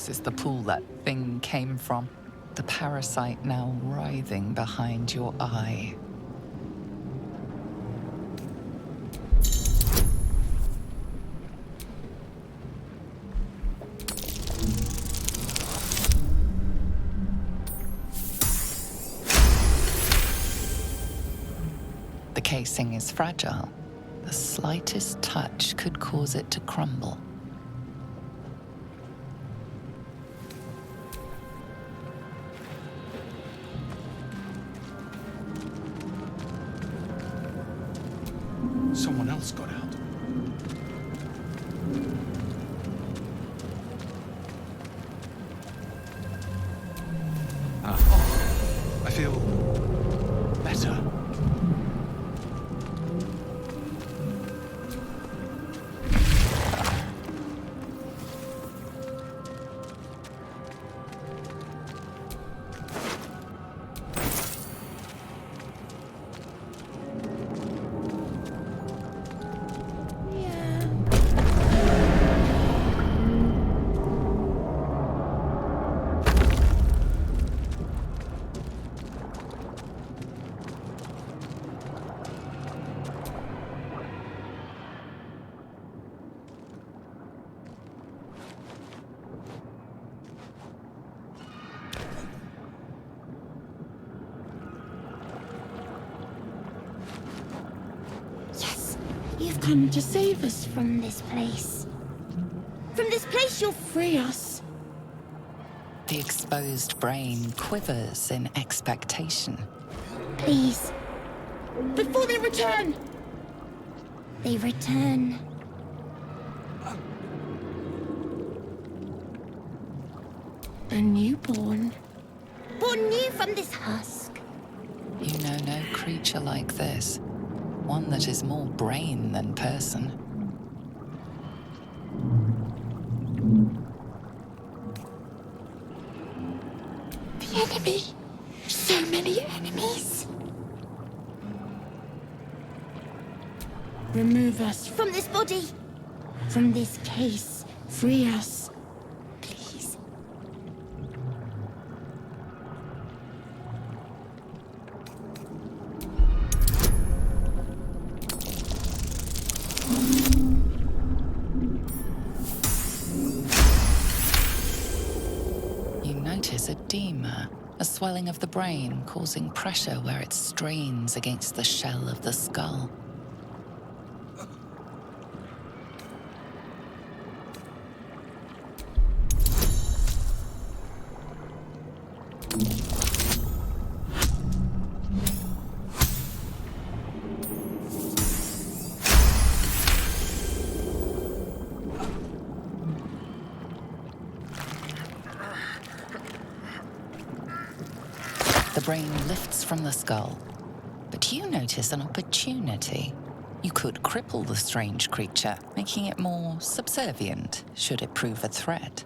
This is the pool that thing came from. The parasite now writhing behind your eye. The casing is fragile. The slightest touch could cause it to crumble. Someone else got out. I feel better. You've come to save us from this place. From this place you'll free us. The exposed brain quivers in expectation. Please. Before they return! They return. A newborn. Born new from this husk. You know no creature like this. One that is more brain than person. The enemy. So many enemies. Remove us from this body. From this case. Free us. Please. Edema, a swelling of the brain causing pressure where it strains against the shell of the skull. The brain lifts from the skull, but you notice an opportunity. You could cripple the strange creature, making it more subservient, should it prove a threat.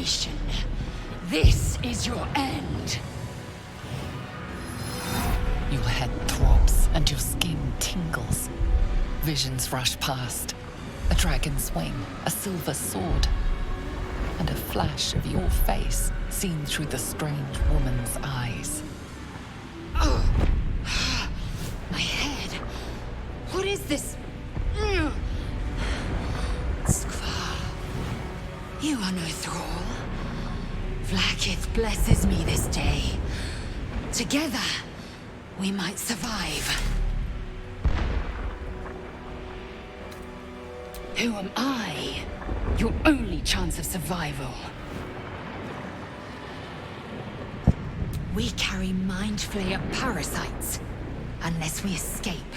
abomination. This is your end. Your head throbs and your skin tingles. Visions rush past. A dragon's wing, a silver sword, and a flash of your face seen through the strange woman's eyes. My head. What is this? Skvar. You are no thrall. Vlaakith blesses me this day. Together, we might survive. Who am I? Your only chance of survival. We carry mind flayer parasites. Unless we escape,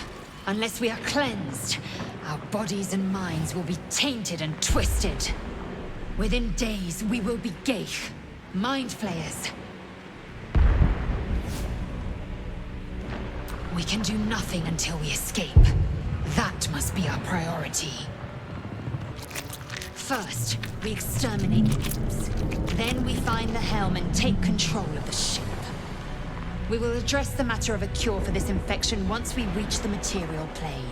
unless we are cleansed, our bodies and minds will be tainted and twisted. Within days, we will be Geich, mind flayers. We can do nothing until we escape. That must be our priority. First, we exterminate the imps. Then we find the helm and take control of the ship. We will address the matter of a cure for this infection once we reach the material plane.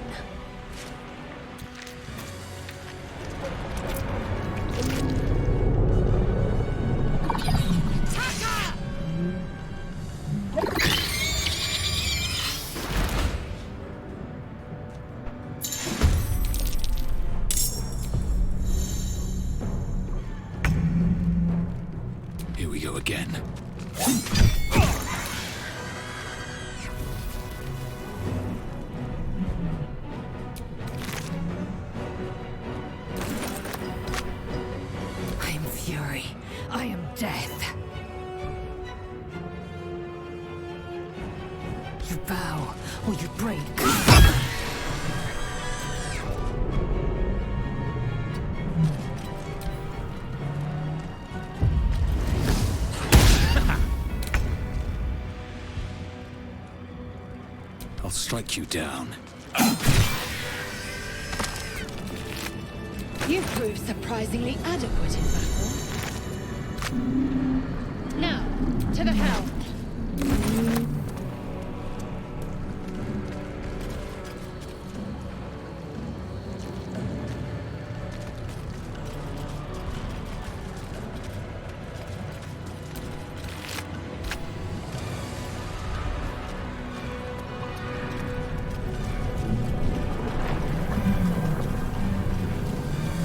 Here we go again. I am fury. I am death. You bow or you break. I'll strike you down. You proved surprisingly adequate in battle. Now, to the helm.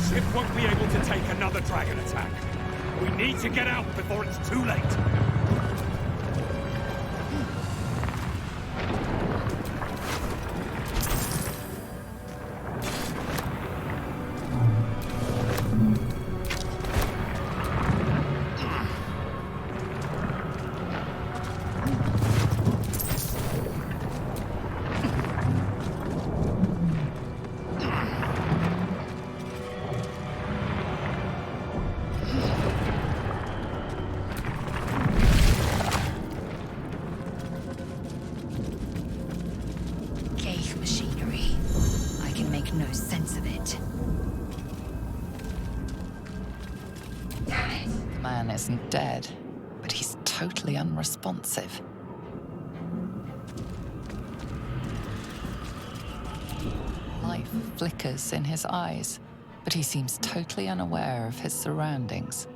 Ship won't be able to take another dragon attack. We need to get out before it's too late. No sense of it. The man isn't dead, but he's totally unresponsive. Life flickers in his eyes, but he seems totally unaware of his surroundings.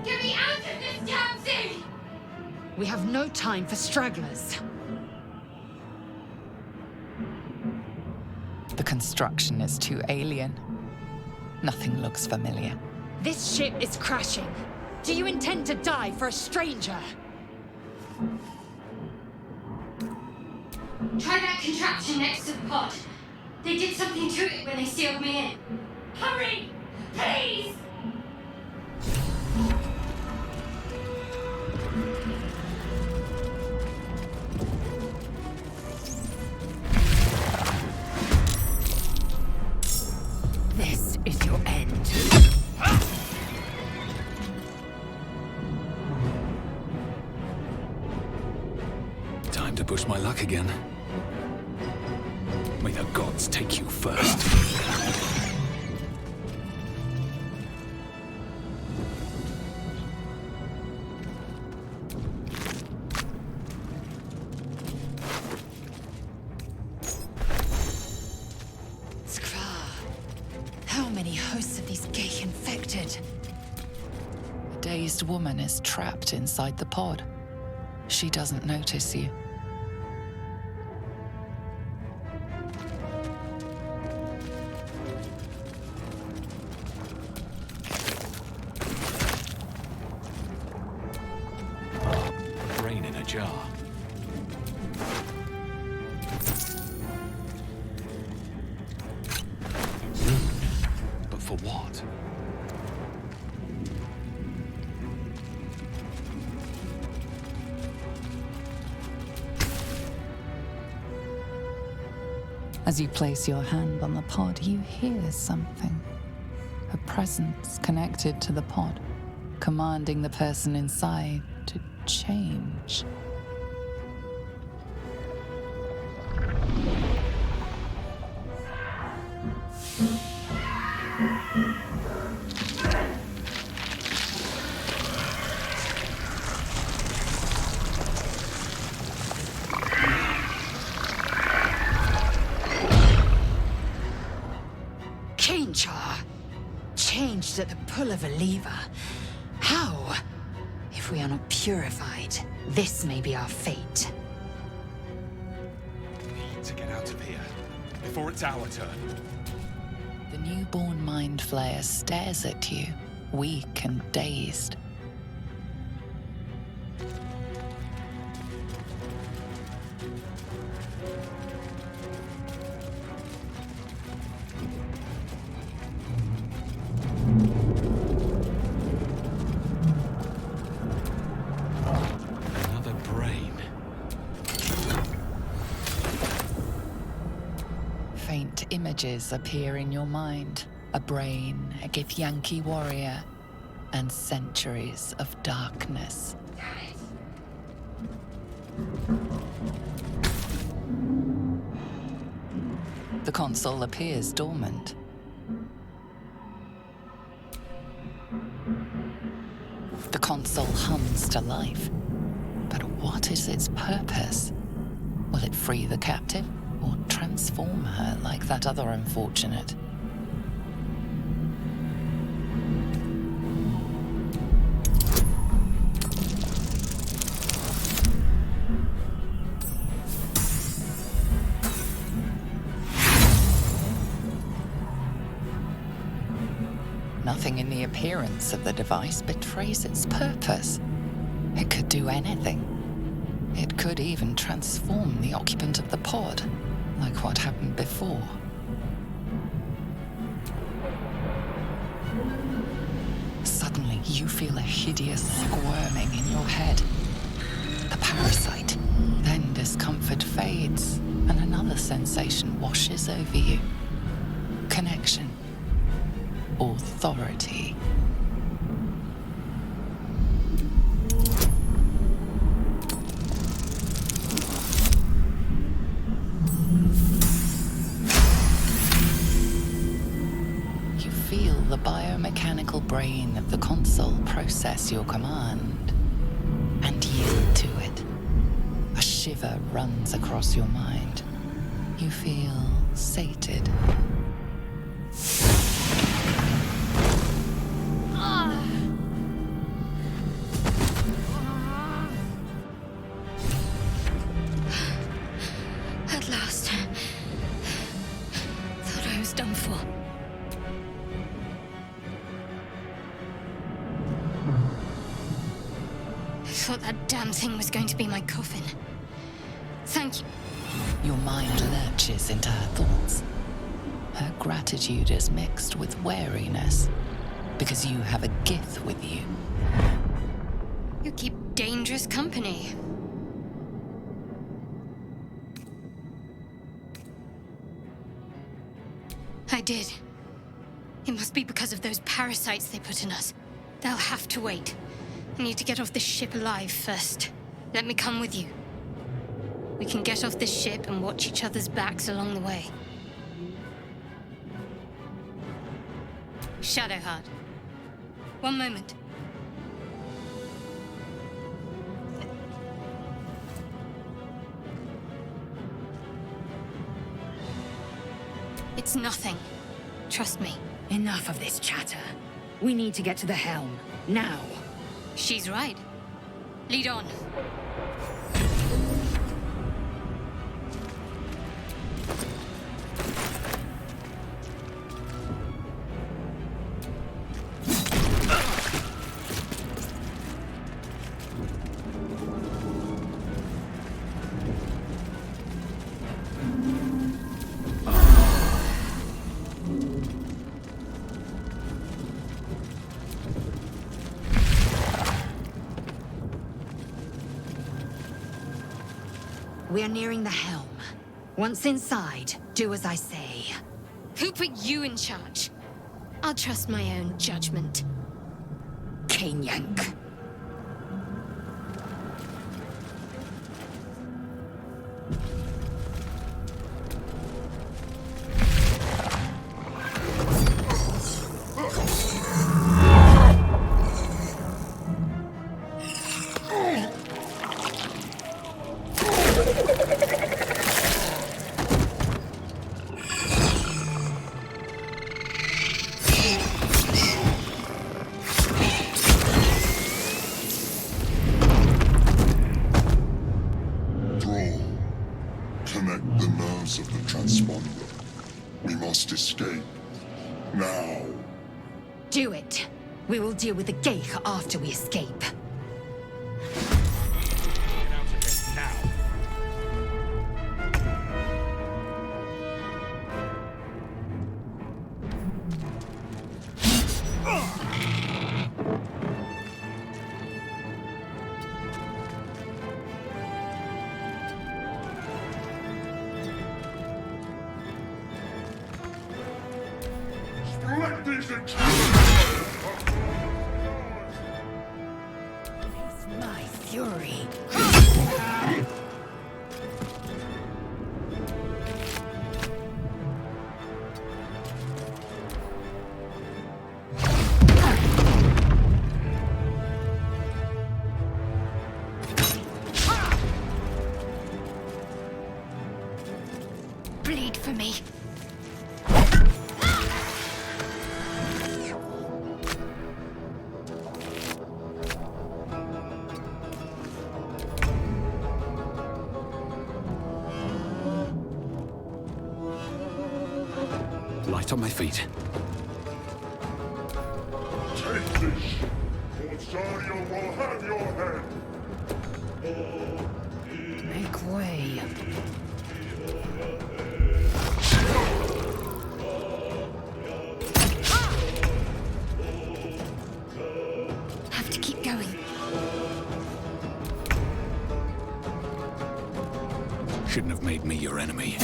Get me out of this damn thing! We have no time for stragglers. The construction is too alien. Nothing looks familiar. This ship is crashing. Do you intend to die for a stranger? Try that contraption next to the pod. They did something to it when they sealed me in. Hurry! Please! This is your end. Time to push my luck again. May the gods take you first. How many hosts of these gay infected? A dazed woman is trapped inside the pod. She doesn't notice you. A brain in a jar. But for what? As you place your hand on the pod, you hear something. A presence connected to the pod, commanding the person inside to change. Changed at the pull of a lever. How? If we are not purified, this may be our fate. We need to get out of here before it's our turn. The newborn mind flayer stares at you, weak and dazed. Another brain. Faint images appear in your mind. A brain, a Githyanki warrior, and centuries of darkness. The console appears dormant. The console hums to life. But what is its purpose? Will it free the captive, or transform her like that other unfortunate? Nothing in the appearance of the device betrays its purpose. It could do anything. It could even transform the occupant of the pod, like what happened before. Suddenly, you feel a hideous squirming in your head. A parasite. Then discomfort fades, and another sensation washes over you. Connection. Authority. You feel the biomechanical brain of the console process your command and yield to it. A shiver runs across your mind. You feel sated. At last. Thought I was done for. I thought that damn thing was going to be my coffin. Thank you. Your mind lurches into her thoughts. Her gratitude is mixed with wariness, because you have a Gith with you. You keep dangerous company. I did. It must be because of those parasites they put in us. They'll have to wait. I need to get off this ship alive first. Let me come with you. We can get off this ship and watch each other's backs along the way. Shadowheart. One moment. It's nothing. Trust me. Enough of this chatter. We need to get to the helm. Now. She's right. Lead on. We are nearing the helm. Once inside, do as I say. Who put you in charge? I'll trust my own judgment. Yank. Connect the nerves of the transponder. We must escape. Now. Do it. We will deal with the Geich after we escape. Get out of this now. Let these intruders! Face my fury. Bleed for me. Light on my feet. Take this! Corsario will have your head! Make way. Have to keep going. Shouldn't have made me your enemy.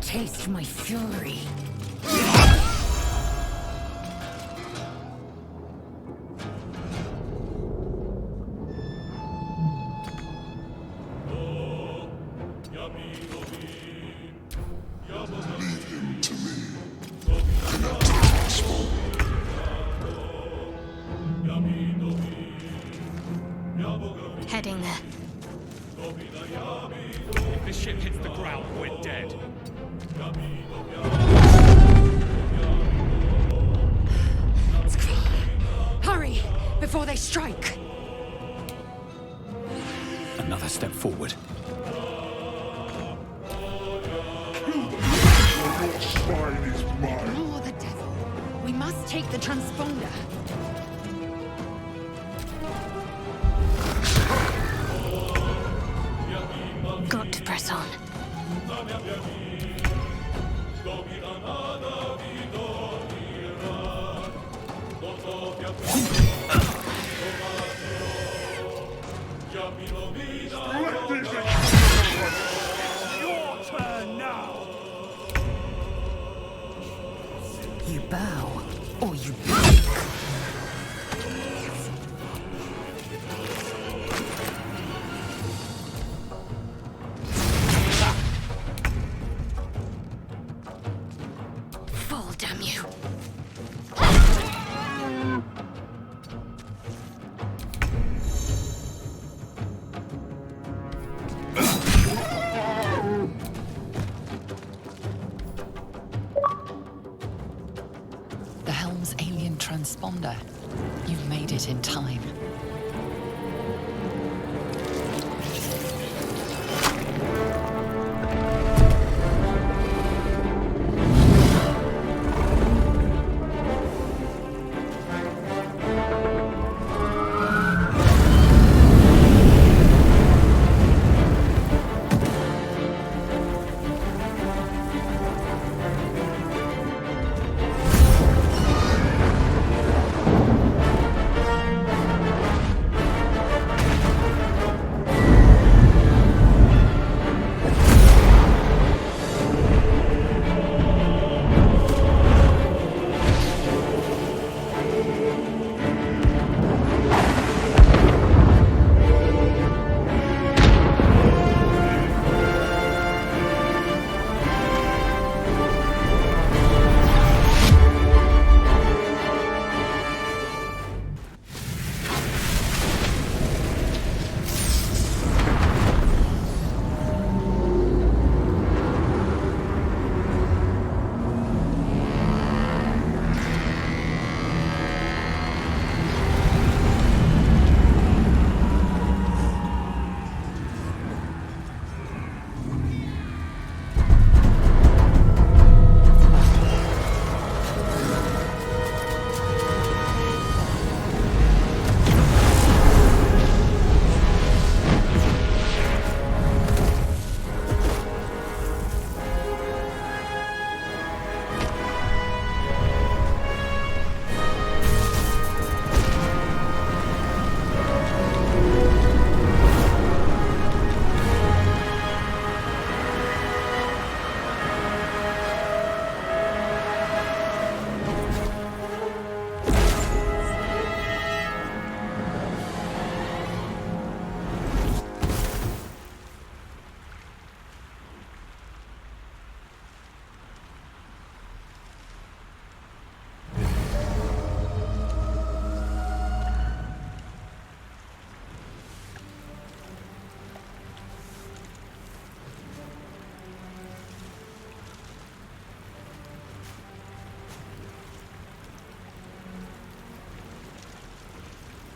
Taste my fury. Leave him to me. Connect the transponder. Heading there. If this ship hits the ground, we're dead. Hurry, before they strike. Another step forward. Your spine is mine. Ignore the devil. We must take the transponder. Got to press on. Let Your turn now! You bow, or you break. Fall, damn you. The helm's alien transponder. You've made it in time.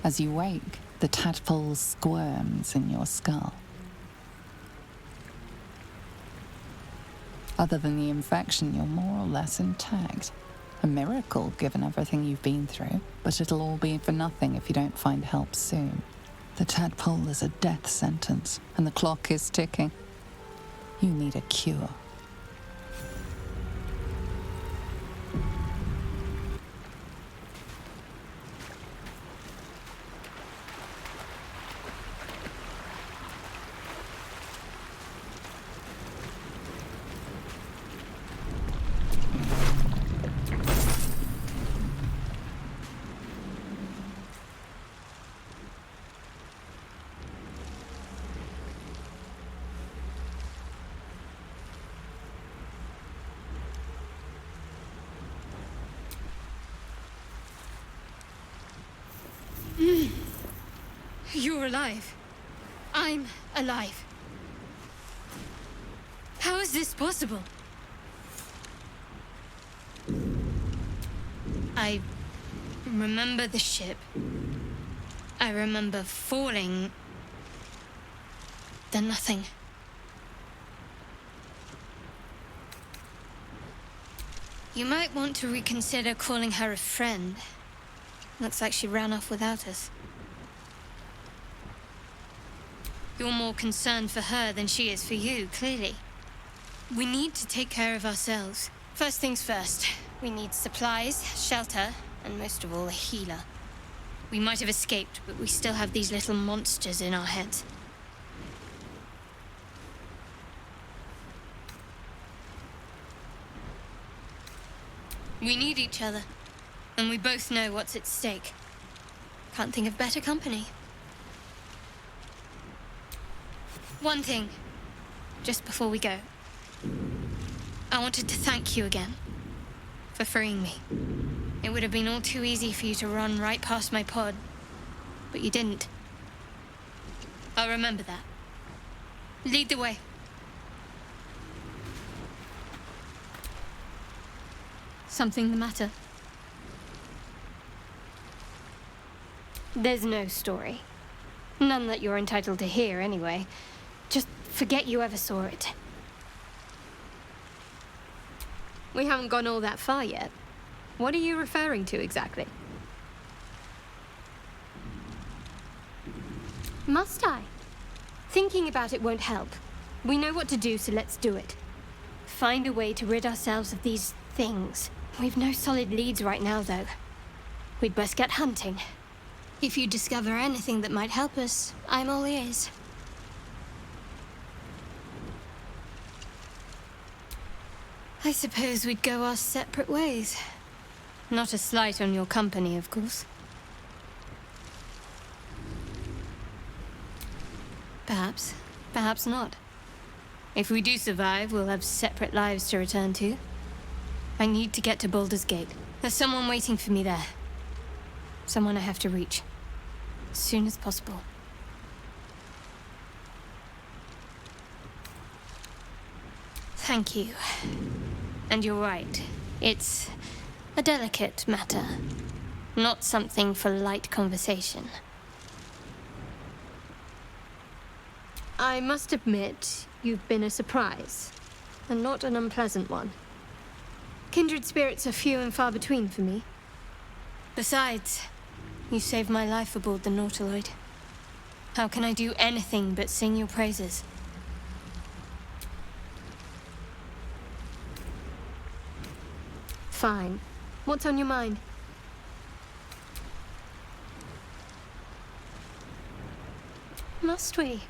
As you wake, the tadpole squirms in your skull. Other than the infection, you're more or less intact. A miracle, given everything you've been through, but it'll all be for nothing if you don't find help soon. The tadpole is a death sentence, and the clock is ticking. You need a cure. You're alive. I'm alive. How is this possible? I remember the ship. I remember falling. Then nothing. You might want to reconsider calling her a friend. Looks like she ran off without us. You're more concerned for her than she is for you, clearly. We need to take care of ourselves. First things first, we need supplies, shelter, and most of all, a healer. We might have escaped, but we still have these little monsters in our heads. We need each other, and we both know what's at stake. Can't think of better company. One thing, just before we go. I wanted to thank you again for freeing me. It would have been all too easy for you to run right past my pod, but you didn't. I'll remember that. Lead the way. Something the matter? There's no story. None that you're entitled to hear, anyway. Just forget you ever saw it. We haven't gone all that far yet. What are you referring to exactly? Must I? Thinking about it won't help. We know what to do, so let's do it. Find a way to rid ourselves of these things. We've no solid leads right now, though. We'd best get hunting. If you discover anything that might help us, I'm all ears. I suppose we'd go our separate ways. Not a slight on your company, of course. Perhaps. Perhaps not. If we do survive, we'll have separate lives to return to. I need to get to Baldursgate. There's someone waiting for me there. Someone I have to reach. As soon as possible. Thank you. And you're right. It's a delicate matter. Not something for light conversation. I must admit, you've been a surprise. And not an unpleasant one. Kindred spirits are few and far between for me. Besides, you saved my life aboard the nautiloid. How can I do anything but sing your praises? Fine. What's on your mind? Must we?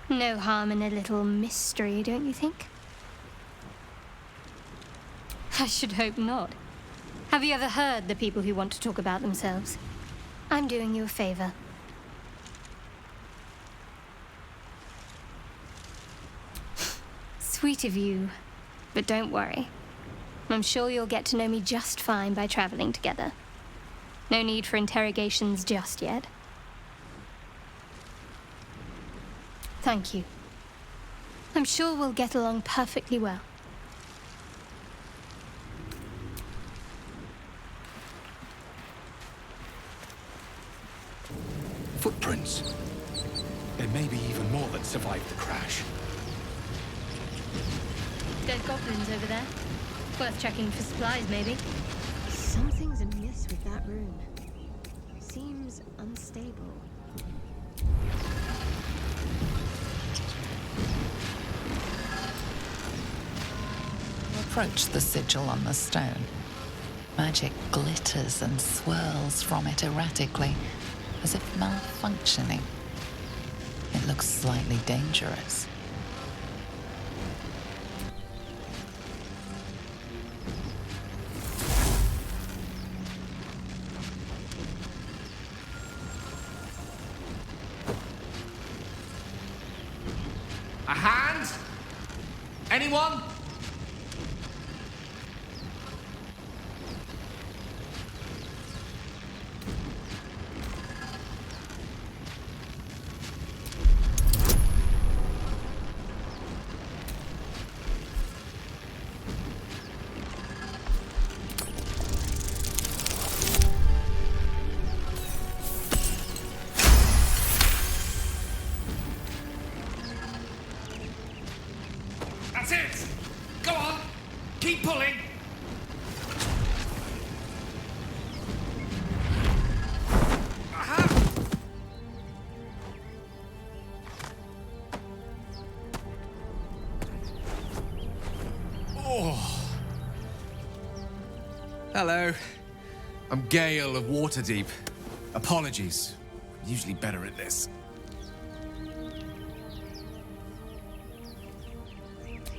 No harm in a little mystery, don't you think? I should hope not. Have you ever heard the people who want to talk about themselves? I'm doing you a favor. Sweet of you, but don't worry. I'm sure you'll get to know me just fine by traveling together. No need for interrogations just yet. Thank you. I'm sure we'll get along perfectly well. Footprints. There may be even more that survived the crash. Dead goblins over there. Worth checking for supplies, maybe. Something's amiss with that room. Seems unstable. Approach the sigil on the stone. Magic glitters and swirls from it erratically, as if malfunctioning. It looks slightly dangerous. A hand? Anyone? That's it! Go on! Keep pulling! Aha! Oh. Hello. I'm Gale of Waterdeep. Apologies. I'm usually better at this.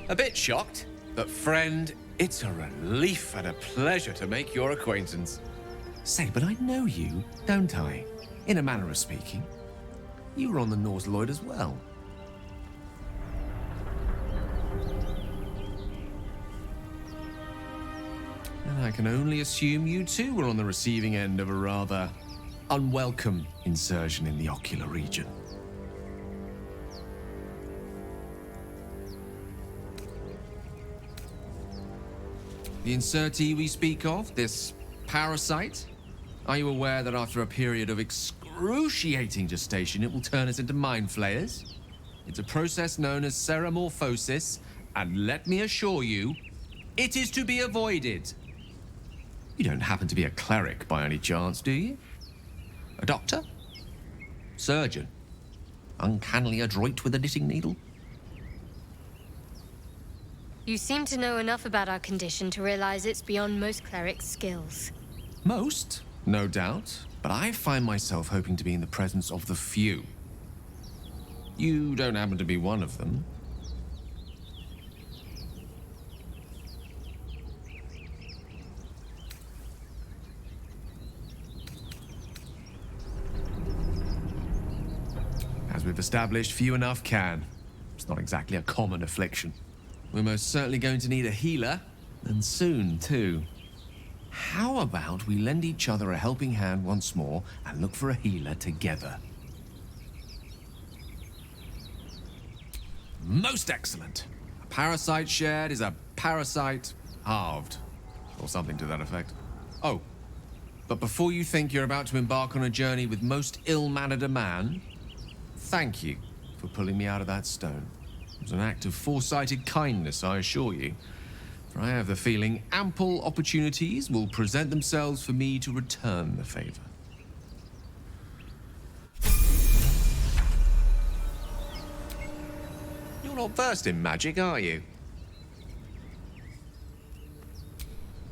A bit shocked, but friend It's a relief and a pleasure to make your acquaintance. Say, but I know you, don't I? In a manner of speaking. You were on the nautiloid as well. And I can only assume you too were on the receiving end of a rather unwelcome insertion in the ocular region. The insertee we speak of, this parasite, are you aware that after a period of excruciating gestation, it will turn us into mind flayers? It's a process known as seromorphosis, and let me assure you, it is to be avoided. You don't happen to be a cleric by any chance, do you? A doctor? Surgeon? Uncannily adroit with a knitting needle? You seem to know enough about our condition to realize it's beyond most clerics' skills. Most, no doubt, but I find myself hoping to be in the presence of the few. You don't happen to be one of them. As we've established, few enough can. It's not exactly a common affliction. We're most certainly going to need a healer, and soon, too. How about we lend each other a helping hand once more and look for a healer together? Most excellent. A parasite shared is a parasite halved, or something to that effect. Oh, but before you think you're about to embark on a journey with most ill-mannered a man, thank you for pulling me out of that stone. It was an act of foresighted kindness, I assure you. For I have the feeling ample opportunities will present themselves for me to return the favor. You're not versed in magic, are you?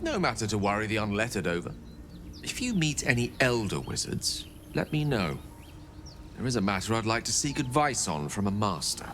No matter to worry the unlettered over. If you meet any elder wizards, let me know. There is a matter I'd like to seek advice on from a master.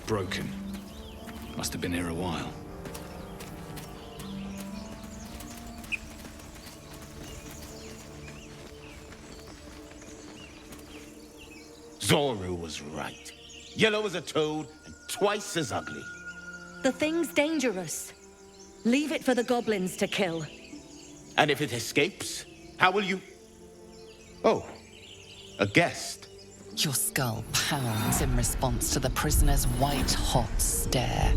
Broken. Must have been here a while. Zoru was right. Yellow as a toad and twice as ugly. The thing's dangerous. Leave it for the goblins to kill. And if it escapes, how will you... Oh, a guest. Your skull pounds in response to the prisoner's white-hot stare.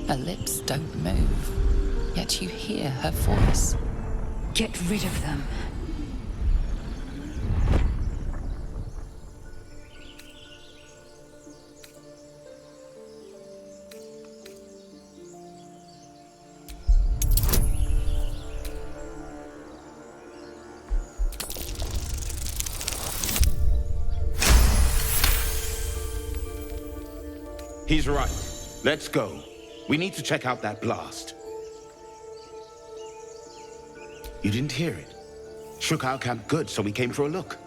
Her lips don't move, yet you hear her voice. Get rid of them. He's right. Let's go. We need to check out that blast. You didn't hear it? Shook our camp good, so we came for a look.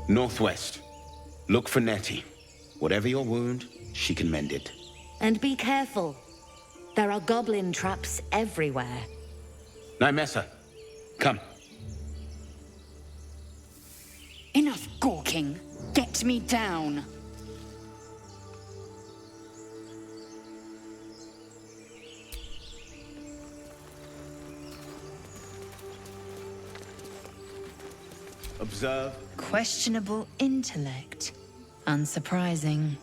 Northwest. Look for Nettie. Whatever your wound, she can mend it. And be careful. There are goblin traps everywhere. Nymessa, come. Enough gawking. Get me down. Observe. Questionable intellect. Unsurprising.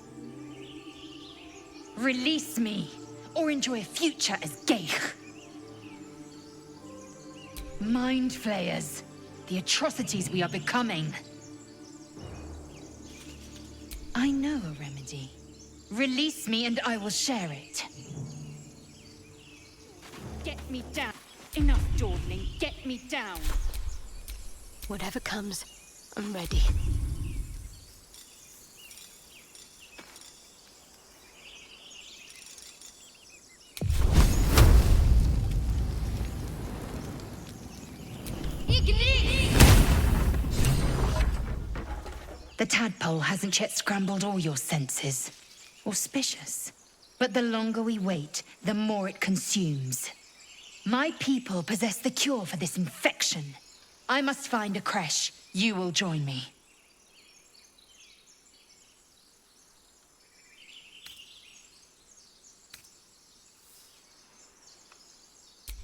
Release me, or enjoy a future as Geich. Mind flayers. The atrocities we are becoming. I know a remedy. Release me and I will share it. Get me down. Enough dawdling. Get me down. Whatever comes, I'm ready. The tadpole hasn't yet scrambled all your senses. Auspicious. But the longer we wait, the more it consumes. My people possess the cure for this infection. I must find a creche. You will join me.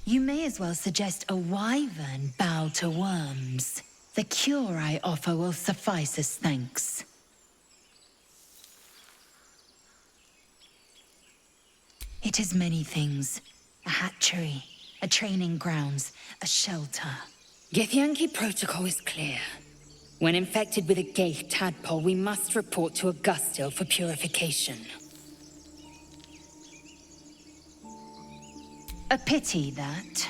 You may as well suggest a wyvern bow to worms. The cure I offer will suffice as thanks. It is many things. A hatchery, a training grounds, a shelter. Githyanki protocol is clear. When infected with a gay tadpole, we must report to Augustil for purification. A pity that.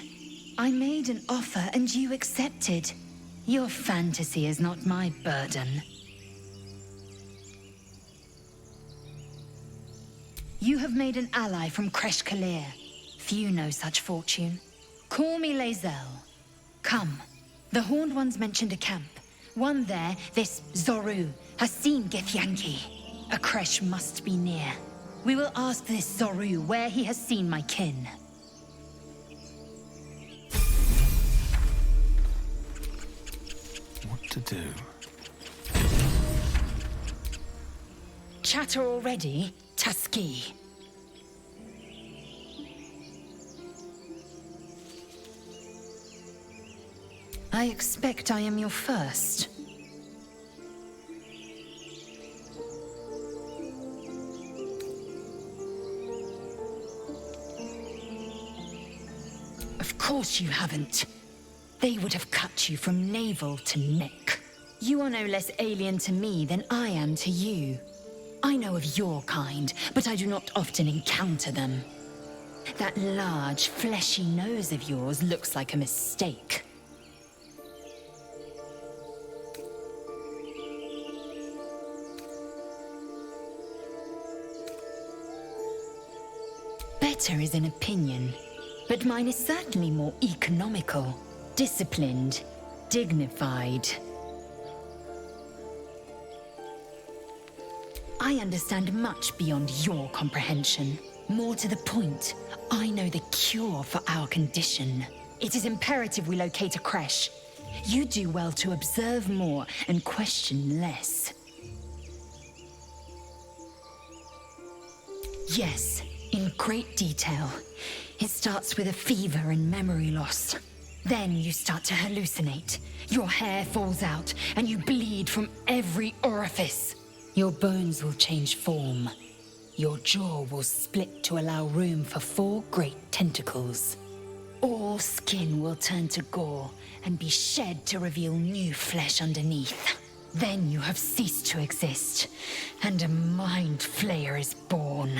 I made an offer and you accepted. Your fantasy is not my burden. You have made an ally from Kresh Kalir. Few know such fortune. Call me Lae'zel. Come. The Horned Ones mentioned a camp. One there, this Zorru, has seen Githyanki. A Kresh must be near. We will ask this Zorru where he has seen my kin. What to do? Chatter already, Tusky. I expect I am your first. Of course you haven't. They would have cut you from navel to neck. You are no less alien to me than I am to you. I know of your kind, but I do not often encounter them. That large, fleshy nose of yours looks like a mistake. Better is an opinion, but mine is certainly more economical, disciplined, dignified. I understand much beyond your comprehension. More to the point, I know the cure for our condition. It is imperative we locate a creche. You do well to observe more and question less. Yes, in great detail. It starts with a fever and memory loss. Then you start to hallucinate. Your hair falls out and you bleed from every orifice. Your bones will change form. Your jaw will split to allow room for 4 great tentacles. All skin will turn to gore and be shed to reveal new flesh underneath. Then you have ceased to exist, and a mind flayer is born.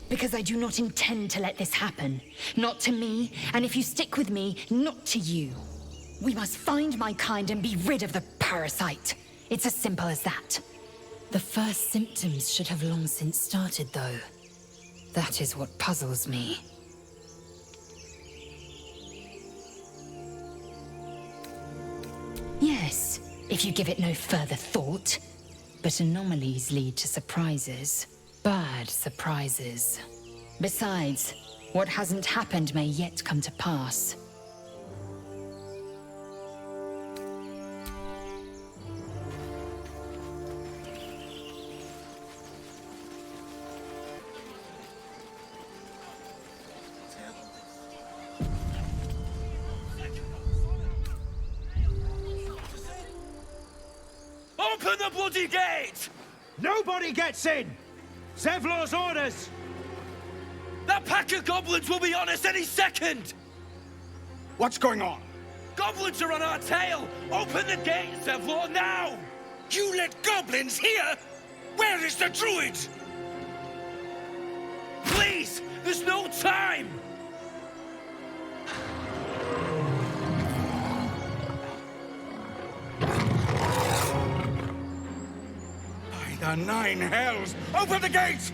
Because I do not intend to let this happen. Not to me, and if you stick with me, not to you. We must find my kind and be rid of the parasite. It's as simple as that. The first symptoms should have long since started, though. That is what puzzles me. Yes, if you give it no further thought. But anomalies lead to surprises. Bad surprises. Besides, what hasn't happened may yet come to pass. Open the bloody gate! Nobody gets in! Zevlor's orders! That pack of goblins will be on us any second! What's going on? Goblins are on our tail! Open the gate, Zevlor, now! You let goblins here? Where is the druid? Please! There's no time! By the 9 hells! Open the gate!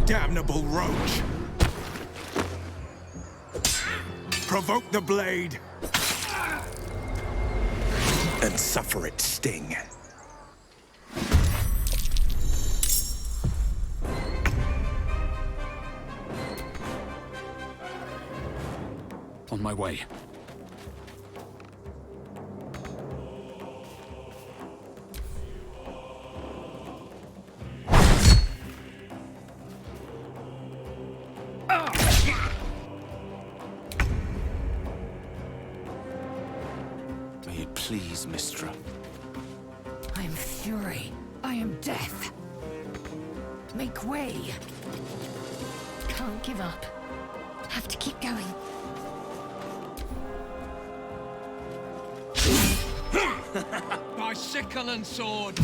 Damnable roach! Provoke the blade! And suffer its sting. On my way. Please, Mistra. I am fury. I am death. Make way. Can't give up. Have to keep going. By sickle and sword.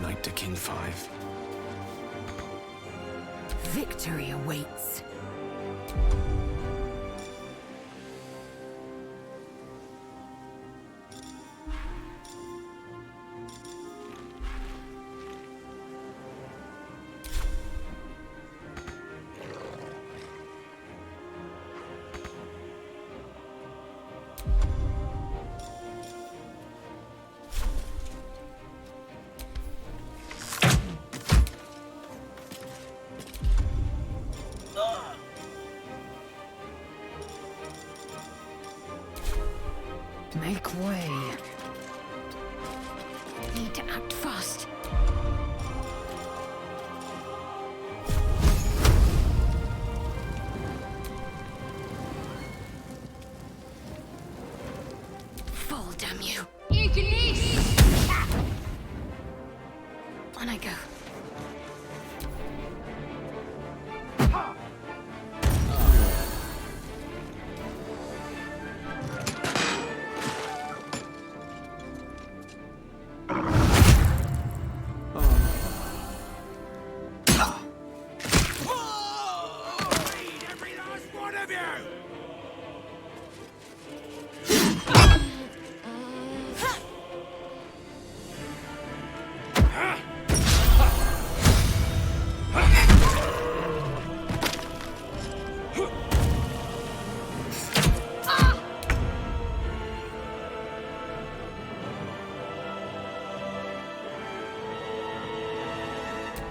Knight to King 5. Victory awaits. Make way. Need to act fast. Fall, damn you. On I go.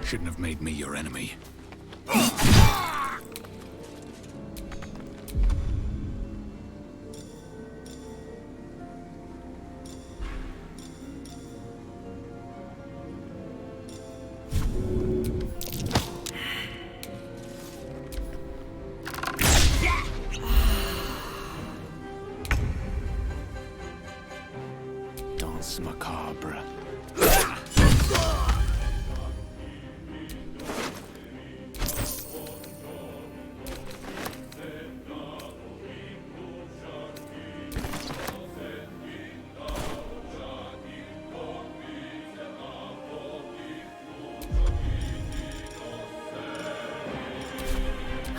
Shouldn't have made me your enemy. Danse macabre.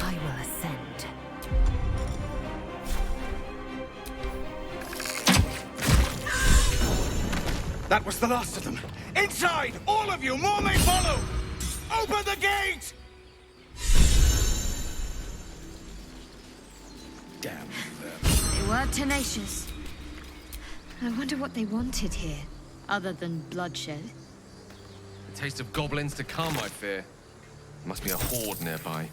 I will ascend. That was the last of them. Inside! All of you! More may follow! Open the gate! Damn them. They were tenacious. I wonder what they wanted here, other than bloodshed. A taste of goblins to come, I fear. Must be a horde nearby.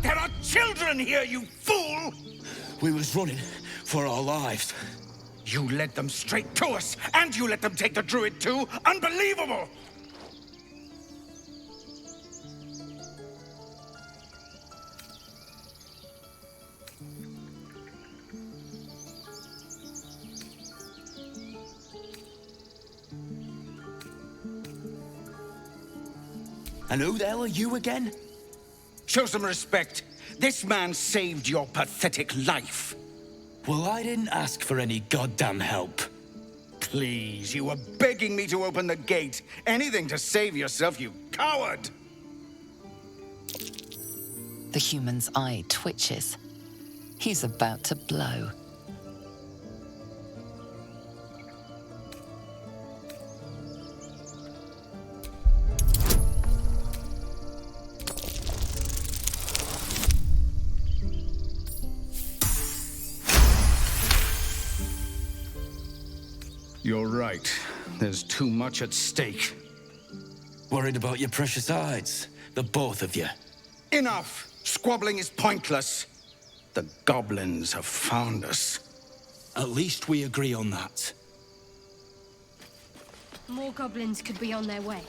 There are children here, you fool! We was running for our lives. You led them straight to us, and you let them take the druid too? Unbelievable! And who the hell are you again? Show some respect. This man saved your pathetic life. Well, I didn't ask for any goddamn help. Please, you were begging me to open the gate. Anything to save yourself, you coward! The human's eye twitches. He's about to blow. You're right. There's too much at stake. Worried about your precious hides, the both of you. Enough! Squabbling is pointless. The goblins have found us. At least we agree on that. More goblins could be on their way.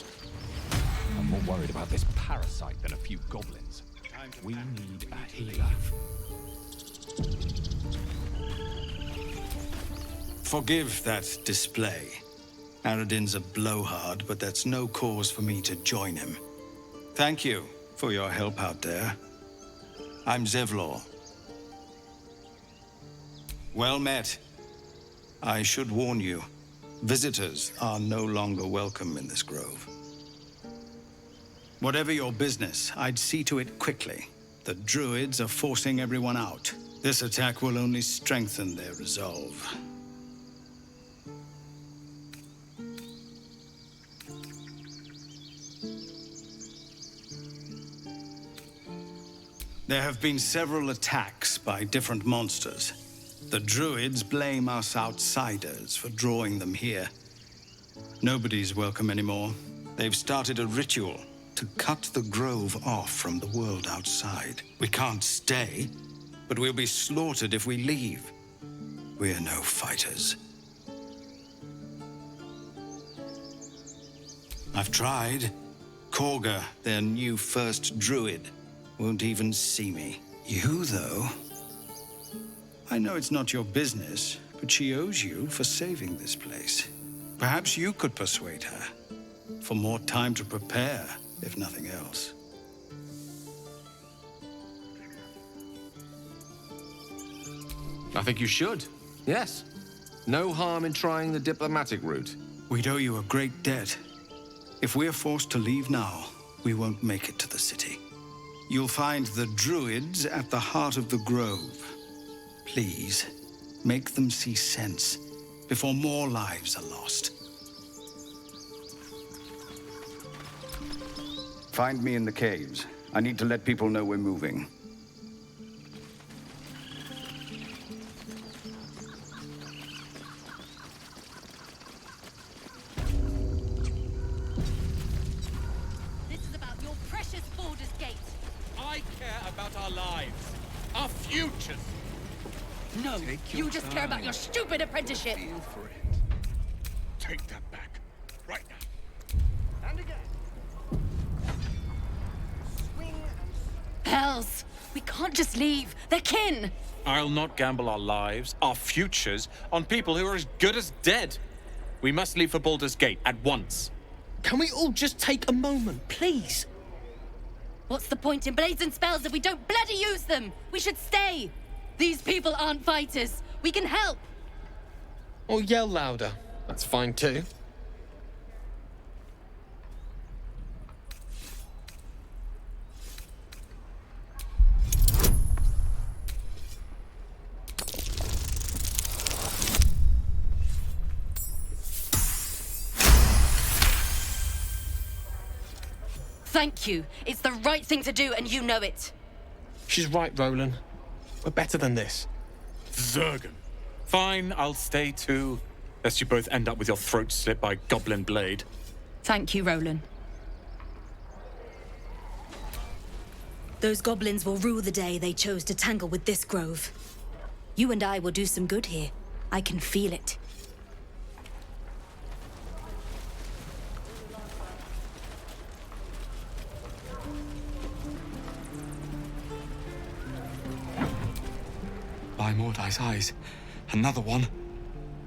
I'm more worried about this parasite than a few goblins. We need a healer. Forgive that display. Aradin's a blowhard, but that's no cause for me to join him. Thank you for your help out there. I'm Zevlor. Well met. I should warn you, visitors are no longer welcome in this grove. Whatever your business, I'd see to it quickly. The druids are forcing everyone out. This attack will only strengthen their resolve. There have been several attacks by different monsters. The druids blame us outsiders for drawing them here. Nobody's welcome anymore. They've started a ritual to cut the grove off from the world outside. We can't stay, but we'll be slaughtered if we leave. We're no fighters. I've tried. Korga, their new first druid, won't even see me. You, though... I know it's not your business, but she owes you for saving this place. Perhaps you could persuade her, for more time to prepare, if nothing else. I think you should. Yes. No harm in trying the diplomatic route. We'd owe you a great debt. If we're forced to leave now, we won't make it to the city. You'll find the druids at the heart of the grove. Please, make them see sense before more lives are lost. Find me in the caves. I need to let people know we're moving. This is about your precious Baldursgate. I care about our lives, our futures. No, you just care about your stupid apprenticeship. Feel for it. Take that back, right now. And again. Swing and... Hells! We can't just leave. They're kin. I'll not gamble our lives, our futures, on people who are as good as dead. We must leave for Baldur's Gate at once. Can we all just take a moment, please? What's the point in blades and spells if we don't bloody use them? We should stay. These people aren't fighters. We can help. Or yell louder. That's fine too. Thank you. It's the right thing to do, and you know it. She's right, Roland. We're better than this. Zergan. Fine, I'll stay too. Lest you both end up with your throats slit by goblin blade. Thank you, Roland. Those goblins will rue the day they chose to tangle with this grove. You and I will do some good here. I can feel it. By Mordai's eyes, another one.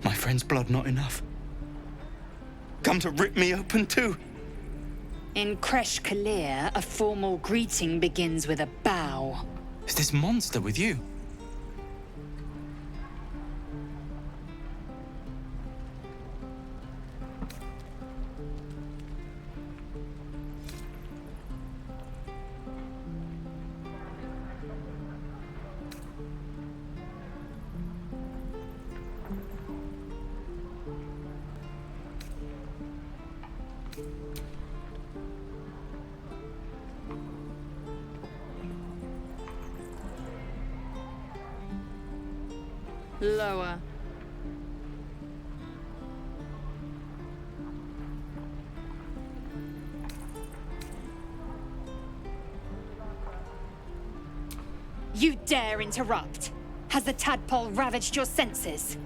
My friend's blood not enough. Come to rip me open too. In Kresh Kalir, a formal greeting begins with a bow. Is this monster with you? Lower. You dare interrupt? Has the tadpole ravaged your senses?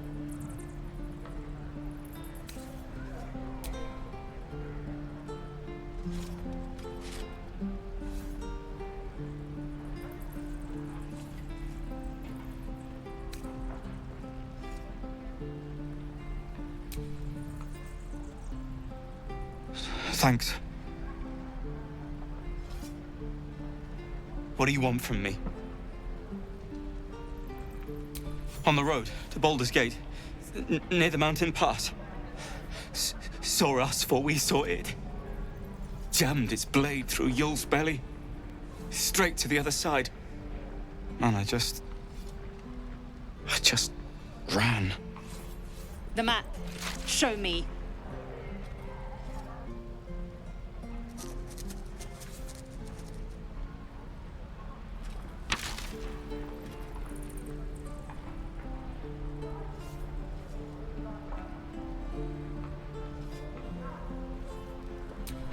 Thanks. What do you want from me? On the road to Baldur's Gate, near the mountain pass. Saw us before we saw it. Jammed its blade through Yul's belly. Straight to the other side. Man, I just ran. The map. Show me.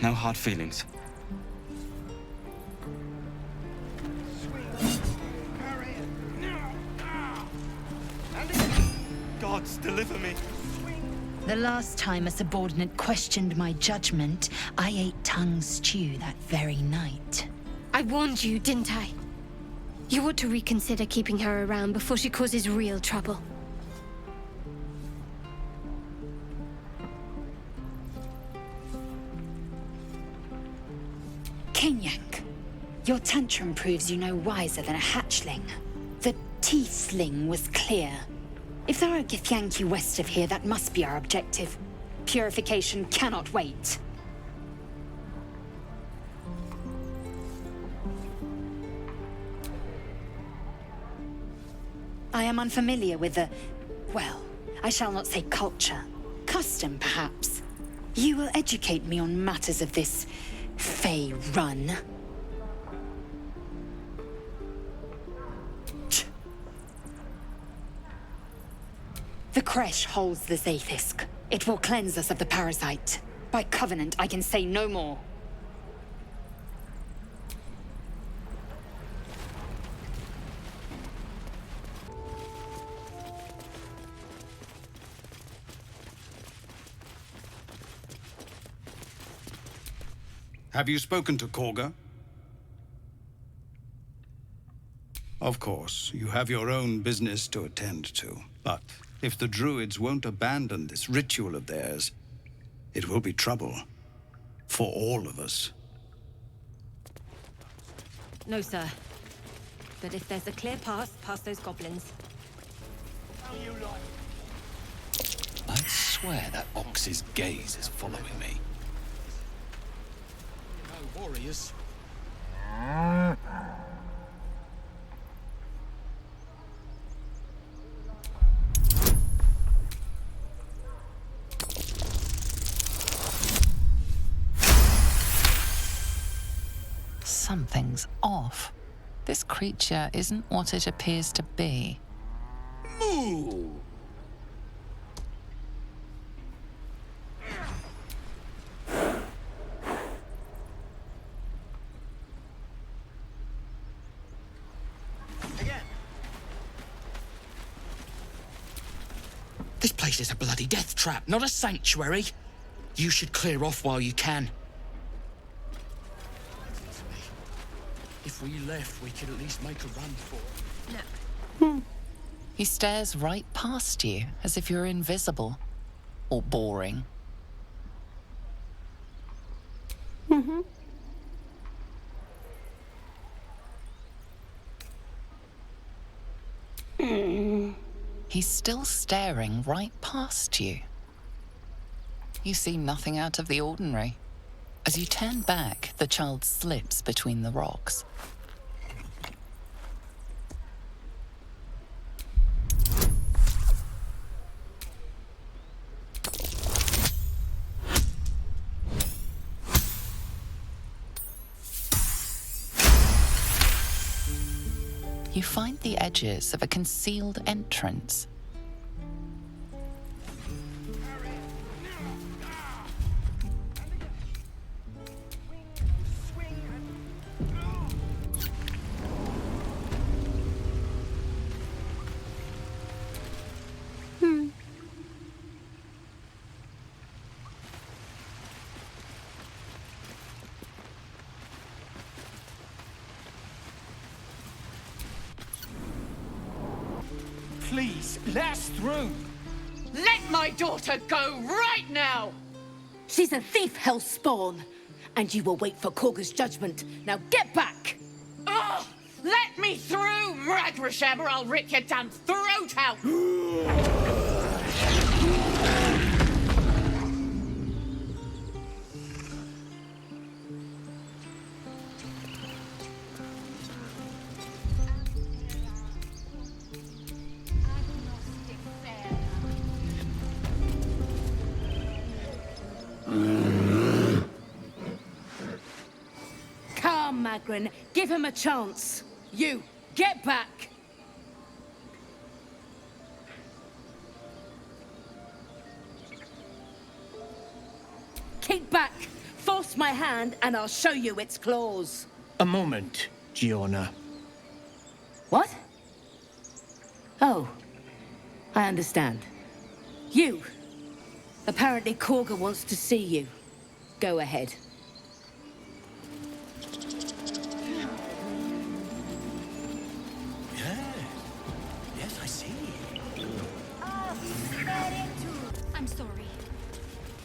No hard feelings. Gods, deliver me. The last time a subordinate questioned my judgment, I ate tongue stew that very night. I warned you, didn't I? You ought to reconsider keeping her around before she causes real trouble. Kenyak, your tantrum proves you no wiser than a hatchling. The tiefling was clear. If there are Githyanki west of here, that must be our objective. Purification cannot wait. I am unfamiliar with the... well, I shall not say culture. Custom, perhaps. You will educate me on matters of this... Fey run. The Kresh holds the Zaithisk. It will cleanse us of the parasite. By covenant, I can say no more. Have you spoken to Korga? Of course, you have your own business to attend to. But if the druids won't abandon this ritual of theirs, it will be trouble. For all of us. No, sir. But if there's a clear path past those goblins... I swear that ox's gaze is following me. No warriors. Something's off. This creature isn't what it appears to be. Moo! This place is a bloody death trap, not a sanctuary. You should clear off while you can. If we left, we could at least make a run for it. He stares right past you, as if you're invisible. Or boring. He's still staring right past you. You see nothing out of the ordinary. As you turn back, the child slips between the rocks. You find the edges of a concealed entrance. Please, let us through! Let my daughter go right now! She's a thief, hellspawn. And you will wait for Korga's judgment. Now get back! Oh, let me through, Mragrashem, or I'll rip your damn throat out! Come, Magrin. Give him a chance. You, get back! Keep back! Force my hand and I'll show you its claws. A moment, Giona. What? Oh. I understand. You. Apparently Korga wants to see you. Go ahead. Yes, I see. I'm sorry.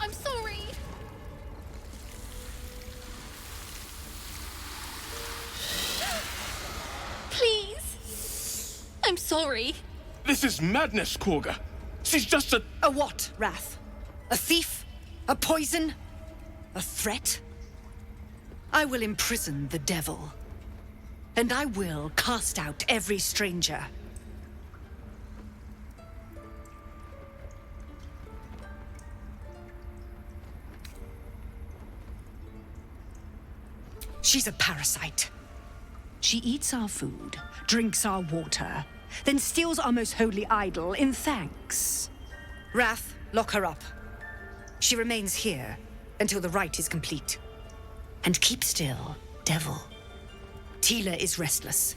I'm sorry. Please. I'm sorry. This is madness, Korga. She's just a... A what, Wrath? A thief? A poison? A threat? I will imprison the devil. And I will cast out every stranger. She's a parasite. She eats our food, drinks our water, then steals our most holy idol in thanks. Wrath, lock her up. She remains here until the rite is complete. And keep still, devil. Tila is restless.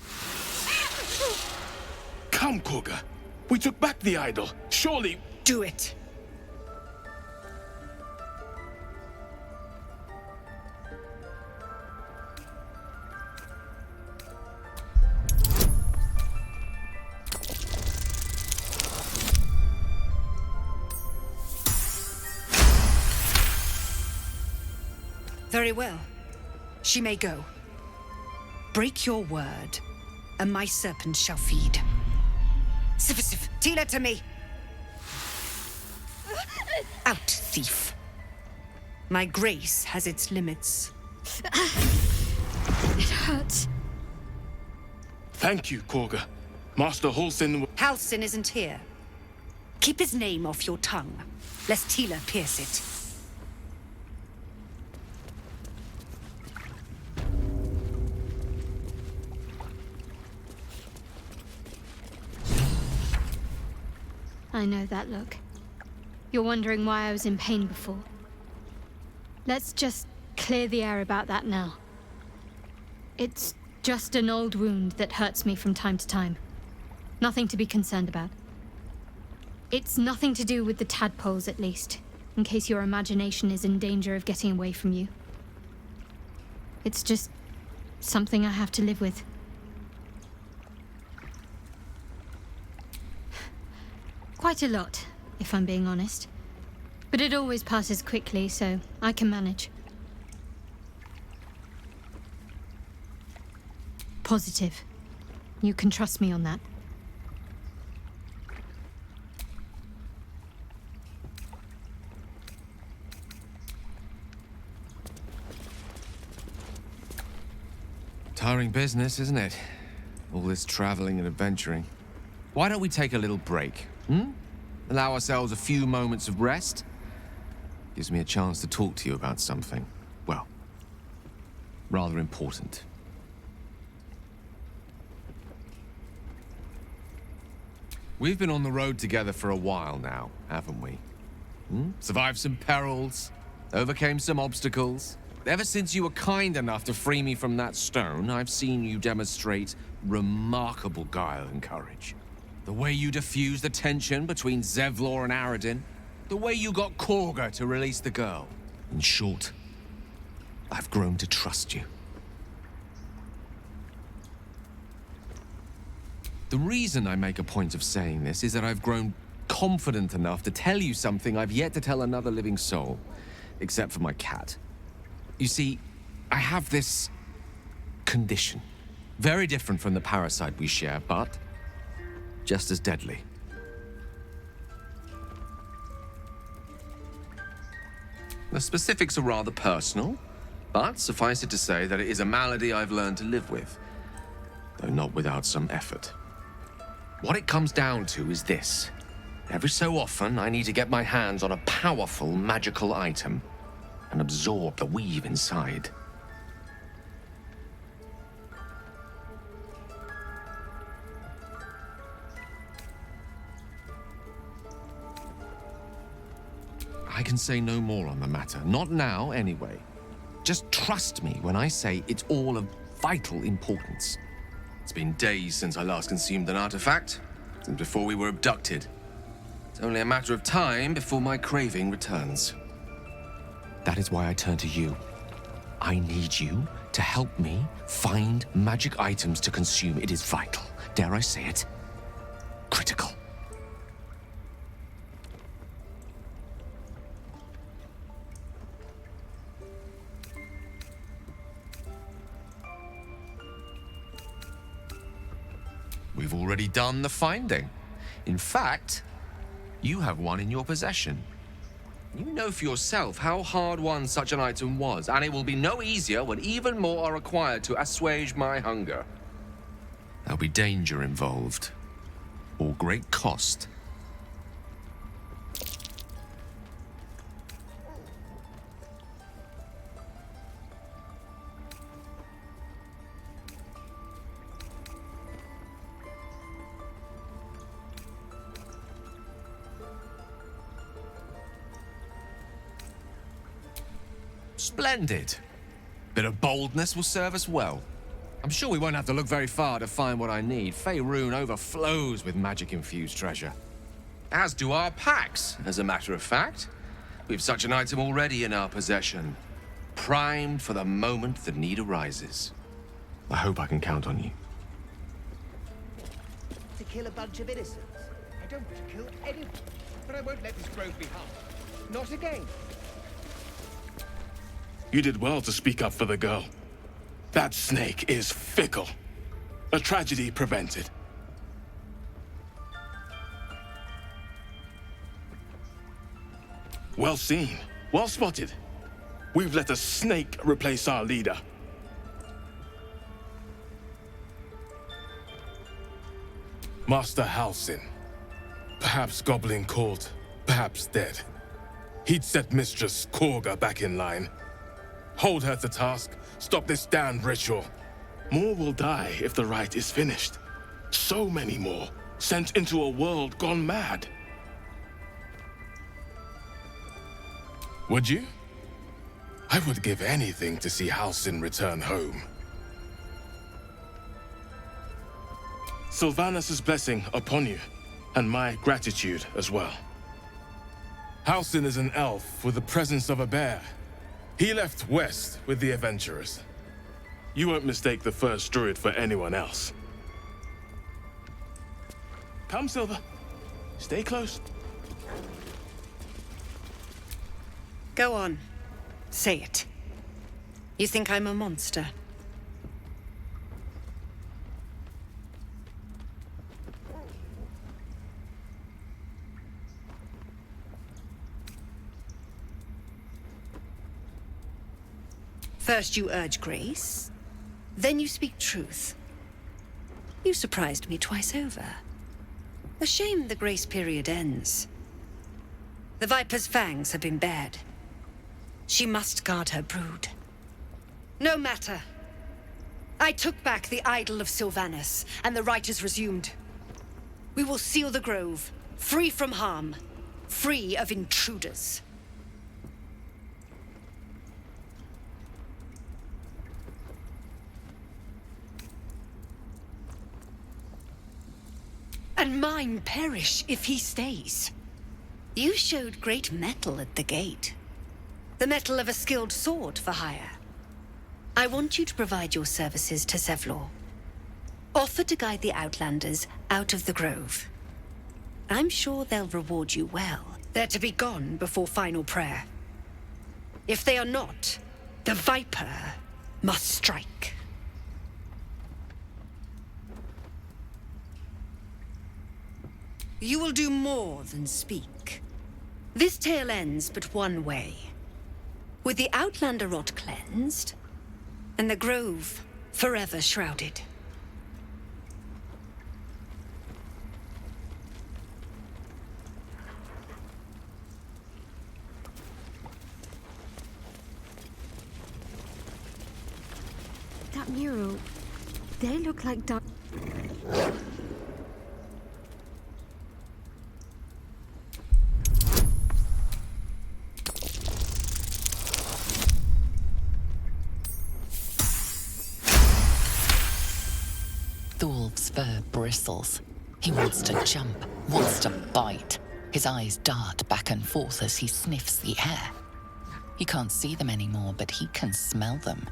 Come, Korga. We took back the idol. Surely... Do it. Very well. She may go. Break your word, and my serpent shall feed. Sif, Tila to me! Out, thief. My grace has its limits. It hurts. Thank you, Korga. Master Halsin... Halsin isn't here. Keep his name off your tongue, lest Tila pierce it. I know that look. You're wondering why I was in pain before. Let's just clear the air about that now. It's just an old wound that hurts me from time to time. Nothing to be concerned about. It's nothing to do with the tadpoles, at least, in case your imagination is in danger of getting away from you. It's just something I have to live with. Quite a lot, if I'm being honest. But it always passes quickly, so I can manage. Positive. You can trust me on that. Tiring business, isn't it? All this traveling and adventuring. Why don't we take a little break? Allow ourselves a few moments of rest? Gives me a chance to talk to you about something, well, rather important. We've been on the road together for a while now, haven't we? Survived some perils, overcame some obstacles. Ever since you were kind enough to free me from that stone, I've seen you demonstrate remarkable guile and courage. The way you diffused the tension between Zevlor and Aradin. The way you got Korga to release the girl. In short, I've grown to trust you. The reason I make a point of saying this is that I've grown confident enough to tell you something I've yet to tell another living soul, except for my cat. You see, I have this condition. Very different from the parasite we share, but just as deadly. The specifics are rather personal, but suffice it to say that it is a malady I've learned to live with, though not without some effort. What it comes down to is this. Every so often, I need to get my hands on a powerful magical item and absorb the weave inside. I can say no more on the matter. Not now, anyway. Just trust me when I say it's all of vital importance. It's been days since I last consumed an artifact, since before we were abducted. It's only a matter of time before my craving returns. That is why I turn to you. I need you to help me find magic items to consume. It is vital. Dare I say it? Critical. We've already done the finding. In fact, you have one in your possession. You know for yourself how hard-won such an item was, and it will be no easier when even more are required to assuage my hunger. There'll be danger involved, or great cost. Splendid. Bit of boldness will serve us well. I'm sure we won't have to look very far to find what I need. Faerun overflows with magic-infused treasure. As do our packs, as a matter of fact. We've such an item already in our possession. Primed for the moment the need arises. I hope I can count on you. To kill a bunch of innocents. I don't kill anyone, but I won't let this grove be harmed. Not again. You did well to speak up for the girl. That snake is fickle. A tragedy prevented. Well seen. Well spotted. We've let a snake replace our leader. Master Halsin. Perhaps goblin caught, perhaps dead. He'd set Mistress Korga back in line. Hold her to task, stop this damned ritual. More will die if the rite is finished. So many more, sent into a world gone mad. Would you? I would give anything to see Halsin return home. Sylvanus' blessing upon you, and my gratitude as well. Halsin is an elf with the presence of a bear. He left west with the adventurers. You won't mistake the first druid for anyone else. Come, Silver. Stay close. Go on. Say it. You think I'm a monster? First you urge grace, then you speak truth. You surprised me twice over. A shame the grace period ends. The Viper's fangs have been bared. She must guard her brood. No matter. I took back the idol of Sylvanus, and the rite is resumed. We will seal the grove, free from harm, free of intruders. And mine perish if he stays. You showed great mettle at the gate. The mettle of a skilled sword for hire. I want you to provide your services to Zevlor. Offer to guide the Outlanders out of the grove. I'm sure they'll reward you well. They're to be gone before final prayer. If they are not, the Viper must strike. You will do more than speak. This tale ends but one way. With the Outlander rot cleansed, and the grove forever shrouded. That mural, they look like Thul's fur bristles. He wants to jump, wants to bite. His eyes dart back and forth as he sniffs the air. He can't see them anymore, but he can smell them.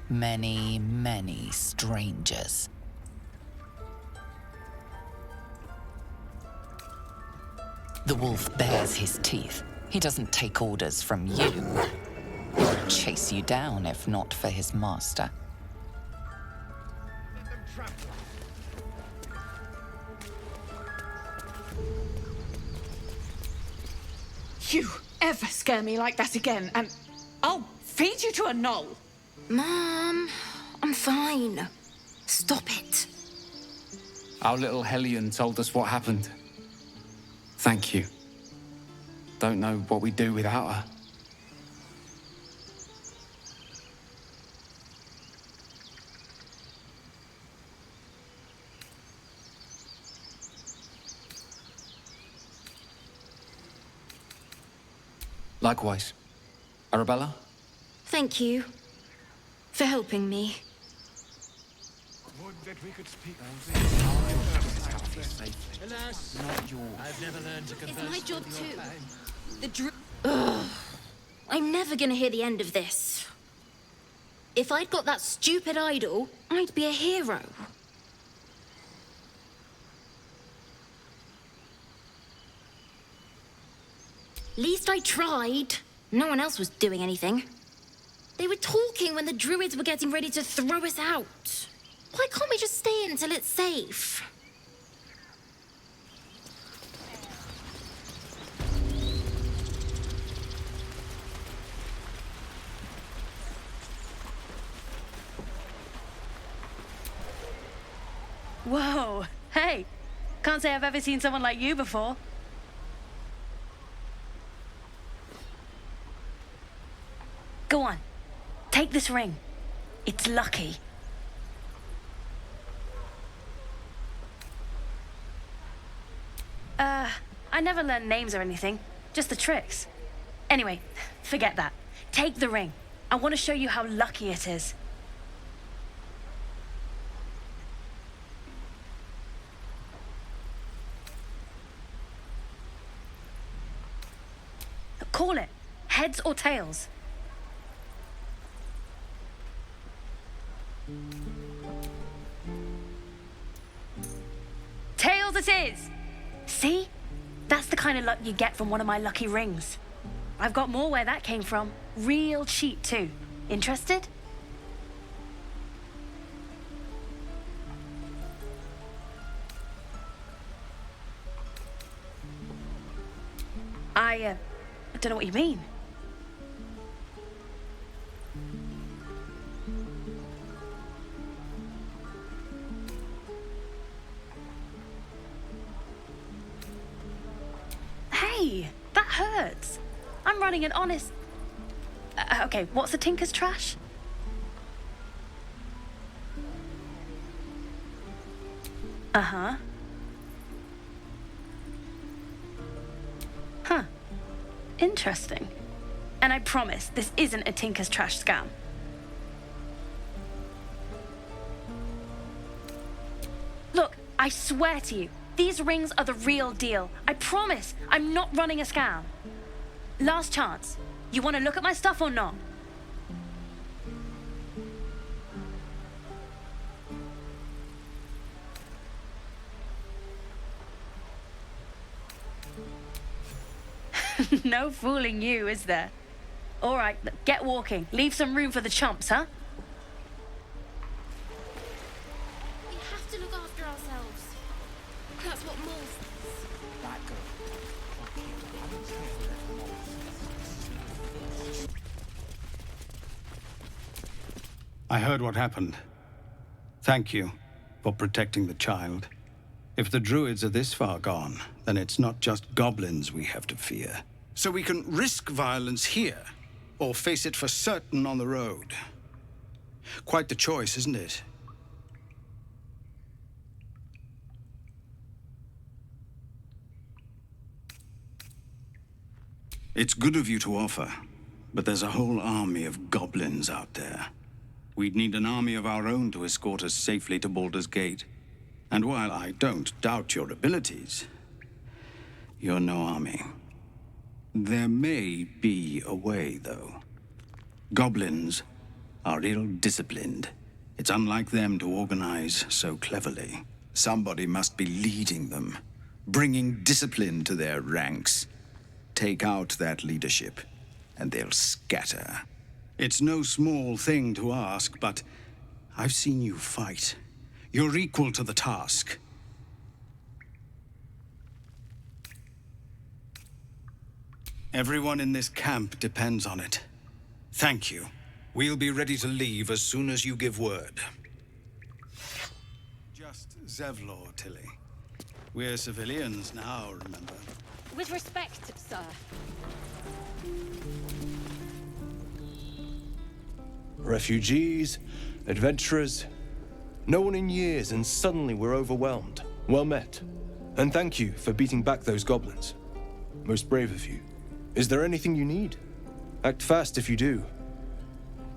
Many, many strangers. The wolf bares his teeth. He doesn't take orders from you. He would chase you down if not for his master. You ever scare me like that again, and I'll feed you to a knoll. Mom, I'm fine. Stop it. Our little Hellion told us what happened. Thank you. Don't know what we'd do without her. Likewise. Arabella? Thank you for helping me. Would that we could speak Alas, not yours. I've never learned to converse. It's my job with your too. kind. The Ugh. I'm never gonna hear the end of this. If I'd got that stupid idol, I'd be a hero. Least I tried. No one else was doing anything. They were talking when the druids were getting ready to throw us out. Why can't we just stay until it's safe? Whoa, hey, can't say I've ever seen someone like you before. Go on, take this ring. It's lucky. I never learned names or anything, just the tricks. Anyway, forget that. Take the ring. I want to show you how lucky it is. Call it. Heads or tails? Tails it is! See? That's the kind of luck you get from one of my lucky rings. I've got more where that came from. Real cheap, too. Interested? I don't know what you mean. Hey, that hurts. I'm running an honest... okay, what's the tinker's trash? Uh-huh. Huh. Interesting. And I promise, this isn't a tinker's trash scam. Look, I swear to you, these rings are the real deal. I promise, I'm not running a scam. Last chance. You want to look at my stuff or not? No fooling you, is there? All right, get walking. Leave some room for the chumps, huh? We have to look after ourselves. That's what Maul says. That girl. I heard what happened. Thank you for protecting the child. If the druids are this far gone, then it's not just goblins we have to fear. So we can risk violence here, or face it for certain on the road. Quite the choice, isn't it? It's good of you to offer, but there's a whole army of goblins out there. We'd need an army of our own to escort us safely to Baldur's Gate. And while I don't doubt your abilities, You're no army. There may be a way, though. Goblins are ill-disciplined. It's unlike them to organize so cleverly. Somebody must be leading them, bringing discipline to their ranks. Take out that leadership, and they'll scatter. It's no small thing to ask, but I've seen you fight. You're equal to the task. Everyone in this camp depends on it. Thank you. We'll be ready to leave as soon as you give word. Just Zevlor, Tilly. We're civilians now, remember? With respect, sir. Refugees, adventurers. No one in years, and suddenly we're overwhelmed. Well met. And thank you for beating back those goblins. Most brave of you. Is there anything you need? Act fast if you do.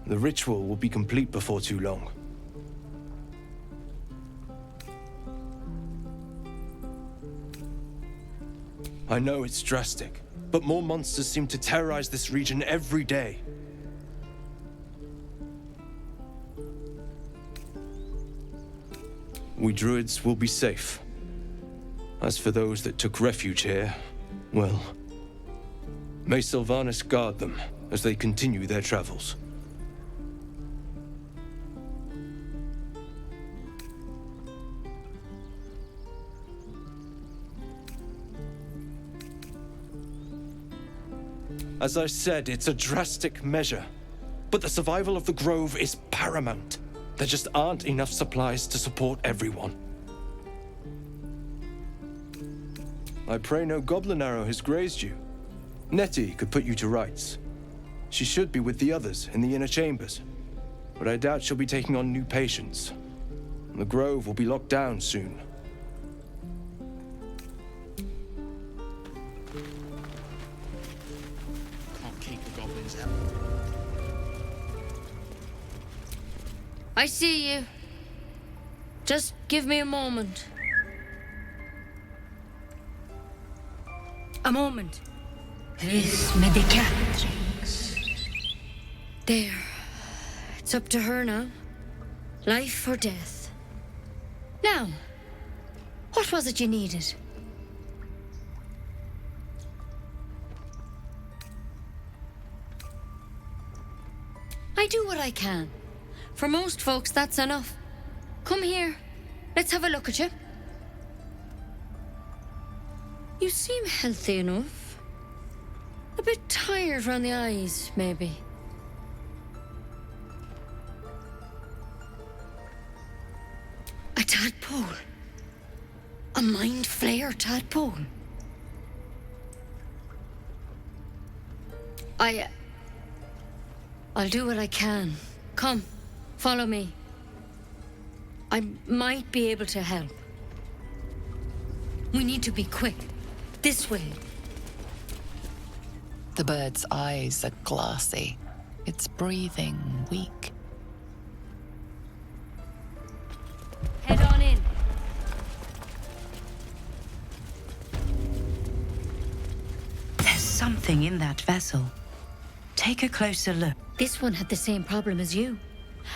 The ritual will be complete before too long. I know it's drastic, but more monsters seem to terrorize this region every day. We druids will be safe. As for those that took refuge here, well, may Sylvanas guard them as they continue their travels. As I said, it's a drastic measure, but the survival of the Grove is paramount. There just aren't enough supplies to support everyone. I pray no goblin arrow has grazed you. Nettie could put you to rights. She should be with the others in the inner chambers, but I doubt she'll be taking on new patients. The Grove will be locked down soon. Can't keep the goblins out. I see you. Just give me a moment. A moment. Vis medicatrix. There. It's up to her now. Life or death. Now, what was it you needed? I do what I can. For most folks, that's enough. Come here. Let's have a look at you. You seem healthy enough. A bit tired round the eyes, maybe. A tadpole. A mind flayer tadpole. I'll do what I can. Come, follow me. I might be able to help. We need to be quick. This way. The bird's eyes are glassy. Its breathing weak. Head on in. There's something in that vessel. Take a closer look. This one had the same problem as you.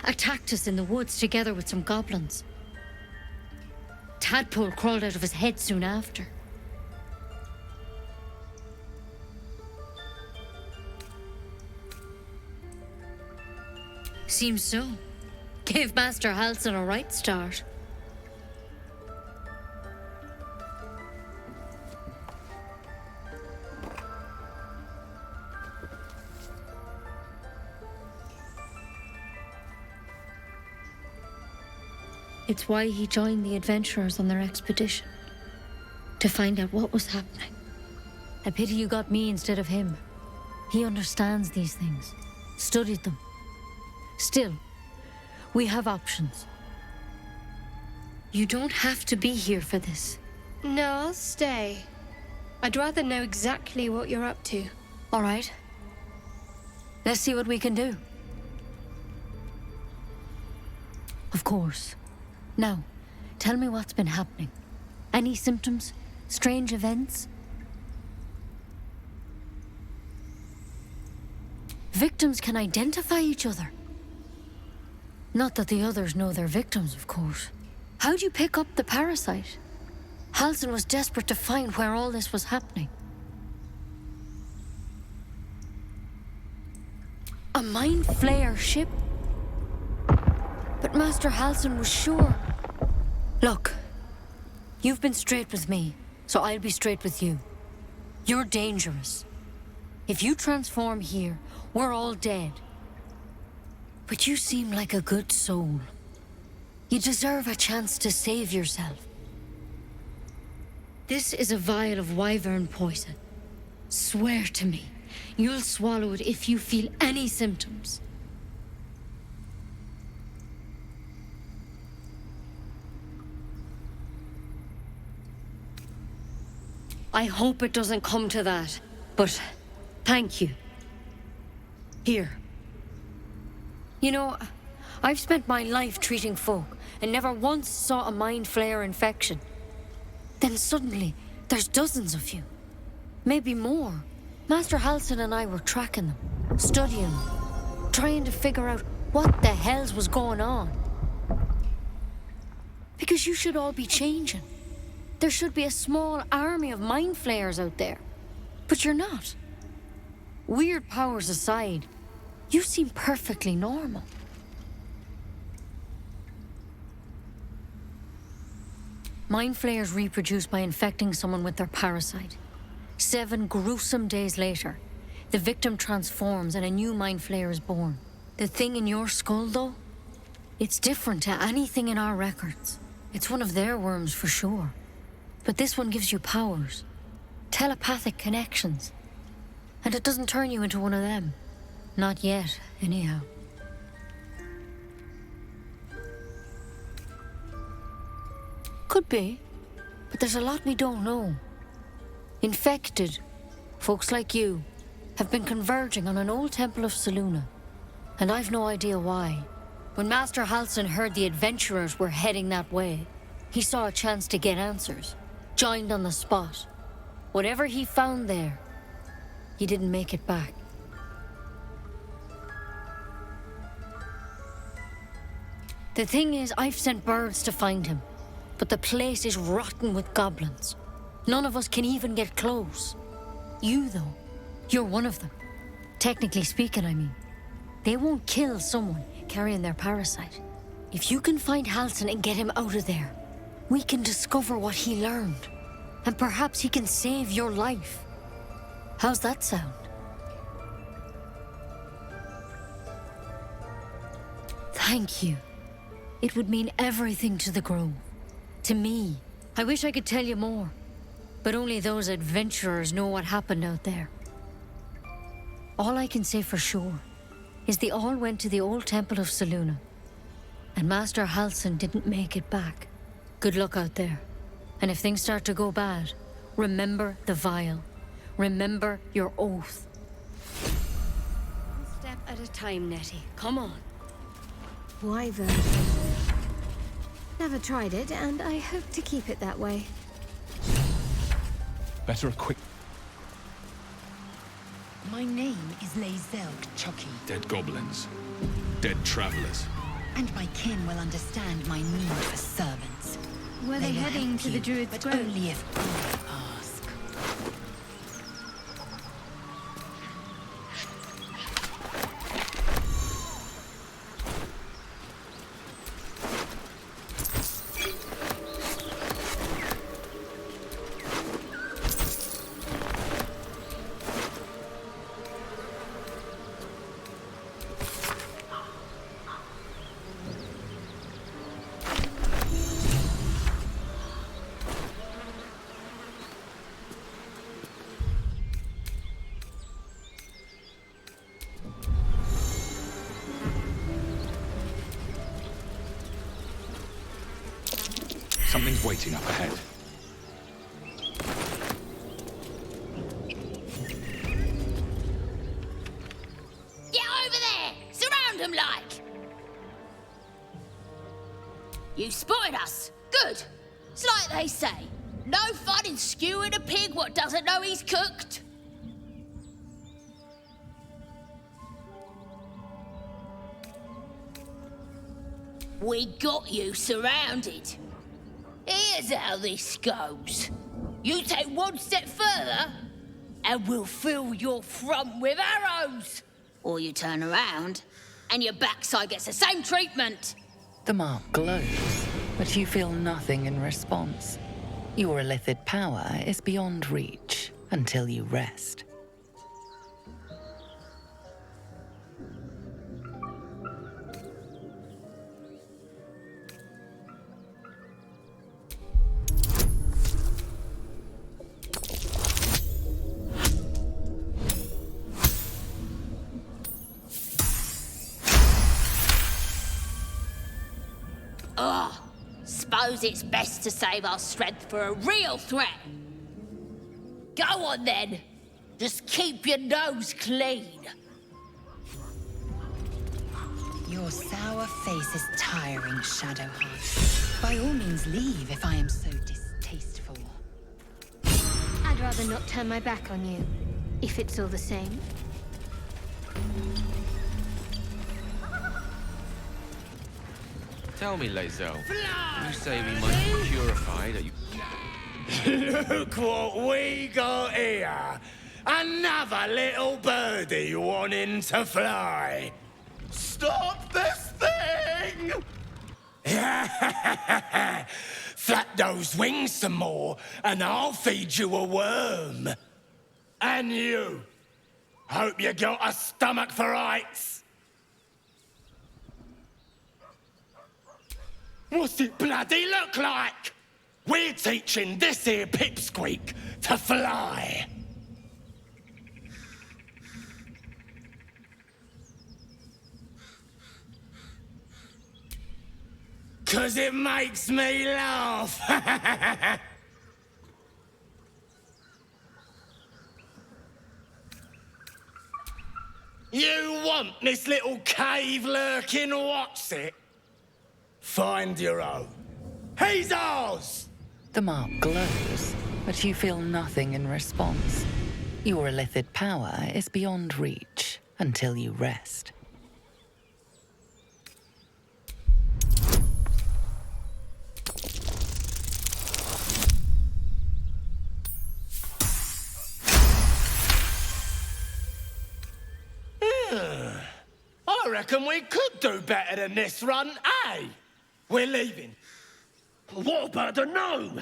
Attacked us in the woods together with some goblins. Tadpole crawled out of his head soon after. Seems so. Gave Master Halsin a right start. It's why he joined the adventurers on their expedition. To find out what was happening. A pity you got me instead of him. He understands these things. Studied them. Still, we have options. You don't have to be here for this. No, I'll stay. I'd rather know exactly what you're up to. All right. Let's see what we can do. Of course. Now, tell me what's been happening. Any symptoms? Strange events? victims can identify each other. Not that the others know they're victims, of course. How'd you pick up the parasite? Halsin was desperate to find where all this was happening. A Mind Flayer ship? But Master Halsin was sure. Look, you've been straight with me, so I'll be straight with you. You're dangerous. If you transform here, we're all dead. But you seem like a good soul. You deserve a chance to save yourself. This is a vial of wyvern poison. Swear to me, you'll swallow it if you feel any symptoms. I hope it doesn't come to that, but thank you. Here. You know, I've spent my life treating folk and never once saw a Mind Flayer infection. Then suddenly, there's dozens of you. Maybe more. Master Halsin and I were tracking them, studying them, trying to figure out what the hells was going on. Because you should all be changing. There should be a small army of Mind Flayers out there. But you're not. Weird powers aside, you seem perfectly normal. Mind Flayers reproduce by infecting someone with their parasite. 7 gruesome days later, the victim transforms and a new Mind Flayer is born. The thing in your skull, though, it's different to anything in our records. It's one of their worms for sure. But this one gives you powers. Telepathic connections. And it doesn't turn you into one of them. Not yet, anyhow. Could be. But there's a lot we don't know. Infected, folks like you, have been converging on an old temple of Selûne. And I've no idea why. When Master Halsin heard the adventurers were heading that way, he saw a chance to get answers. Joined on the spot. Whatever he found there, he didn't make it back. The thing is, I've sent birds to find him, but the place is rotten with goblins. None of us can even get close. You, though, you're one of them. Technically speaking, I mean. They won't kill someone carrying their parasite. If you can find Halsin and get him out of there, we can discover what he learned. And perhaps he can save your life. How's that sound? Thank you. It would mean everything to the Grove. To me. I wish I could tell you more. But only those adventurers know what happened out there. All I can say for sure is they all went to the old temple of Selûne. And Master Halsin didn't make it back. Good luck out there. And if things start to go bad, remember the vial. Remember your oath. One step at a time, Nettie. Come on. Wyvern. Never tried it, and I hope to keep it that way. Better a quick... My name is Lazelk Chucky, Dead goblins. Dead travelers. and my kin will understand my need for servants. Were they will heading help to the you, druid's but grove? only if I ask. Something's waiting up ahead. Get over there! Surround them like! You spotted us. Good. It's like they say. No fun in skewing a pig what doesn't know he's cooked. We got you surrounded. Here's how this goes. You take one step further, and we'll fill your front with arrows. Or you turn around, and your backside gets the same treatment. The mark glows, but you feel nothing in response. Your illithid power is beyond reach until you rest. Suppose it's best to save our strength for a real threat. Go on then. Just keep your nose clean. Your sour face is tiring, Shadowheart. By all means leave if I am so distasteful. I'd rather not turn my back on you, if it's all the same. Tell me, Lae'zel, you say we might be purified, are you... Look what we got here! Another little birdie wanting to fly! Stop this thing! Flap those wings some more, and I'll feed you a worm. And you! Hope you got a stomach for heights! What's it bloody look like? We're teaching this here pipsqueak to fly. 'Cause it makes me laugh. You want this little cave lurking what's it? Find your own. He's ours! The mark glows, but you feel nothing in response. Your illithid power is beyond reach until you rest. I reckon we could do better than this run, eh? We're leaving. What about the gnome?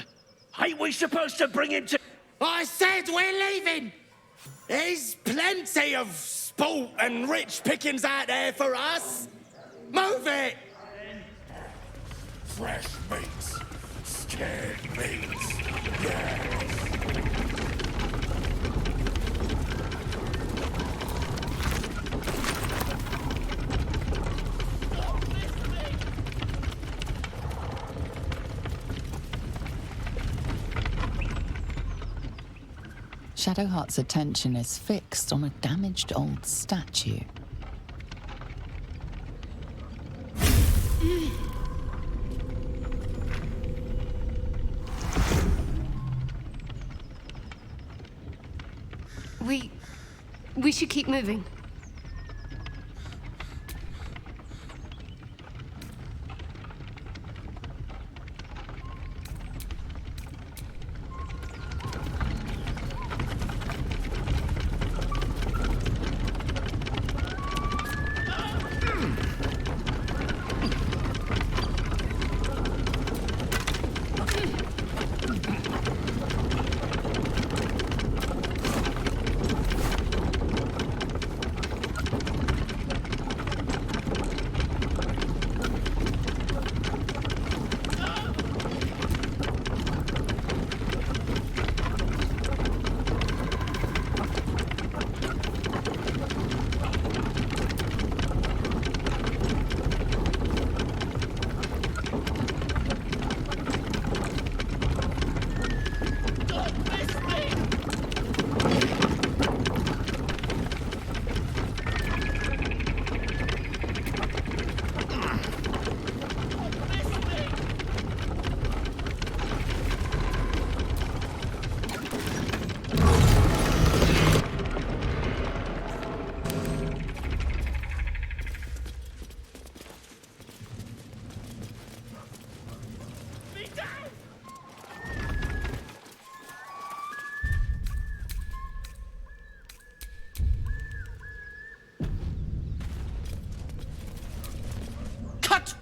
Ain't we supposed to bring him to... I said we're leaving! There's plenty of sport and rich pickings out there for us. Move it! Fresh meats. Scared meats. Yes. Shadowheart's attention is fixed on a damaged old statue. We should keep moving.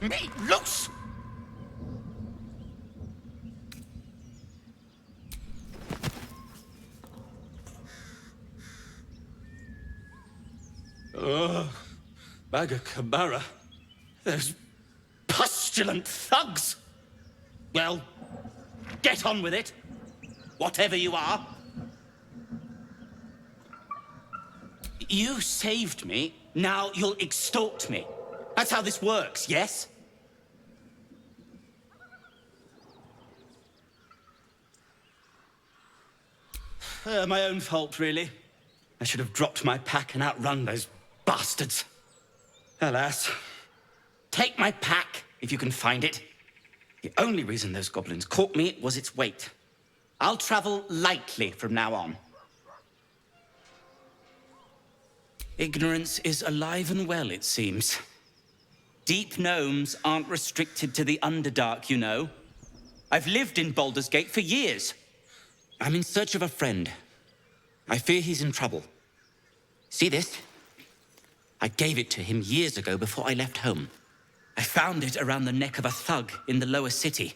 me loose! Oh, Bagakabara. Those pustulant thugs! Well, get on with it. Whatever you are. You saved me, now you'll extort me. That's how this works, yes? My own fault, really. I should have dropped my pack and outrun those bastards. Alas. Take my pack, if you can find it. The only reason those goblins caught me was its weight. I'll travel lightly from now on. Ignorance is alive and well, it seems. Deep gnomes aren't restricted to the Underdark, you know. I've lived in Baldur's Gate for years. I'm in search of a friend. I fear he's in trouble. See this? I gave it to him years ago before I left home. I found it around the neck of a thug in the lower city.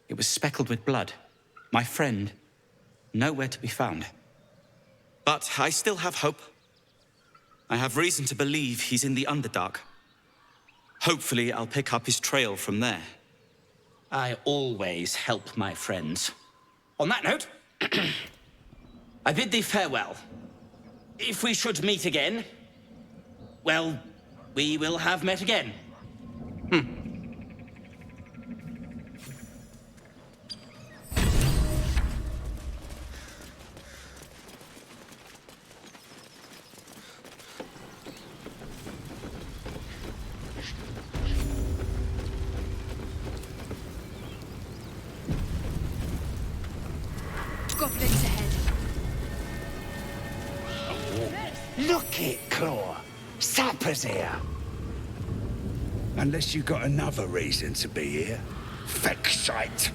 It was speckled with blood. My friend, nowhere to be found. But I still have hope. I have reason to believe he's in the Underdark. Hopefully, I'll pick up his trail from there. I always help my friends. On that note, I bid thee farewell. If we should meet again, well, we will have met again. Goblins ahead. Look it, Claw. Sapper's here. Unless you got another reason to be here. Fexite.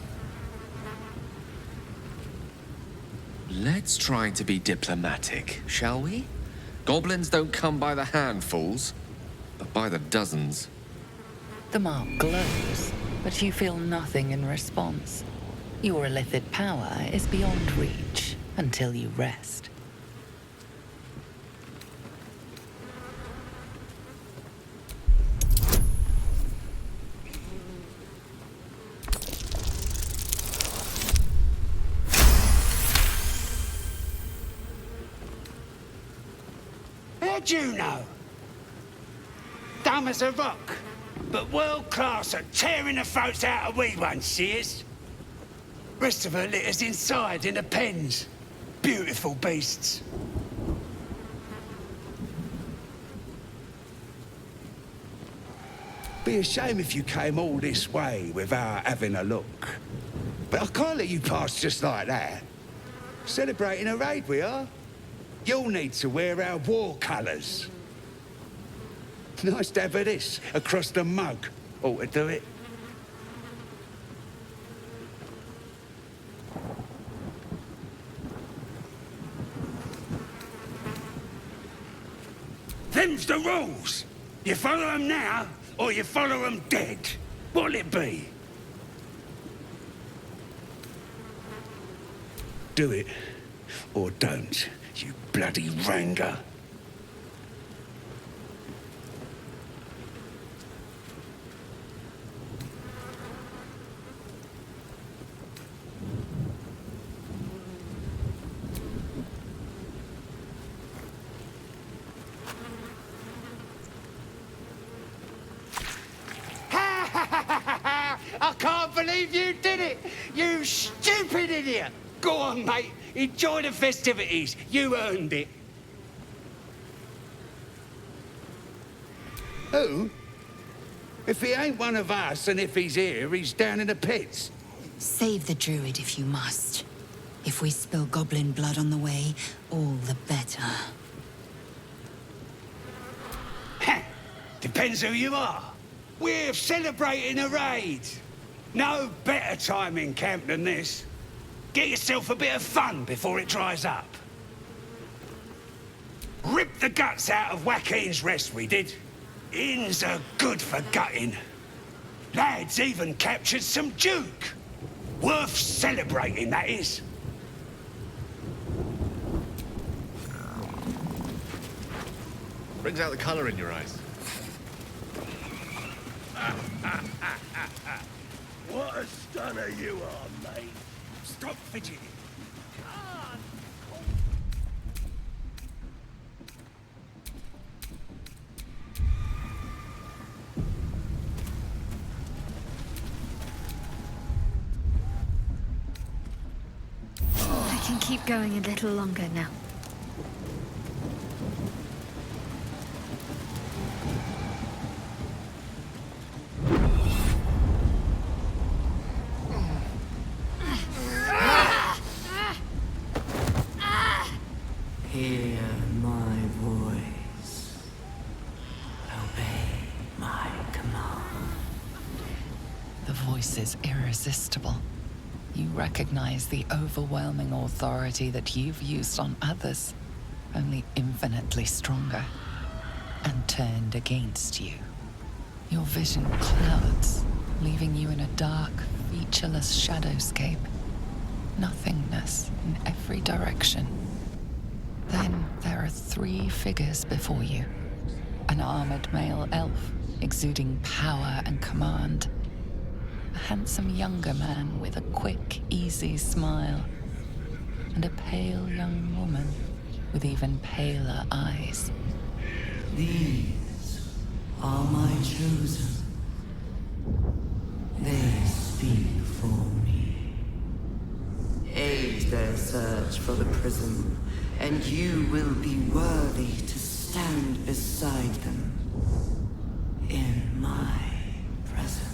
Let's try to be diplomatic, shall we? Goblins don't come by the handfuls, but by the dozens. The mark glows, but you feel nothing in response. Your illithid power is beyond reach until you rest. How'd you know? Dumb as a rock, but world class at tearing the throats out of wee ones, she is. Rest of her litters inside in the pens. Beautiful beasts. Be a shame if you came all this way without having a look. But I can't let you pass just like that. Celebrating a raid we are. You'll need to wear our war colours. Nice to have this across the mug. Ought to do it. Them's the rules. You follow them now, or you follow them dead. What'll it be? Do it, or don't, you bloody ranger. I can't believe you did it! You stupid idiot! Go on, mate. Enjoy the festivities. You earned it. Who? If he ain't one of us, and if he's here, he's down in the pits. Save the druid if you must. If we spill goblin blood on the way, all the better. Depends who you are. We're celebrating a raid. No better time in camp than this. Get yourself a bit of fun before it dries up. Rip the guts out of Joaquin's rest, we did. Inns are good for gutting. Lads even captured some duke. Worth celebrating, that is. Brings out the colour in your eyes. What a stunner you are, mate. Stop fidgeting. I can keep going a little longer now. Hear my voice. Obey my command. The voice is irresistible. You recognize the overwhelming authority that you've used on others, only infinitely stronger, and turned against you. Your vision clouds, leaving you in a dark, featureless shadowscape. Nothingness in every direction. Then there are 3 figures before you. An armored male elf, exuding power and command. A handsome younger man with a quick, easy smile. And a pale young woman with even paler eyes. These are my chosen. They speak for me. Aid their search for the prism, and you will be worthy to stand beside them in my presence.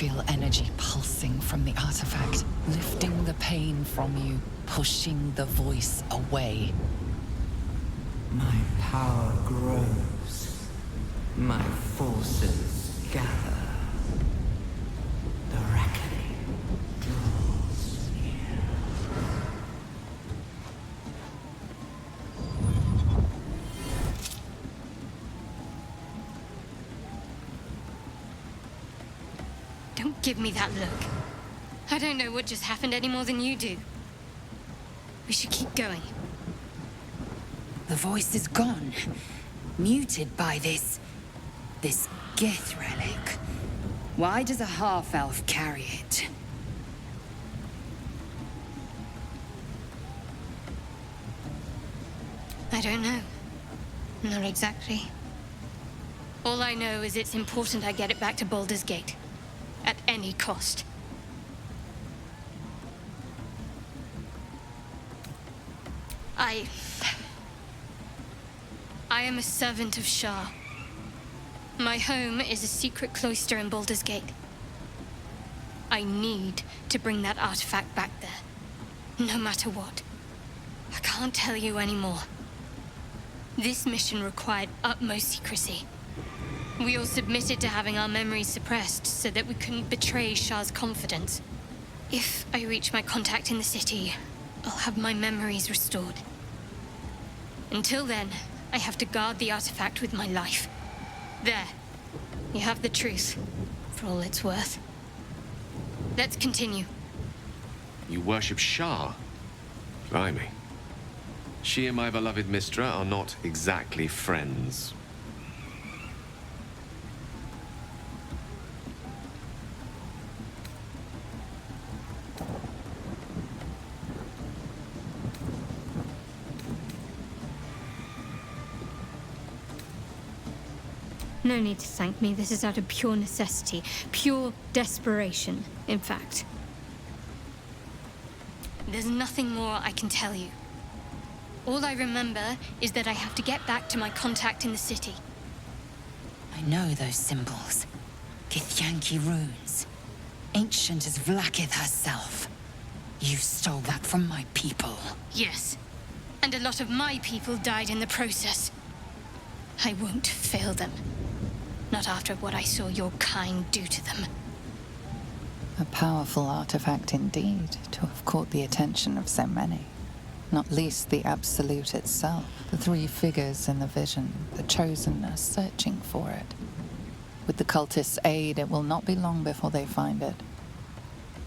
Feel energy pulsing from the artifact, lifting the pain from you, pushing the voice away. My power grows. My forces gather. The reckoning draws near. Don't give me that look. I don't know what just happened any more than you do. We should keep going. The voice is gone. Muted by this Gith relic. Why does a half-elf carry it? I don't know. Not exactly. All I know is it's important I get it back to Baldur's Gate. At any cost. I am a servant of Shah. My home is a secret cloister in Baldur's Gate. I need to bring that artifact back there. No matter what. I can't tell you anymore. This mission required utmost secrecy. We all submitted to having our memories suppressed so that we couldn't betray Shah's confidence. If I reach my contact in the city, I'll have my memories restored. Until then, I have to guard the artifact with my life. There. You have the truth, for all it's worth. Let's continue. You worship Shah? Blimey. She and my beloved Mistra are not exactly friends. No need to thank me. This is out of pure necessity. Pure desperation, in fact. There's nothing more I can tell you. All I remember is that I have to get back to my contact in the city. I know those symbols. Githyanki runes. Ancient as Vlaakith herself. You stole that from my people. Yes. And a lot of my people died in the process. I won't fail them. Not after what I saw your kind do to them. A powerful artifact indeed, to have caught the attention of so many. Not least the Absolute itself. The three figures in the vision, the Chosen, are searching for it. With the cultists' aid, it will not be long before they find it.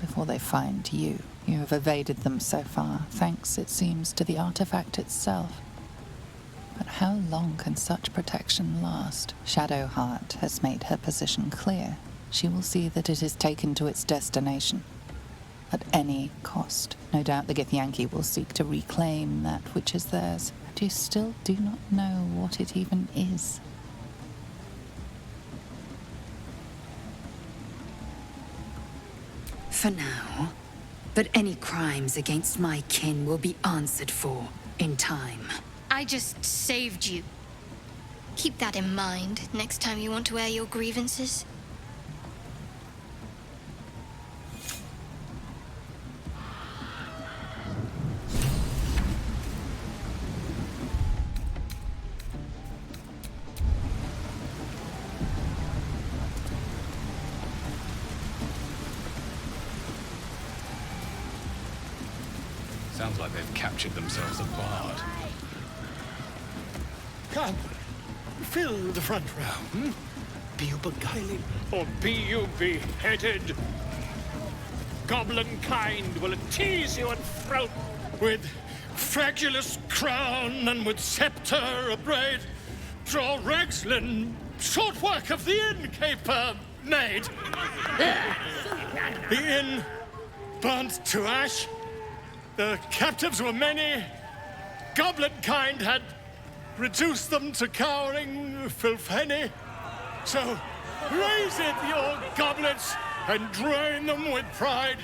Before they find you. You have evaded them so far, thanks, it seems, to the artifact itself. But how long can such protection last? Shadowheart has made her position clear. She will see that it is taken to its destination. At any cost. No doubt the Githyanki will seek to reclaim that which is theirs. But you still do not know what it even is. For now. But any crimes against my kin will be answered for in time. I just saved you. Keep that in mind next time you want to air your grievances. Sounds like they've captured themselves a bard. Come, fill the front row. Be you beguiling, or be you beheaded? Goblin kind will tease you and throat with fragulous crown and with scepter abraid. Draw Ragslin, short work of the innkeeper made. The inn burnt to ash. The captives were many. Goblin kind had reduced them to cowering filfenny. So raise it, your goblets, and drain them with pride.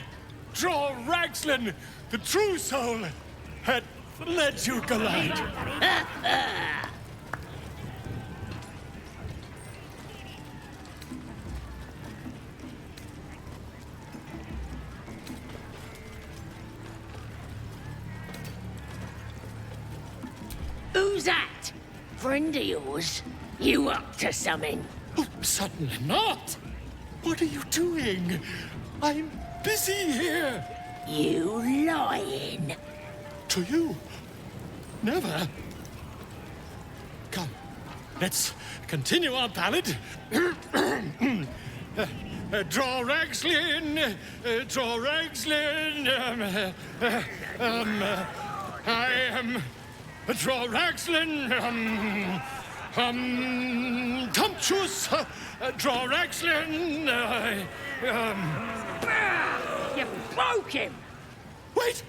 Draw Ragslin, the true soul, had led you glide. Who's that? Friend of yours? You up to something? Oh, certainly not. What are you doing? I'm busy here. You lying. To you? Never. Come, let's continue our ballad. Draw Ragslin, draw Ragslin. I am. Draw Ragslin, Tumptuous, draw Ragslin, You broke him! Wait!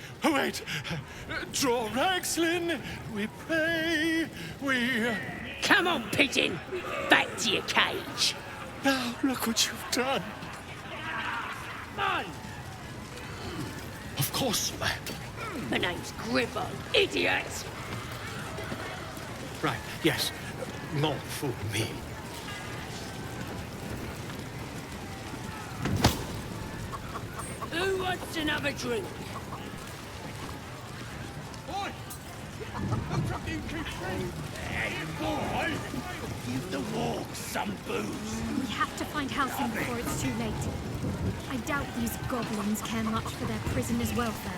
Draw Ragslin, we pray, we... Come on, pigeon! Back to your cage! Now, look what you've done. Man! Of course, ma'am. My name's Gribbo, idiot! Right, yes. Not fool me. Who wants another drink? Boy! Boy! Give the walk some booze. We have to find Halcyon before it's too late. I doubt these goblins care much for their prisoners' welfare.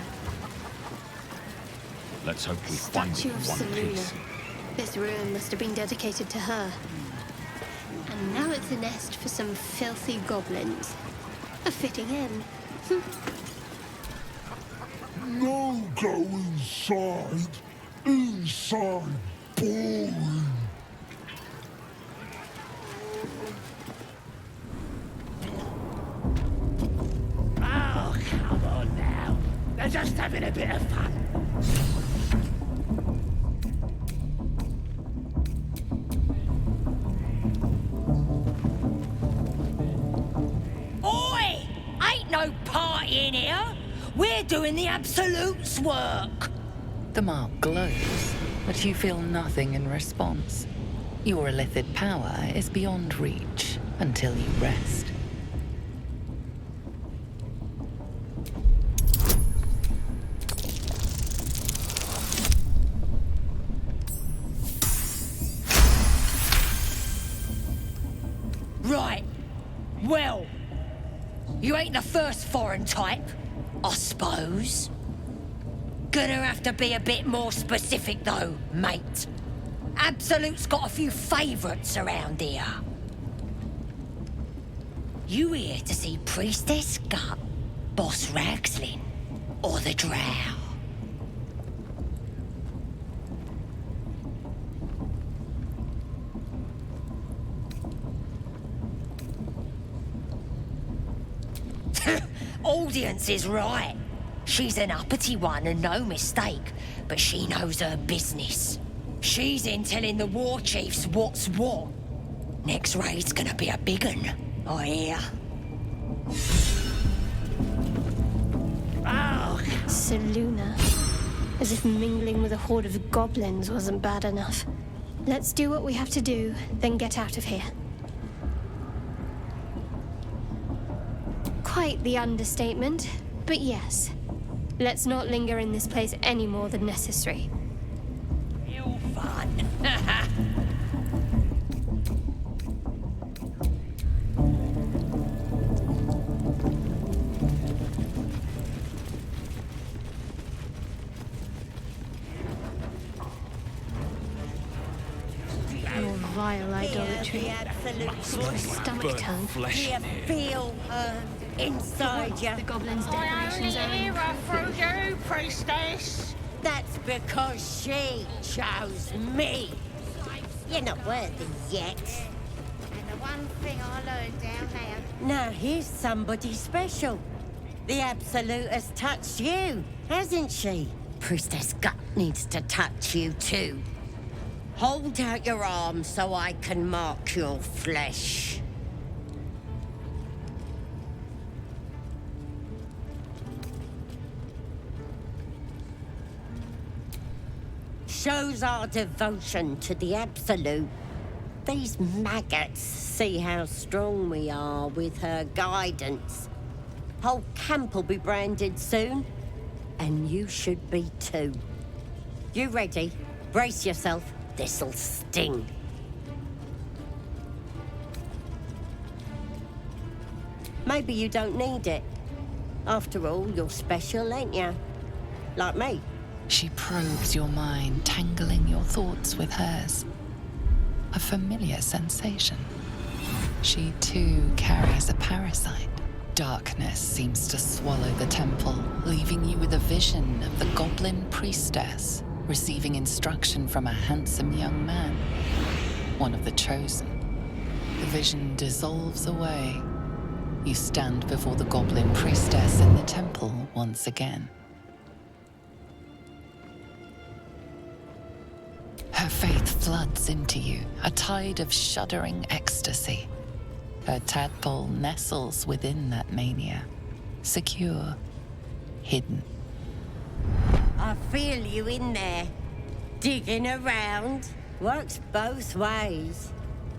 Let's hope we find it in one piece. This ruin must have been dedicated to her. And now it's a nest for some filthy goblins. A fitting end. No go inside. Inside. Boring. Oh, come on now. They're just having a bit of fun. Oi! Ain't no party in here. We're doing the Absolute's work. The mark glows, but you feel nothing in response. Your illithid power is beyond reach until you rest. Right. Well, you ain't the first foreign type, I suppose. Gonna have to be a bit more specific though, mate. Absolute's got a few favourites around here. You here to see Priestess Gut, Boss Ragslin, or the Drow? Audience is right. She's an uppity one and no mistake, but she knows her business. She's in telling the war chiefs what's what. Next raid's gonna be a big un, I hear. Oh, Seluna. As if mingling with a horde of goblins wasn't bad enough. Let's do what we have to do, then get out of here. Quite the understatement, but yes. Let's not linger in this place any more than necessary. Real fun. Your vile idolatry. My stomach turn. Feel inside you. The goblins' I decorations only are hear her through you, priestess. That's because she chose me. You're not worthy yet. And the one thing I learned down there. Now here's somebody special. The Absolute has touched you, hasn't she? Priestess Gut needs to touch you too. Hold out your arm so I can mark your flesh. Shows our devotion to the Absolute. These maggots see how strong we are with her guidance. Whole camp will be branded soon, and you should be too. You ready? Brace yourself. This'll sting. Maybe you don't need it. After all, you're special, ain't you? Like me. She probes your mind, tangling your thoughts with hers. A familiar sensation. She too carries a parasite. Darkness seems to swallow the temple, leaving you with a vision of the goblin priestess receiving instruction from a handsome young man, one of the chosen. The vision dissolves away. You stand before the goblin priestess in the temple once again. Her faith floods into you, a tide of shuddering ecstasy. Her tadpole nestles within that mania, secure, hidden. I feel you in there, digging around. Works both ways.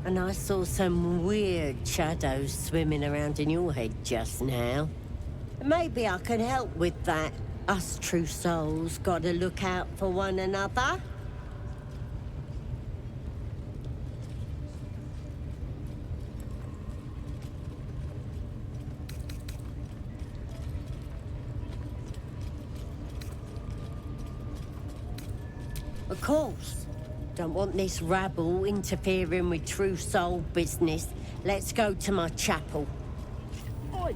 And I saw some weird shadows swimming around in your head just now. Maybe I can help with that. Us true souls gotta look out for one another. Of course. Don't want this rabble interfering with true soul business. Let's go to my chapel. Oi!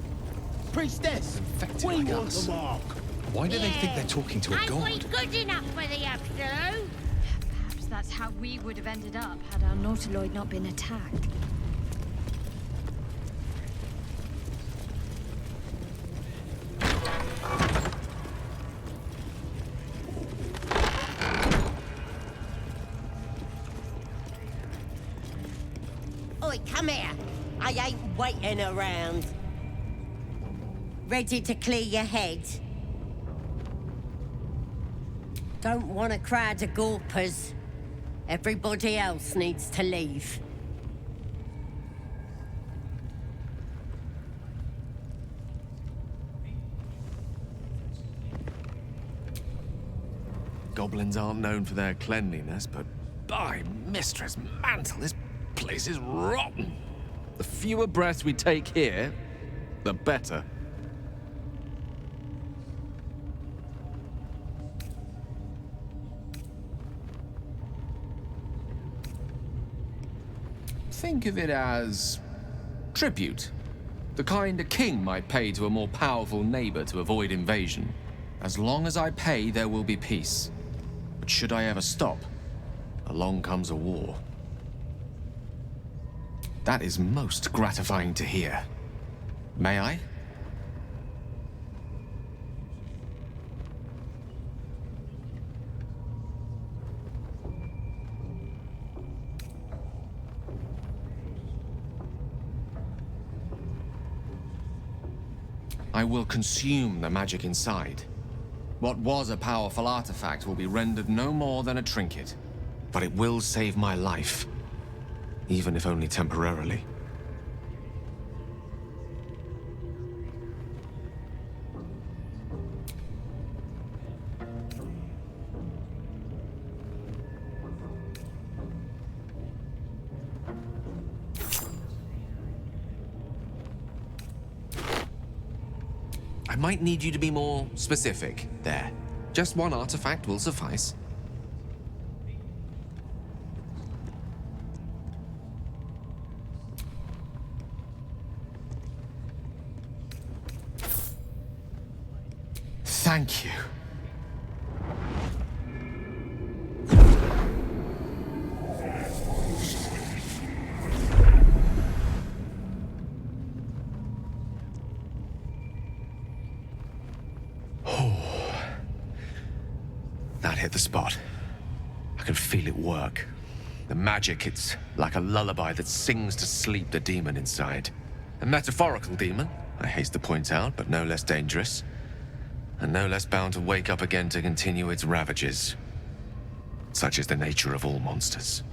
Priestess! Infected We like want us. the mark. Why do they think they're talking to a Ain't god? we good enough for the Absolute? Perhaps that's how we would have ended up had our nautiloid not been attacked. Oi, come here. I ain't waiting around. Ready to clear your head? Don't want a crowd of gawpers. Everybody else needs to leave. Goblins aren't known for their cleanliness, but by Mistress Mantle, this place is rotten. The fewer breaths we take here, the better. Think of it as tribute. The kind a king might pay to a more powerful neighbor to avoid invasion. As long as I pay, there will be peace. But should I ever stop, along comes a war. That is most gratifying to hear. May I? I will consume the magic inside. What was a powerful artifact will be rendered no more than a trinket. But it will save my life, even if only temporarily. I might need you to be more specific there. Just one artifact will suffice. Thank you. That hit the spot. I can feel it work. The magic, it's like a lullaby that sings to sleep the demon inside. A metaphorical demon, I haste to point out, but no less dangerous. And no less bound to wake up again to continue its ravages. Such is the nature of all monsters.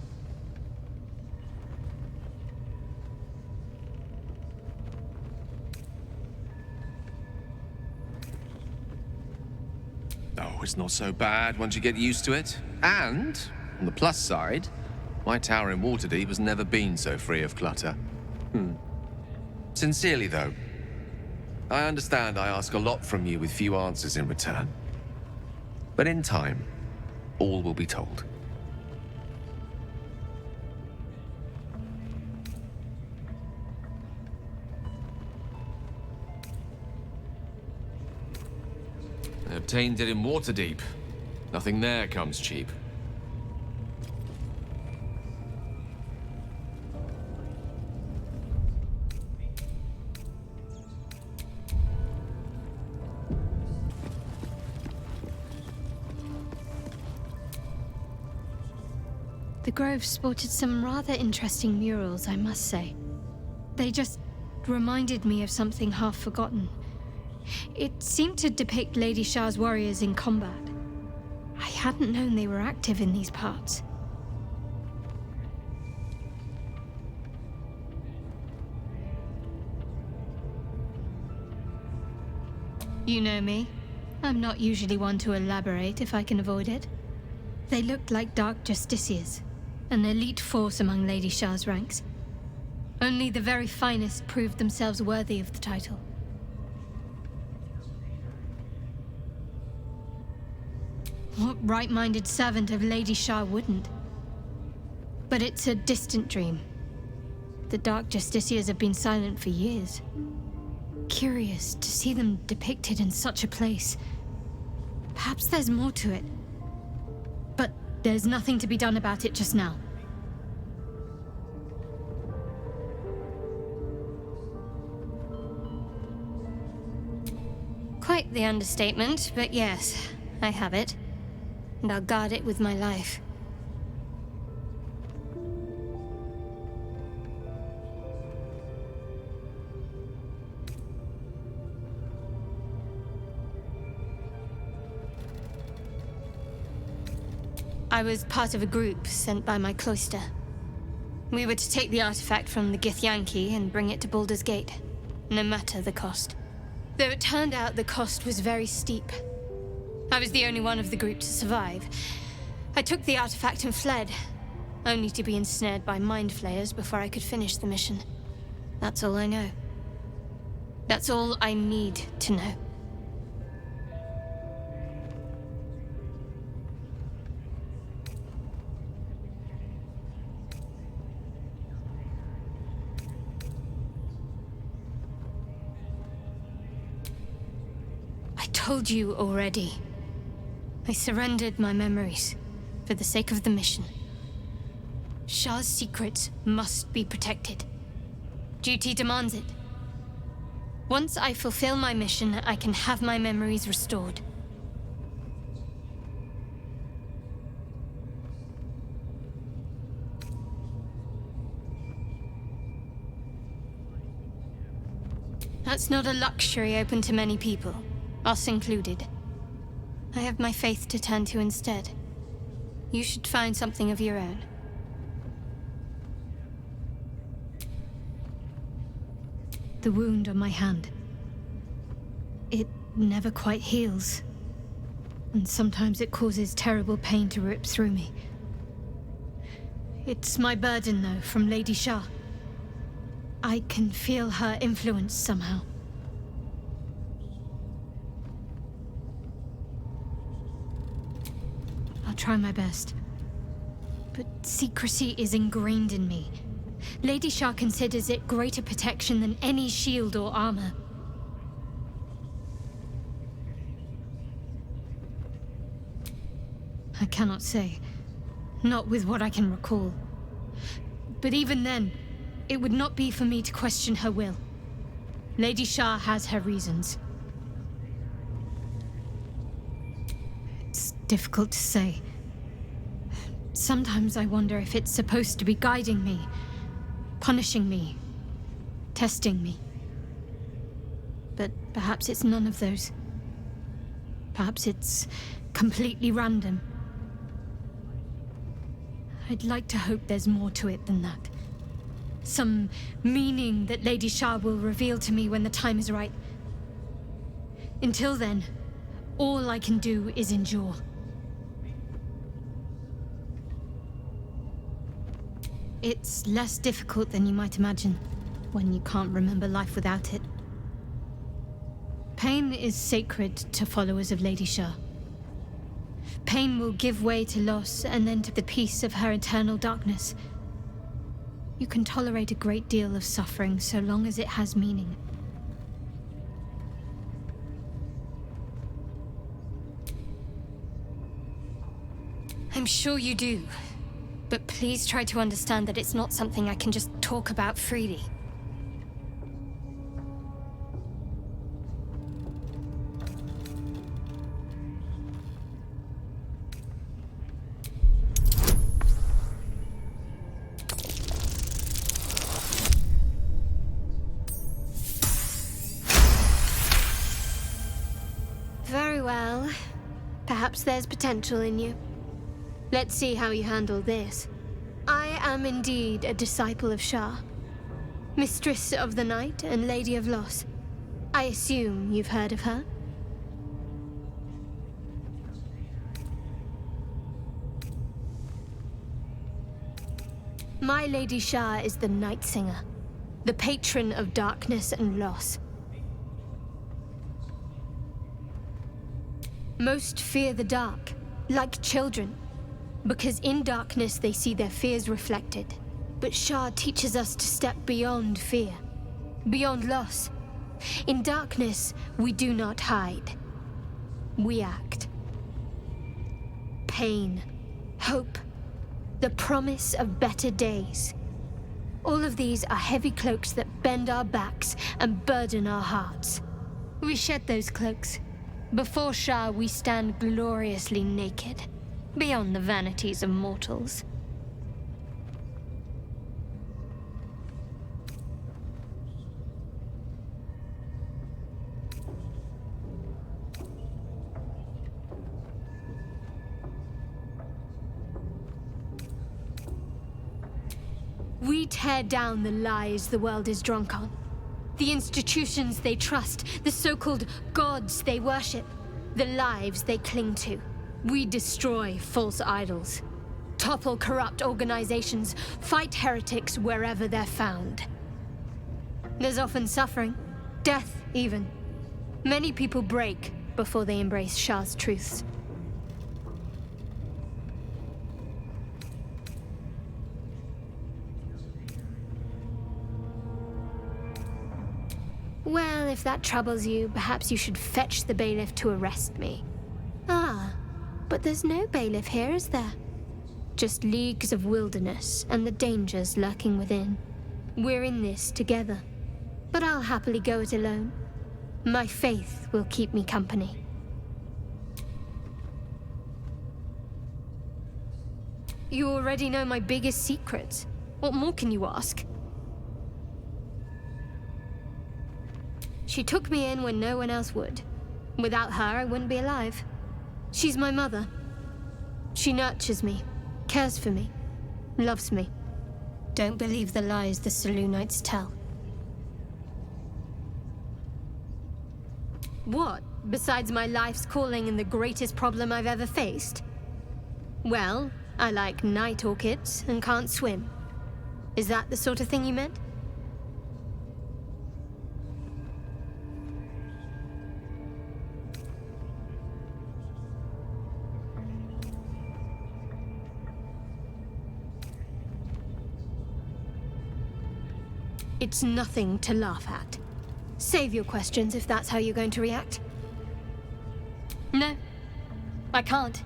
Oh, it's not so bad once you get used to it. And, on the plus side, my tower in Waterdeep has never been so free of clutter. Sincerely, though, I understand I ask a lot from you with few answers in return. But in time, all will be told. I obtained it in Waterdeep. Nothing there comes cheap. The Grove sported some rather interesting murals, I must say. They just reminded me of something half forgotten. It seemed to depict Lady Shah's warriors in combat. I hadn't known they were active in these parts. You know me. I'm not usually one to elaborate if I can avoid it. They looked like dark justiciars, an elite force among Lady Shah's ranks. Only the very finest proved themselves worthy of the title. What right-minded servant of Lady Shah wouldn't? But it's a distant dream. The Dark Justiciars have been silent for years. Curious to see them depicted in such a place. Perhaps there's more to it. But there's nothing to be done about it just now. Quite the understatement, but yes, I have it. And I'll guard it with my life. I was part of a group sent by my cloister. We were to take the artifact from the Githyanki and bring it to Baldur's Gate, no matter the cost. Though it turned out the cost was very steep. I was the only one of the group to survive. I took the artifact and fled, only to be ensnared by mind flayers before I could finish the mission. That's all I know. That's all I need to know. I told you already. I surrendered my memories for the sake of the mission. Shah's secrets must be protected. Duty demands it. Once I fulfill my mission, I can have my memories restored. That's not a luxury open to many people, us included. I have my faith to turn to instead. You should find something of your own. The wound on my hand. It never quite heals. And sometimes it causes terrible pain to rip through me. It's my burden, though, from Lady Shah. I can feel her influence somehow. I'll try my best. But secrecy is ingrained in me. Lady Shah considers it greater protection than any shield or armor. I cannot say. Not with what I can recall. But even then, it would not be for me to question her will. Lady Shah has her reasons. It's difficult to say. Sometimes I wonder if it's supposed to be guiding me, punishing me, testing me. But perhaps it's none of those. Perhaps it's completely random. I'd like to hope there's more to it than that. Some meaning that Lady Shah will reveal to me when the time is right. Until then, all I can do is endure. It's less difficult than you might imagine, when you can't remember life without it. Pain is sacred to followers of Lady Shah. Pain will give way to loss and then to the peace of her eternal darkness. You can tolerate a great deal of suffering so long as it has meaning. I'm sure you do. But please try to understand that it's not something I can just talk about freely. Very well. Perhaps there's potential in you. Let's see how you handle this. I am indeed a disciple of Shah. Mistress of the Night and Lady of Loss. I assume you've heard of her? My Lady Shah is the Night Singer, the patron of darkness and loss. Most fear the dark, like children. Because in darkness they see their fears reflected. But Shah teaches us to step beyond fear, beyond loss. In darkness, we do not hide. We act. Pain, hope, the promise of better days. All of these are heavy cloaks that bend our backs and burden our hearts. We shed those cloaks. Before Shah, we stand gloriously naked. Beyond the vanities of mortals. We tear down the lies the world is drunk on. The institutions they trust, the so-called gods they worship, the lives they cling to. We destroy false idols, topple corrupt organizations, fight heretics wherever they're found. There's often suffering, death even. Many people break before they embrace Shah's truths. Well, if that troubles you, perhaps you should fetch the bailiff to arrest me. Ah, but there's no bailiff here, is there? Just leagues of wilderness and the dangers lurking within. We're in this together, but I'll happily go it alone. My faith will keep me company. You already know my biggest secrets. What more can you ask? She took me in when no one else would. Without her, I wouldn't be alive. She's my mother. She nurtures me, cares for me, loves me. Don't believe the lies the Selûnites tell. What, besides my life's calling and the greatest problem I've ever faced? Well, I like night orchids and can't swim. Is that the sort of thing you meant? It's nothing to laugh at. Save your questions if that's how you're going to react. No, I can't.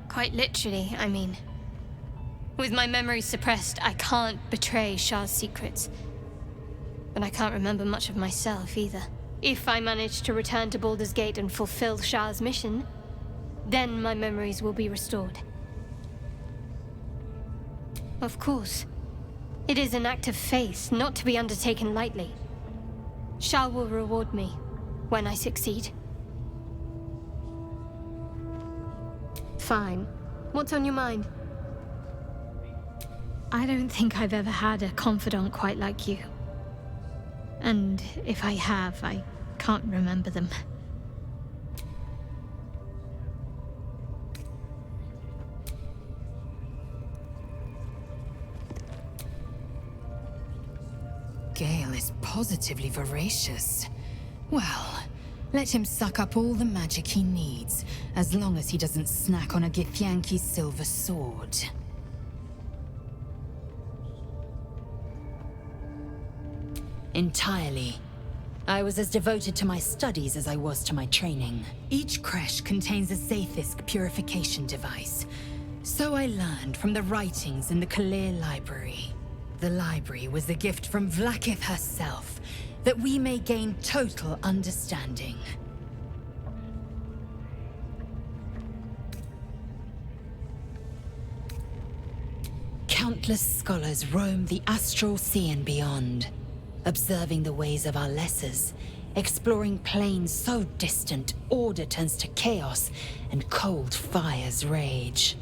Quite literally, I mean. With my memory suppressed, I can't betray Shah's secrets. But I can't remember much of myself either. If I manage to return to Baldur's Gate and fulfill Shah's mission, then my memories will be restored. Of course. It is an act of faith, not to be undertaken lightly. Shah will reward me when I succeed. Fine. What's on your mind? I don't think I've ever had a confidant quite like you. And if I have, I can't remember them. Gale is positively voracious. Well, let him suck up all the magic he needs, as long as he doesn't snack on a Githyanki's silver sword. Entirely. I was as devoted to my studies as I was to my training. Each creche contains a Zaithisk purification device. So I learned from the writings in the Kalir Library. The library was a gift from Vlaakith herself, that we may gain total understanding. Countless scholars roam the astral sea and beyond, observing the ways of our lessers, exploring planes so distant order turns to chaos and cold fires rage.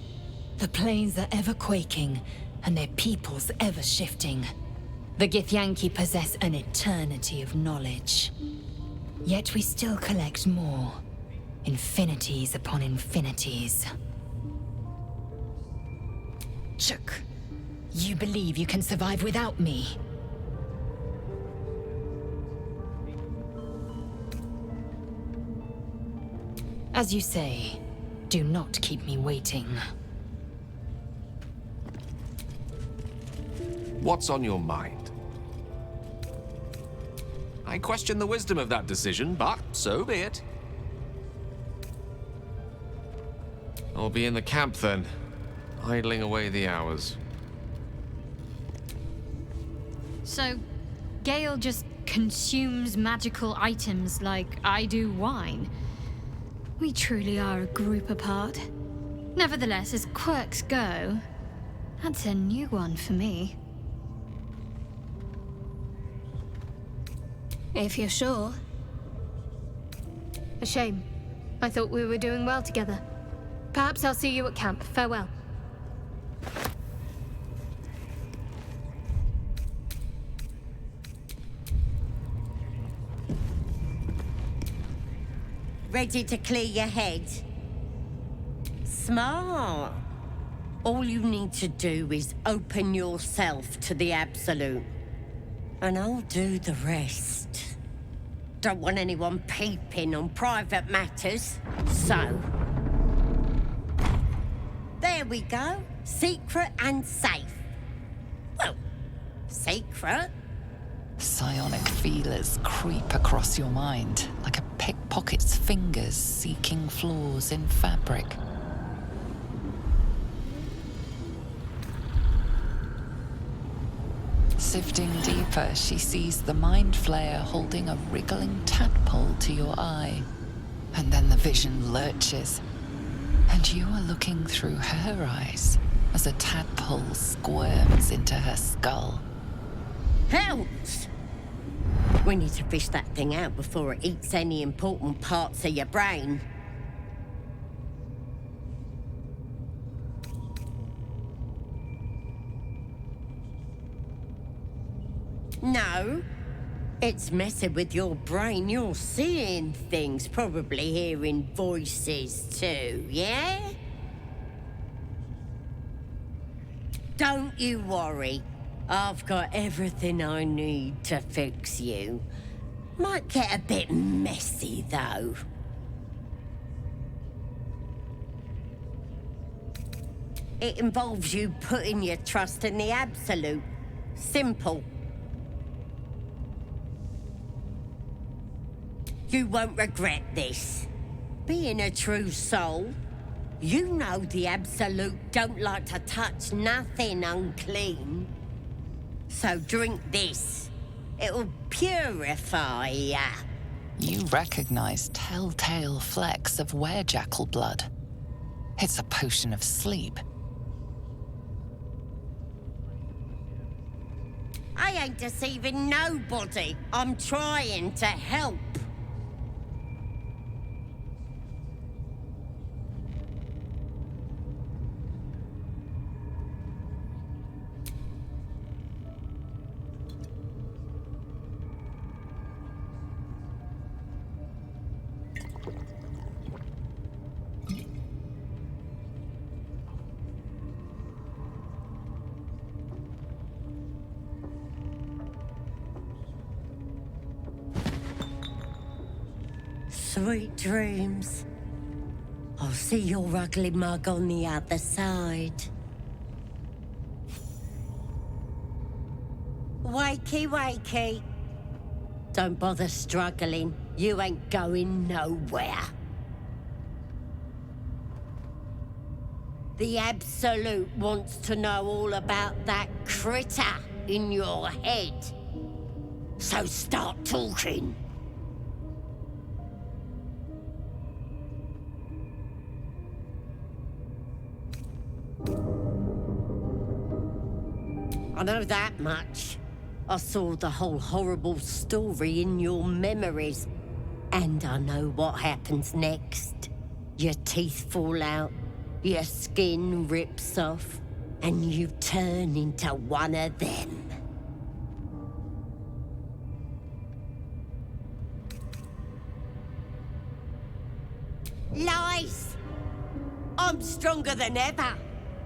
The planes are ever quaking, and their peoples ever shifting. The Githyanki possess an eternity of knowledge. Yet we still collect more. Infinities upon infinities. Chuk, you believe you can survive without me? As you say, do not keep me waiting. What's on your mind? I question the wisdom of that decision, but so be it. I'll be in the camp then, idling away the hours. So, Gale just consumes magical items like I do wine. We truly are a group apart. Nevertheless, as quirks go, that's a new one for me. If you're sure. A shame. I thought we were doing well together. Perhaps I'll see you at camp. Farewell. Ready to clear your head? Smart. All you need to do is open yourself to the Absolute. and I'll do the rest. Don't want anyone peeping on private matters, so... There we go. Secret and safe. Well, secret. Psionic feelers creep across your mind like a pickpocket's fingers seeking flaws in fabric. Sifting deeper, she sees the mind flayer holding a wriggling tadpole to your eye. And then the vision lurches, and you are looking through her eyes as a tadpole squirms into her skull. Helms! We need to fish that thing out before it eats any important parts of your brain. No, it's messing with your brain. You're seeing things, probably hearing voices too, yeah? Don't you worry. I've got everything I need to fix you. Might get a bit messy, though. It involves you putting your trust in the absolute. Simple. You won't regret this. Being a true soul, you know the absolute don't like to touch nothing unclean. So drink this. It'll purify ya. You recognize telltale flecks of werejackal blood. It's a potion of sleep. I ain't deceiving nobody. I'm trying to help. Sweet dreams. I'll see your ugly mug on the other side. Wakey, wakey. Don't bother struggling. You ain't going nowhere. The Absolute wants to know all about that critter in your head. So start talking. I know that much. I saw the whole horrible story in your memories. And I know what happens next. Your teeth fall out, your skin rips off, and you turn into one of them. Lies! I'm stronger than ever.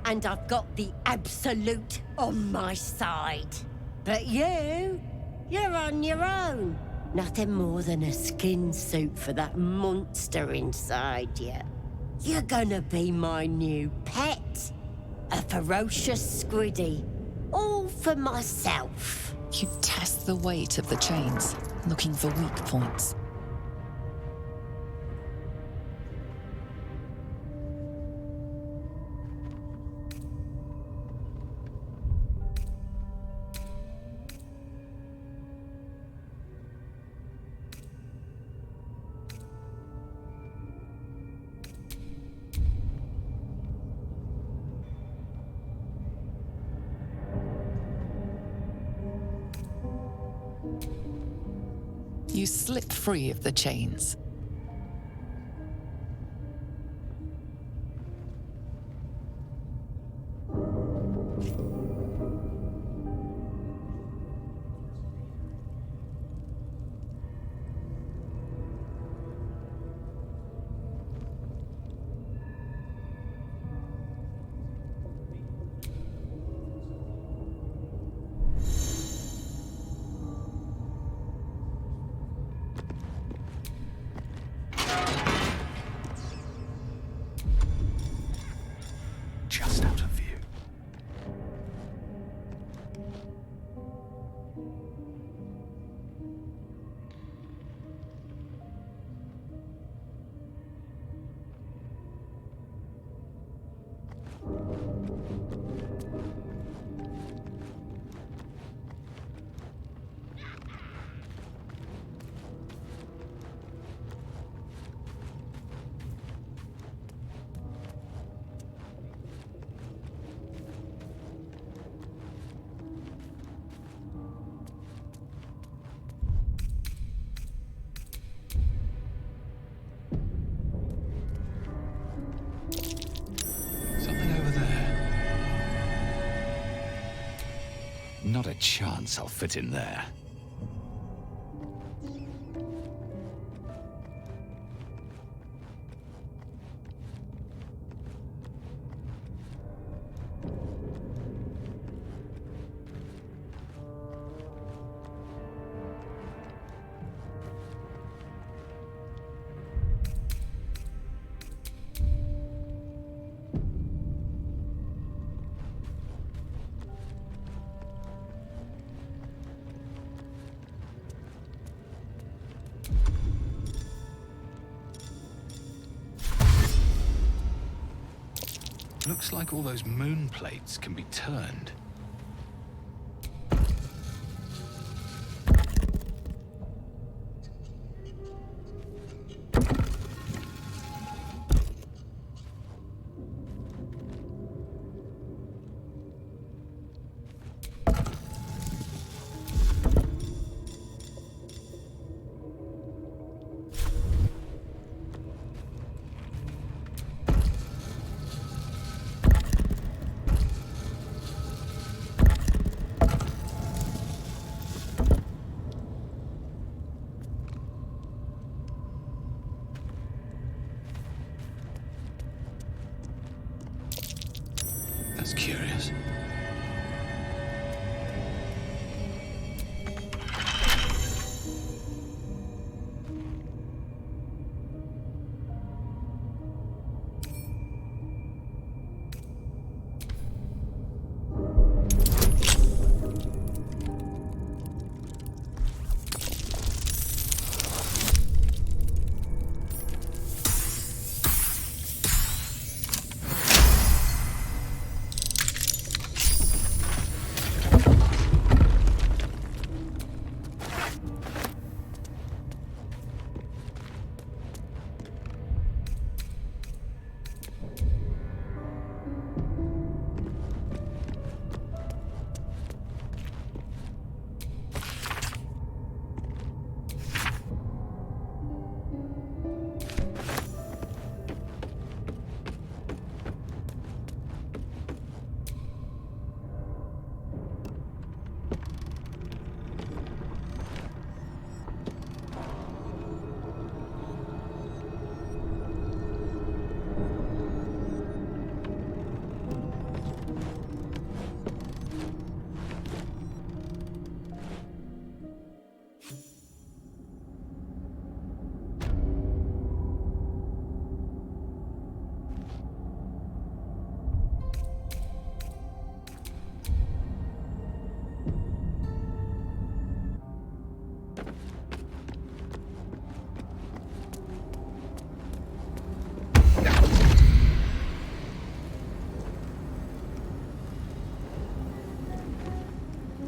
And I've got the Absolute on my side. But you're on your own. Nothing more than a skin suit for that monster inside you. You're gonna be my new pet. A ferocious squiddy. All for myself. You test the weight of the chains, looking for weak points. You slip free of the chains. chance I'll fit in there. Looks like all those moon plates can be turned. That's curious.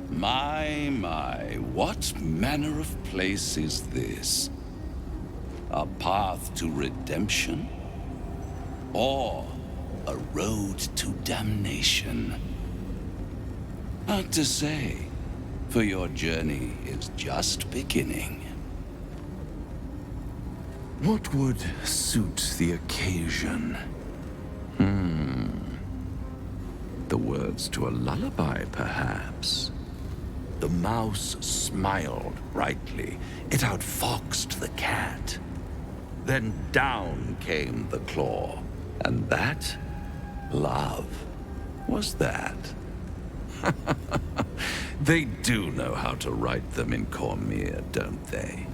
My, what manner of place is this? A path to redemption? Or a road to damnation? Hard to say, for your journey is just beginning. What would suit the occasion? The words to a lullaby, perhaps? The mouse smiled brightly. It outfoxed the cat. Then down came the claw. And that, love, was that. They do know how to write them in Cormier, don't they?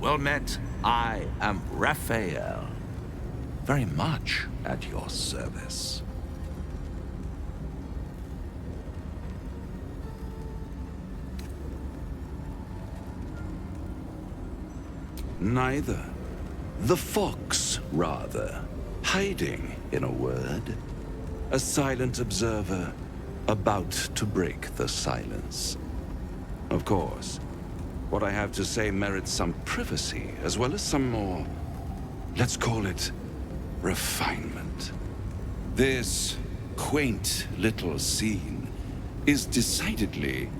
Well met, I am Raphael. Very much at your service. Neither. The fox, rather. Hiding, in a word. A silent observer, about to break the silence. Of course, what I have to say merits some privacy, as well as some more, let's call it, refinement. This quaint little scene is decidedly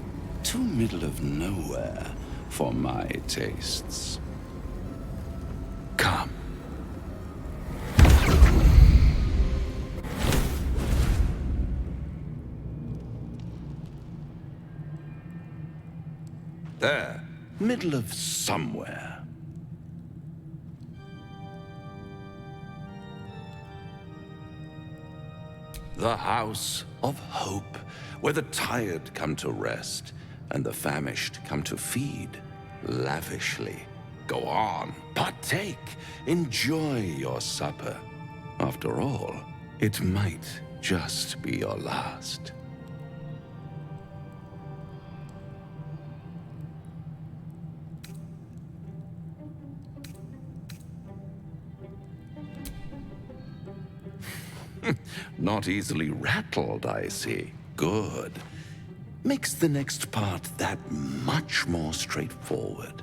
too middle of nowhere for my tastes. Come. There, middle of somewhere. The House of Hope, where the tired come to rest and the famished come to feed lavishly. Go on, partake, enjoy your supper. After all, it might just be your last. Not easily rattled, I see. Good. Makes the next part that much more straightforward.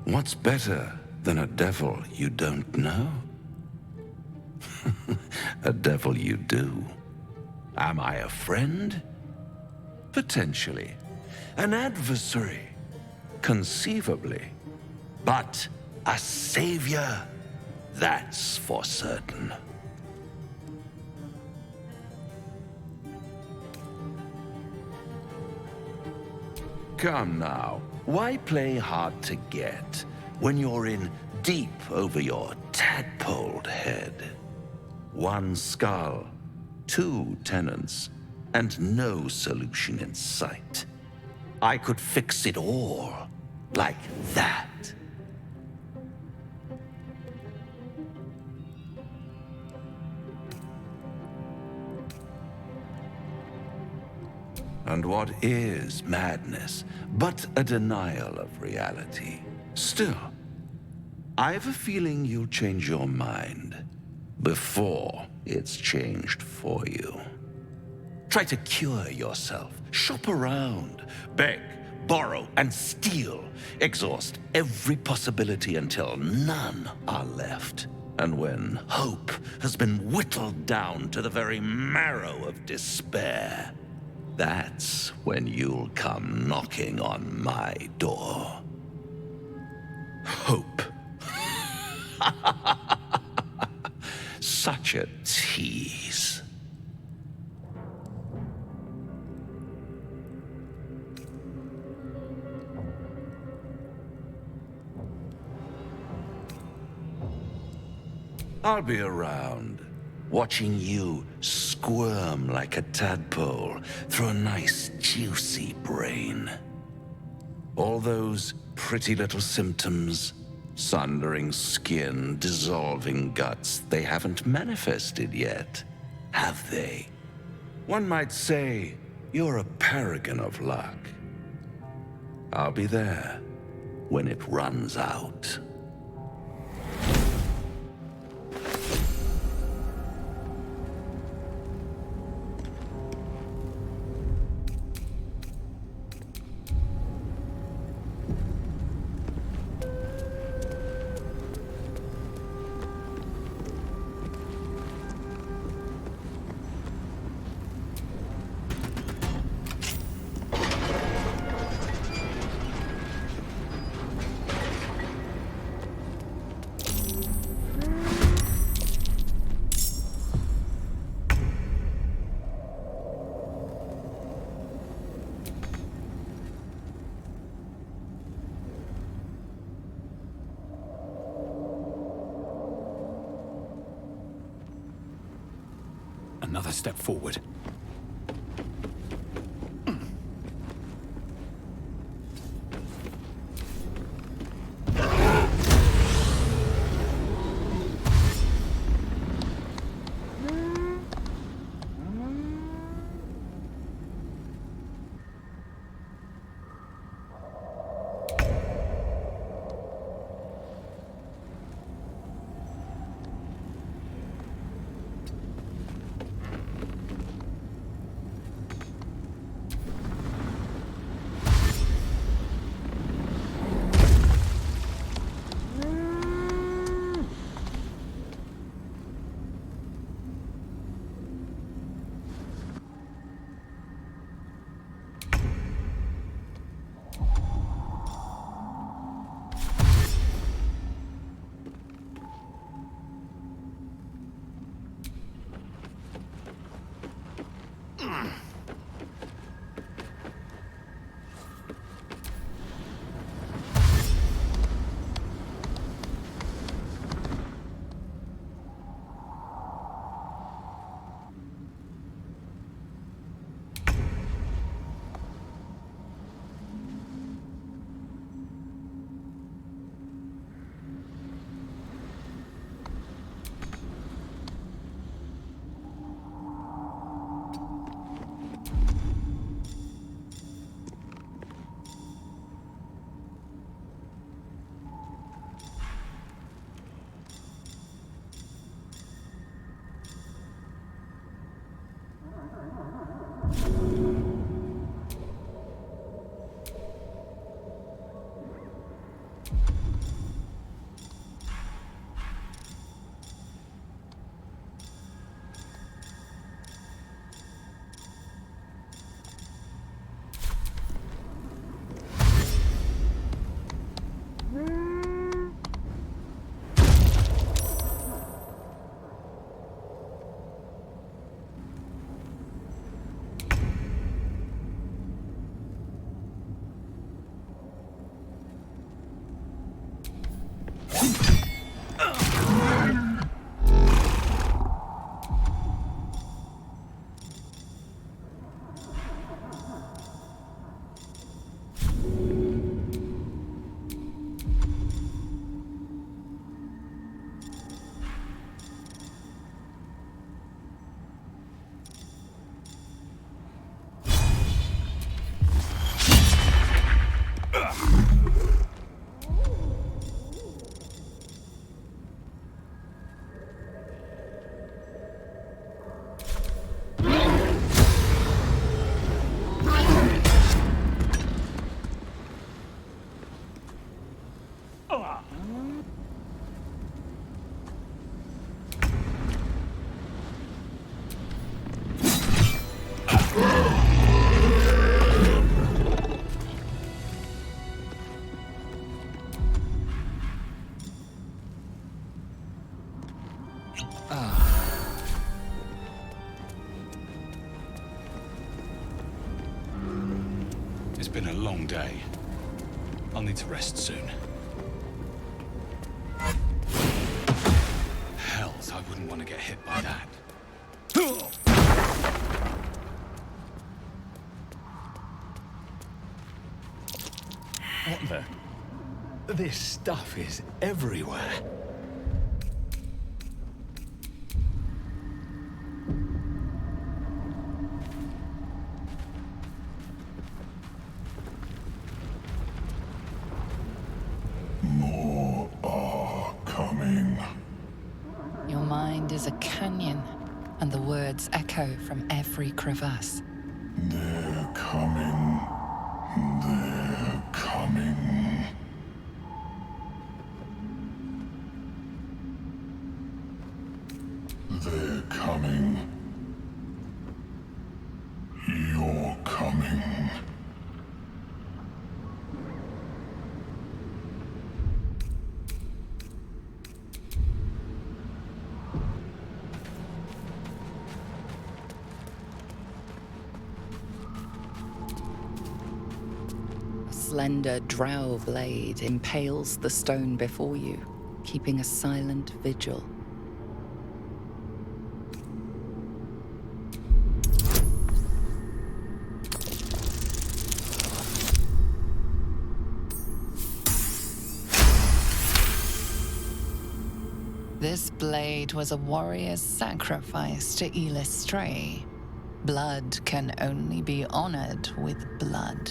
What's better than a devil you don't know? A devil you do. Am I a friend? Potentially. An adversary? Conceivably. But a savior? That's for certain. Come now, why play hard to get when you're in deep over your tadpoled head? One skull, 2 tenants, and no solution in sight. I could fix it all, like that. And what is madness but a denial of reality? Still, I've a feeling you'll change your mind before it's changed for you. Try to cure yourself, shop around, beg, borrow, and steal. Exhaust every possibility until none are left. And when hope has been whittled down to the very marrow of despair, that's when you'll come knocking on my door. Hope. Such a tease. I'll be around, watching you squirm like a tadpole through a nice, juicy brain. All those pretty little symptoms, sundering skin, dissolving guts, they haven't manifested yet, have they? One might say you're a paragon of luck. I'll be there when it runs out. Another step forward. It's been a long day. I'll need to rest soon. Hells, I wouldn't want to get hit by that. What the? This stuff is everywhere. More are coming. Your mind is a canyon, and the words echo from every crevasse. They're coming. They're coming. They're coming. You're coming. A slender drow blade impales the stone before you, keeping a silent vigil. This blade was a warrior's sacrifice to Elistray. Blood can only be honored with blood.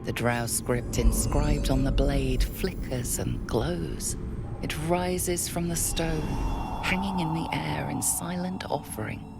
The drow script inscribed on the blade flickers and glows. It rises from the stone, hanging in the air in silent offering.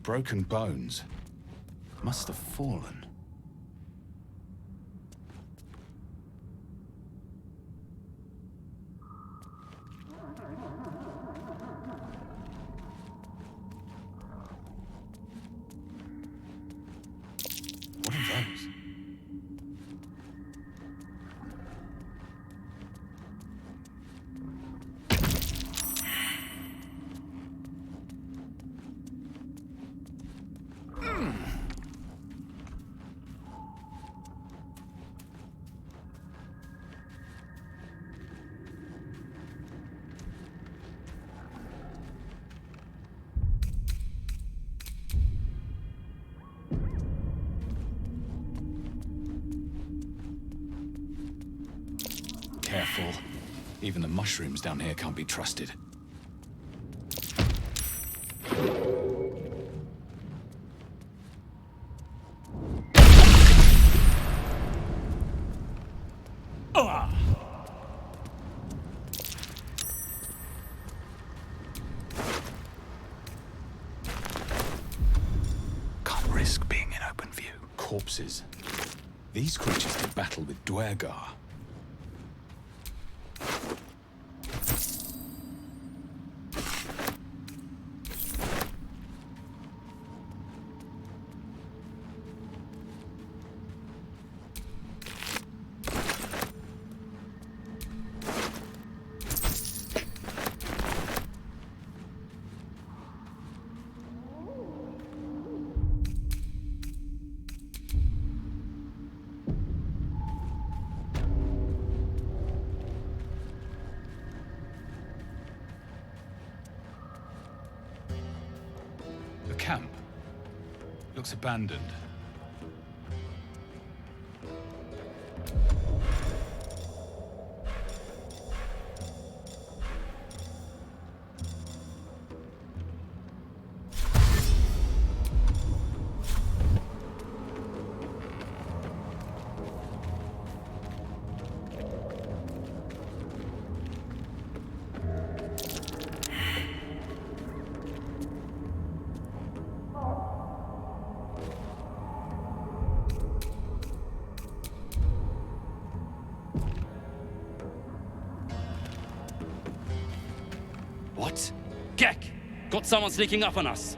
Broken bones. Must have fallen. What are those? Careful. Even the mushrooms down here can't be trusted. Can't risk being in open view. Corpses. These creatures did battle with Duergar. Camp. Looks abandoned. What? Gek! Got someone sneaking up on us.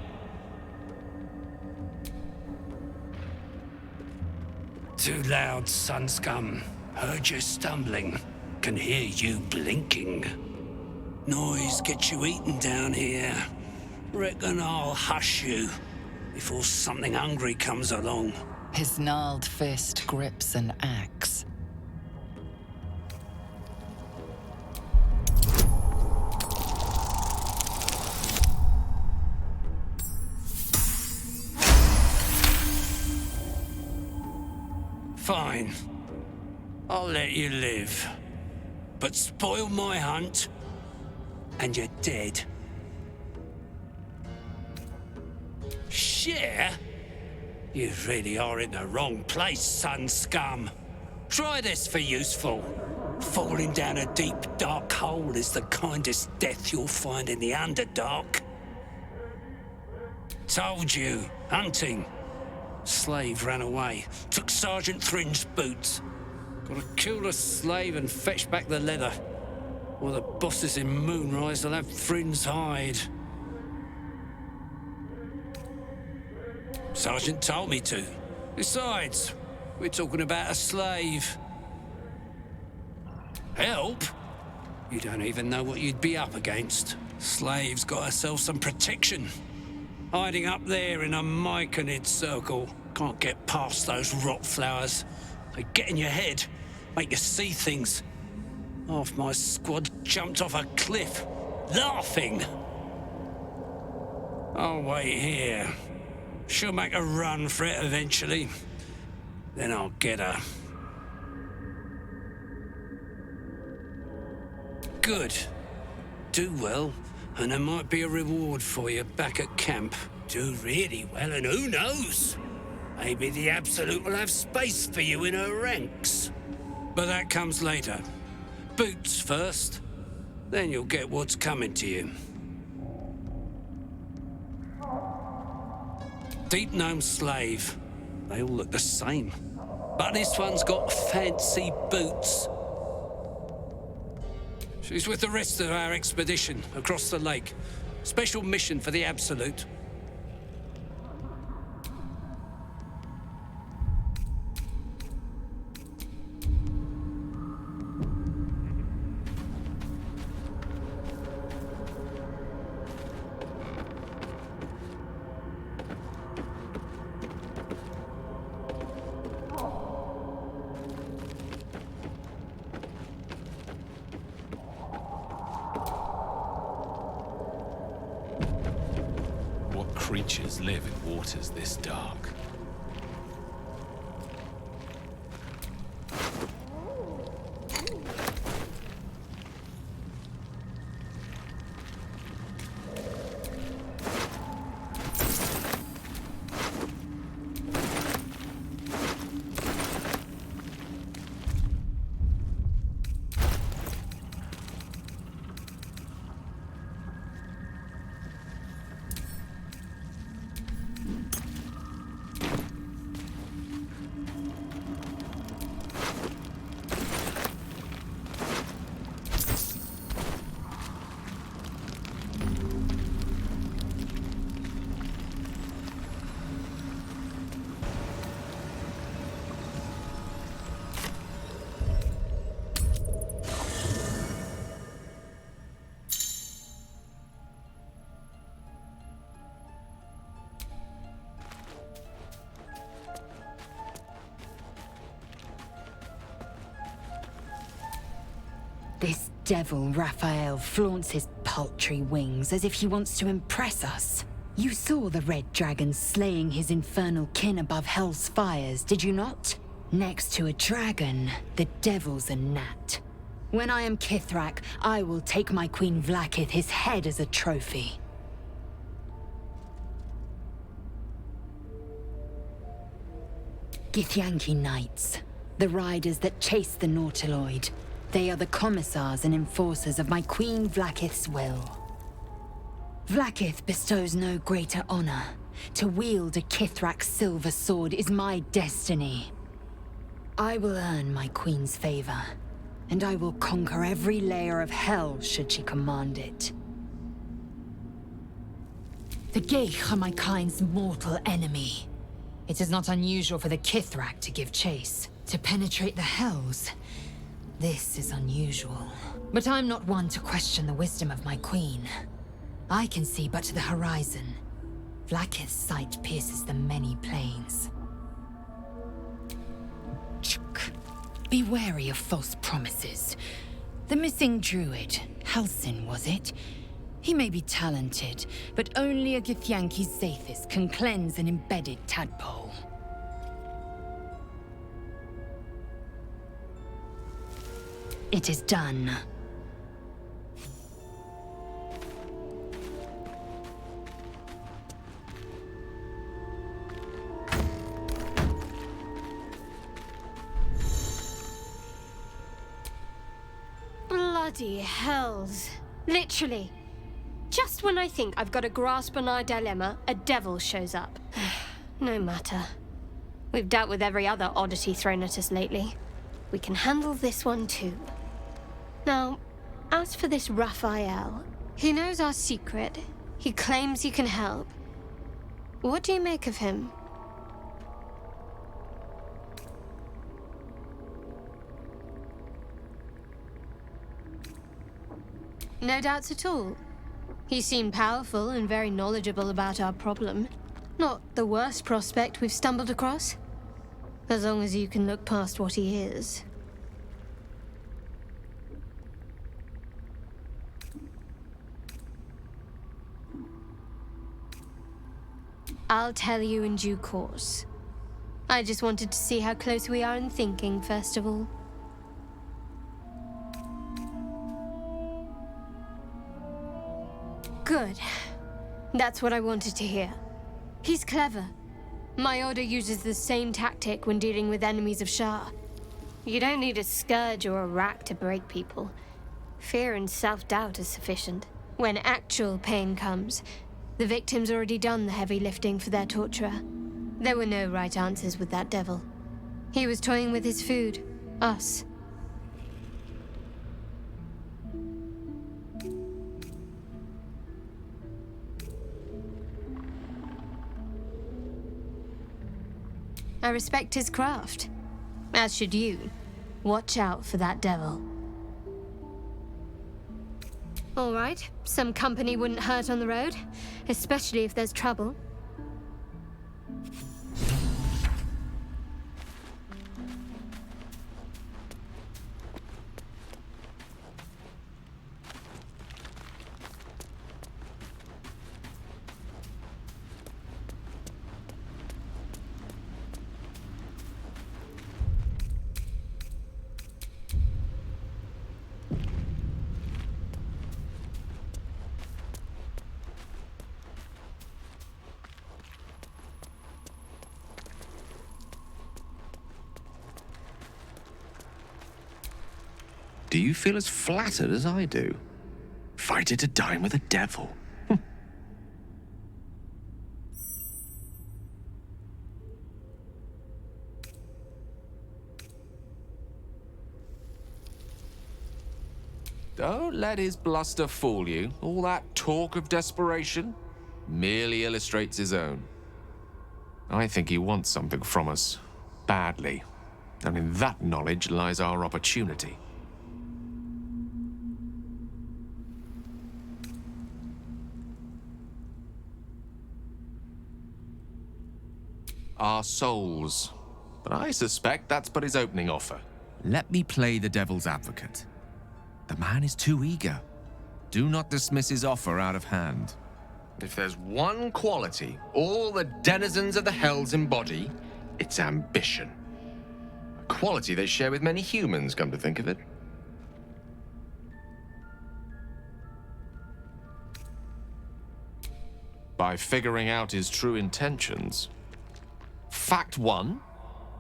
Too loud, sun scum. Heard you stumbling. Can hear you blinking. Noise gets you eaten down here. Reckon I'll hush you before something hungry comes along. His gnarled fist grips an axe. Fine. I'll let you live. But spoil my hunt, and you're dead. Share? You really are in the wrong place, sun scum. Try this for useful. Falling down a deep, dark hole is the kindest death you'll find in the Underdark. Told you, hunting. Slave ran away, took Sergeant Thrin's boots. Gotta kill the slave and fetch back the leather. Or the bosses in Moonrise will have Thrin's hide. Sergeant told me to. Besides, we're talking about a slave. Help? You don't even know what you'd be up against. Slave's got herself some protection. Hiding up there in a myconid circle. Can't get past those rot flowers. They get in your head, make you see things. Half my squad jumped off a cliff, laughing. I'll wait here. She'll make a run for it eventually. Then I'll get her. Good. Do well, and there might be a reward for you back at camp. Do really well, and who knows? Maybe the Absolute will have space for you in her ranks. But that comes later. Boots first, then you'll get what's coming to you. Deep Gnome Slave. They all look the same. But this one's got fancy boots. She's with the rest of our expedition across the lake. Special mission for the Absolute. Creatures live in waters this dark. This devil Raphael flaunts his paltry wings as if he wants to impress us. You saw the red dragon slaying his infernal kin above hell's fires, did you not? Next to a dragon, the devil's a gnat. When I am Kithrak, I will take my Queen Vlaakith his head as a trophy. Githyanki Knights, the riders that chase the nautiloid. They are the commissars and enforcers of my Queen Vlaakith's will. Vlaakith bestows no greater honor. To wield a Kithrak silver sword is my destiny. I will earn my Queen's favor, and I will conquer every layer of hell should she command it. The Geich are my kind's mortal enemy. It is not unusual for the Kithrak to give chase. To penetrate the hells, this is unusual. But I'm not one to question the wisdom of my queen. I can see but to the horizon. Vlaakith's sight pierces the many plains. Be wary of false promises. The missing druid, Halsin, was it? He may be talented, but only a Githyanki Zathis can cleanse an embedded tadpole. It is done. Bloody hells. Literally. Just when I think I've got a grasp on our dilemma, a devil shows up. No matter. We've dealt with every other oddity thrown at us lately. We can handle this one too. Now, as for this Raphael, he knows our secret. He claims he can help. What do you make of him? No doubts at all. He seemed powerful and very knowledgeable about our problem. Not the worst prospect we've stumbled across. As long as you can look past what he is. I'll tell you in due course. I just wanted to see how close we are in thinking, first of all. Good. That's what I wanted to hear. He's clever. My order uses the same tactic when dealing with enemies of Shah. You don't need a scourge or a rack to break people. Fear and self-doubt is sufficient. When actual pain comes, the victim's already done the heavy lifting for their torturer. There were no right answers with that devil. He was toying with his food. Us. I respect his craft. As should you. Watch out for that devil. All right, some company wouldn't hurt on the road, especially if there's trouble. Do you feel as flattered as I do? Invited to dine with a devil. Don't let his bluster fool you. All that talk of desperation merely illustrates his own. I think he wants something from us, badly. And in that knowledge lies our opportunity. Our souls. But I suspect that's but his opening offer. Let me play the devil's advocate. The man is too eager. Do not dismiss his offer out of hand. If there's one quality all the denizens of the hells embody, it's ambition. A quality they share with many humans, come to think of it. By figuring out his true intentions. Fact one,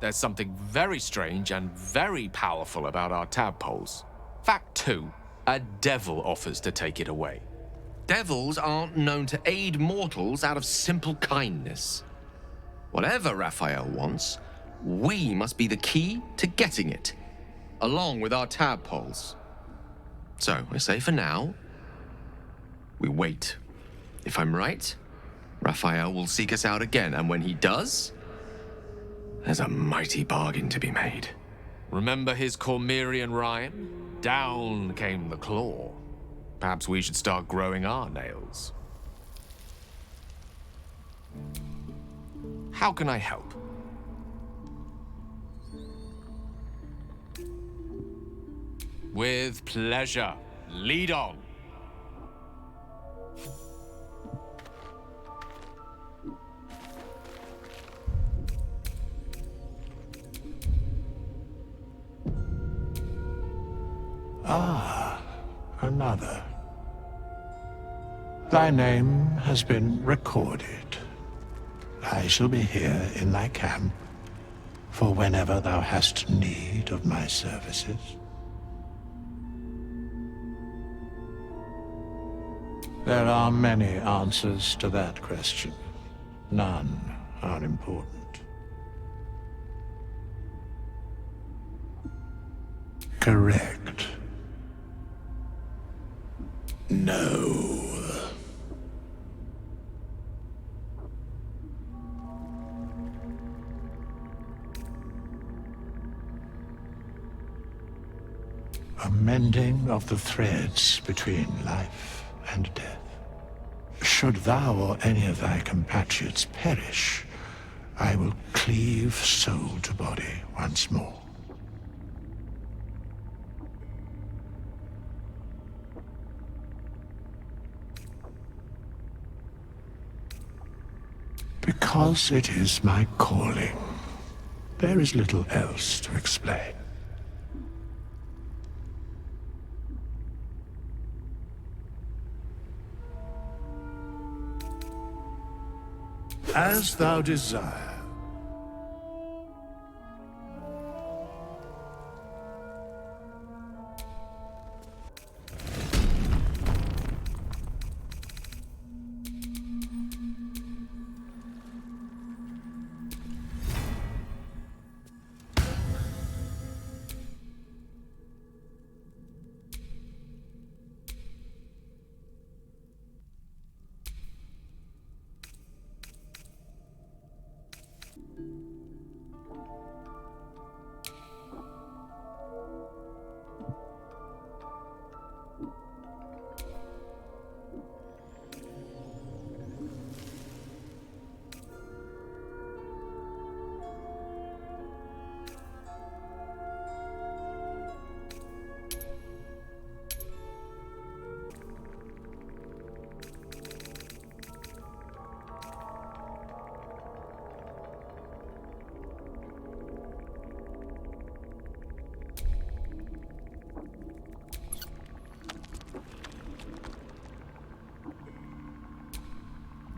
there's something very strange and very powerful about our tadpoles. Fact two, a devil offers to take it away. Devils aren't known to aid mortals out of simple kindness. Whatever Raphael wants, we must be the key to getting it, along with our tadpoles. So, I say for now, we wait. If I'm right, Raphael will seek us out again, and when he does, there's a mighty bargain to be made. Remember his Cormyrean rhyme? Down came the claw. Perhaps we should start growing our nails. How can I help? With pleasure. Lead on. Ah, another. Thy name has been recorded. I shall be here in thy camp for whenever thou hast need of my services. There are many answers to that question. None are important. Correct. No. A mending of the threads between life and death. Should thou or any of thy compatriots perish, I will cleave soul to body once more. Because it is my calling. There is little else to explain. As thou desire.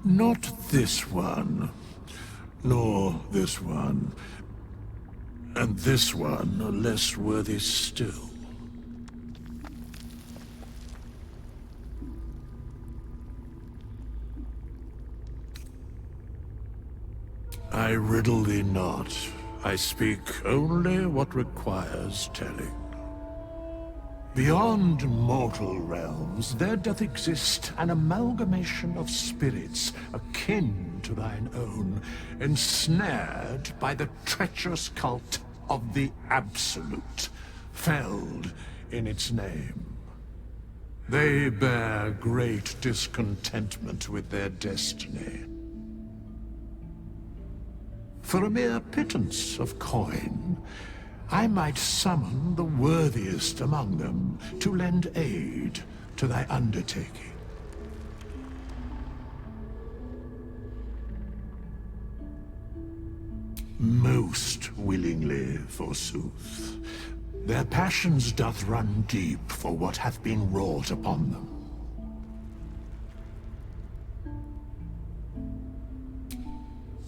Not this one, nor this one, and this one are less worthy still. I riddle thee not. I speak only what requires telling. Beyond mortal realms, there doth exist an amalgamation of spirits akin to thine own, ensnared by the treacherous cult of the Absolute, felled in its name. They bear great discontentment with their destiny. For a mere pittance of coin, I might summon the worthiest among them to lend aid to thy undertaking. Most willingly, forsooth. Their passions doth run deep for what hath been wrought upon them.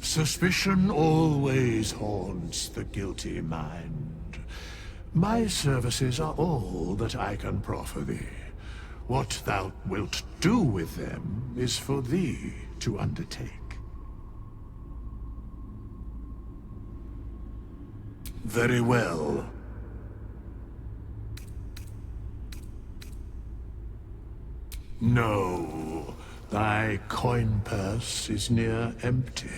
Suspicion always haunts the guilty mind. My services are all that I can proffer thee. What thou wilt do with them is for thee to undertake. Very well. No, thy coin purse is near empty.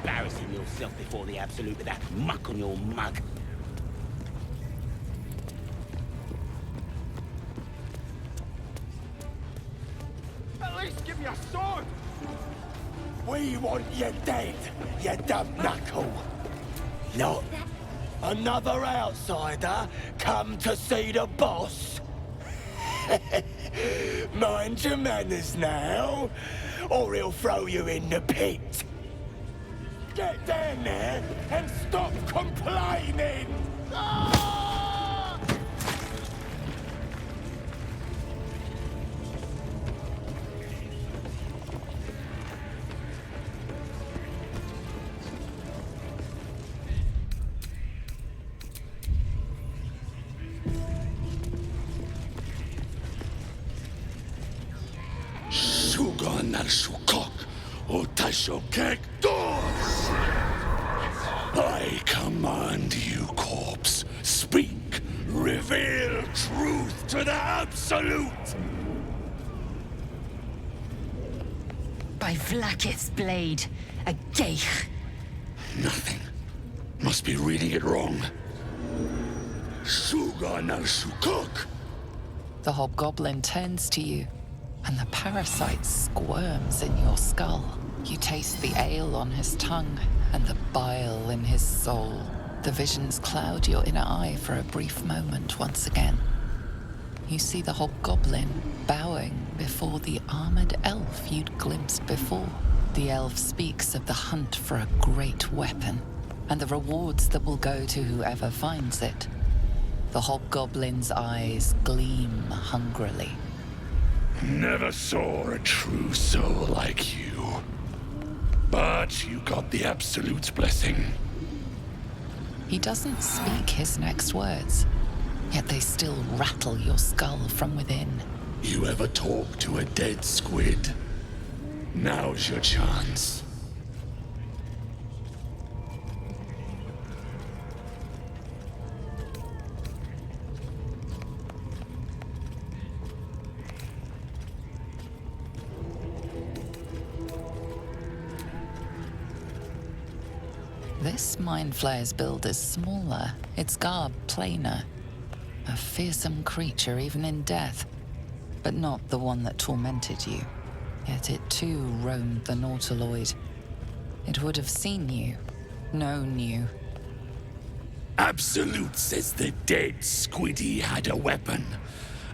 Embarrassing yourself before the Absolute with that muck on your mug. At least give me a sword! We want you dead, you dumb knuckle. Not another outsider come to see the boss? Mind your manners now, or he'll throw you in the pit. Get down there and stop complaining! Ah! Sugan al Sukok, Otashokek doors! I command you, corpse. Speak. Reveal truth to the Absolute. by Vlaakith's blade, a geich. Nothing. Must be reading it wrong. Suga na shukok. The hobgoblin turns to you, and the parasite squirms in your skull. You taste the ale on his tongue and the bile in his soul. The visions cloud your inner eye for a brief moment once again. You see the hobgoblin bowing before the armored elf you'd glimpsed before. The elf speaks of the hunt for a great weapon and the rewards that will go to whoever finds it. The hobgoblin's eyes gleam hungrily. Never saw a true soul like you. But you got the Absolute's blessing. He doesn't speak his next words, yet they still rattle your skull from within. You ever talk to a dead squid? Now's your chance. This Mind Flayer's build is smaller, its garb plainer. A fearsome creature even in death, but not the one that tormented you. Yet it too roamed the nautiloid. It would have seen you, known you. Absolute says the dead squiddy had a weapon.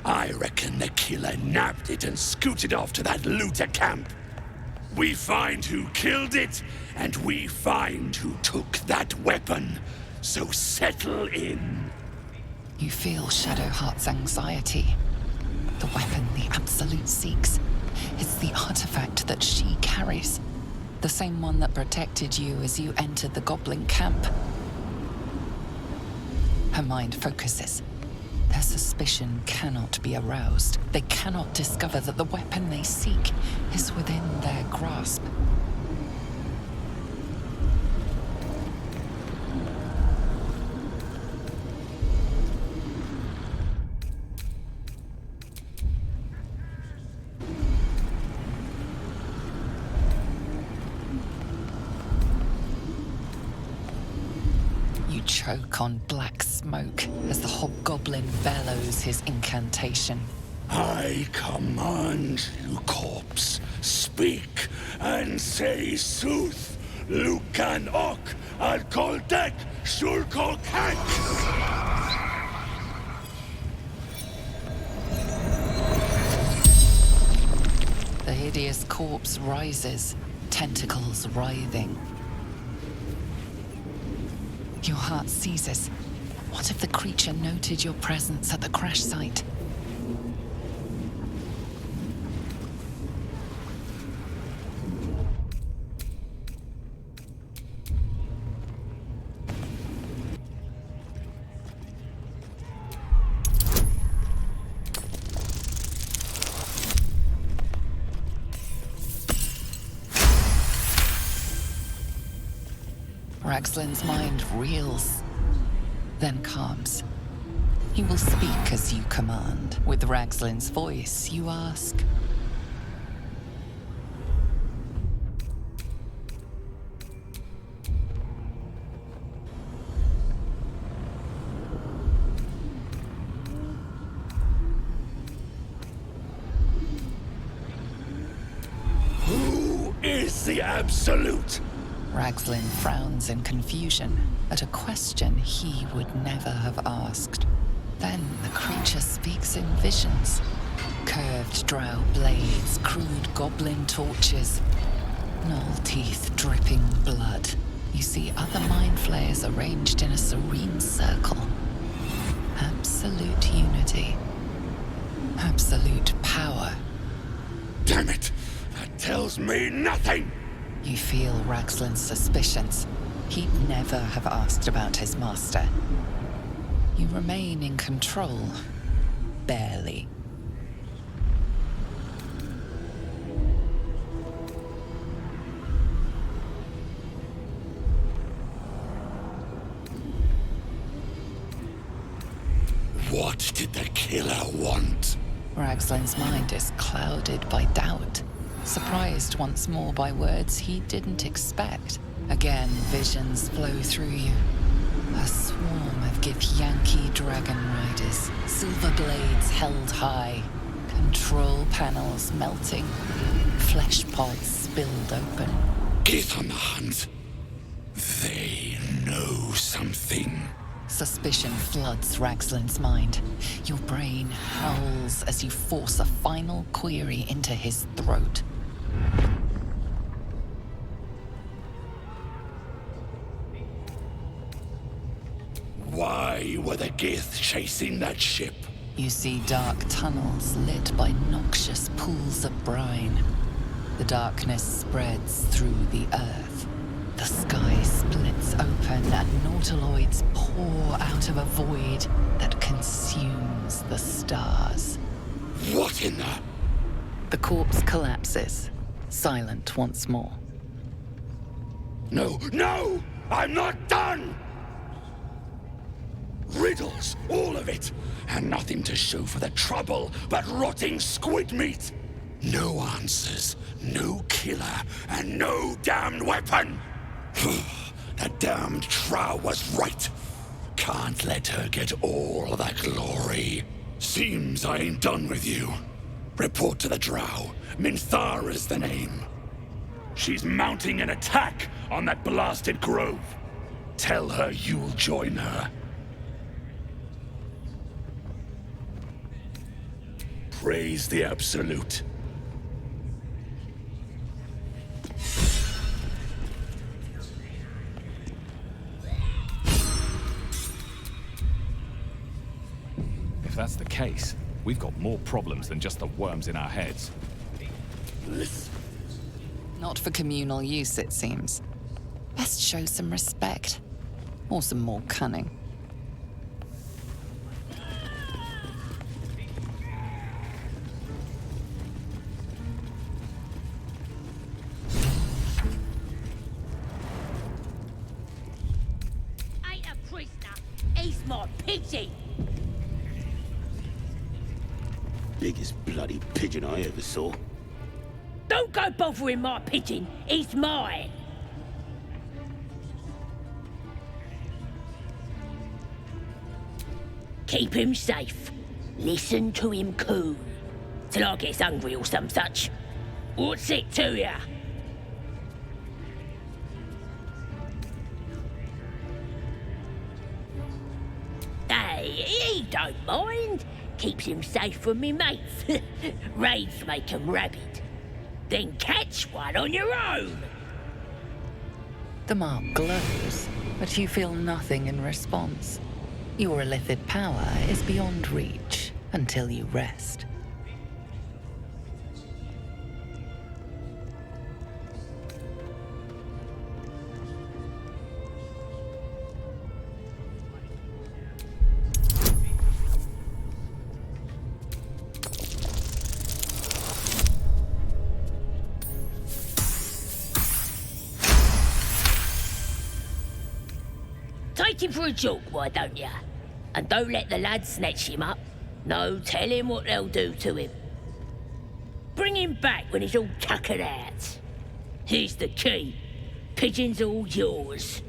I reckon the killer nabbed it and scooted off to that looter camp. We find who killed it, and we find who took that weapon. So settle in. You feel Shadowheart's anxiety. The weapon the Absolute seeks. It's the artifact that she carries. The same one that protected you as you entered the goblin camp. Her mind focuses. Their suspicion cannot be aroused. They cannot discover that the weapon they seek is within their grasp. You choke on black smoke as the hobgoblin bellows his incantation. I command you, corpse, speak and say sooth. Lucan ok al koldek shulkok hek. The hideous corpse rises, tentacles writhing. Your heart seizes. What if the creature noted your presence at the crash site? Ragslin's mind reels, then calms. He will speak as you command. With Ragslin's voice, you ask. Who is the Absolute? Ragslin frowns in confusion at a question he would never have asked. Then the creature speaks in visions. Curved drow blades, crude goblin torches, gnoll teeth dripping blood. You see other mind flayers arranged in a serene circle. Absolute unity. Absolute power. Damn it! That tells me nothing! You feel Ragslin's suspicions. He'd never have asked about his master. You remain in control. Barely. What did the killer want? Ragslin's mind is clouded by doubt. surprised once more by words he didn't expect. Again, visions flow through you. A swarm of Githyanki dragon riders, silver blades held high, control panels melting, flesh pods spilled open. Gith on the hunt. They know something. Suspicion floods Ragslin's mind. Your brain howls as you force a final query into his throat. Why were the Gith chasing that ship? You see dark tunnels lit by noxious pools of brine. The darkness spreads through the earth. The sky splits open and nautiloids pour out of a void that consumes the stars. What in the... The corpse collapses, silent once more. No, no! I'm not done! Riddles, all of it, and nothing to show for the trouble but rotting squid meat. No answers, no killer, and no damned weapon. That damned Trow was right. Can't let her get all that glory. Seems I ain't done with you. Report to the Drow. Minthara's the name. She's mounting an attack on that blasted grove. Tell her you'll join her. Praise the Absolute. If that's the case, we've got more problems than just the worms in our heads. Not for communal use, it seems. Best show some respect. Or some more cunning. Ain't a prisoner. He's my pigeon. Biggest bloody pigeon I ever saw. Don't go bothering my pigeon. He's mine. Keep him safe. Listen to him coo. Till I gets hungry or some such. What's it to ya? Hey, he don't mind. Keeps him safe from me mates. Raids make 'em rabid. Then catch one on your own. The mark glows, but you feel nothing in response. Your illithid power is beyond reach until you rest. Take him for a joke, why don't ya? And don't let the lads snatch him up. No, tell him what they'll do to him. Bring him back when he's all tuckered out. Here's the key. Pigeon's all yours.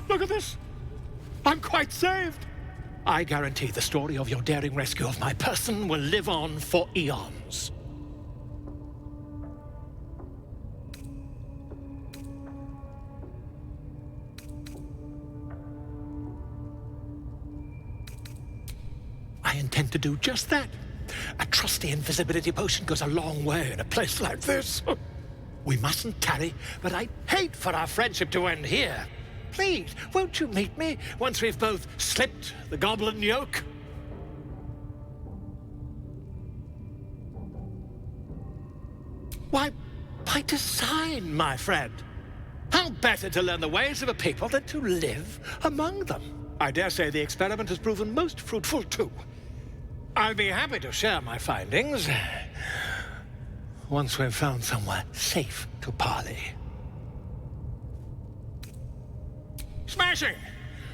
Look at this. I'm quite saved. I guarantee the story of your daring rescue of my person will live on for eons. I intend to do just that. A trusty invisibility potion goes a long way in a place like this. We mustn't tarry, but I'd hate for our friendship to end here. Please, won't you meet me once we've both slipped the goblin yoke? Why, by design, my friend. How better to learn the ways of a people than to live among them? I dare say the experiment has proven most fruitful, too. I'll be happy to share my findings once we've found somewhere safe to parley. Smashing!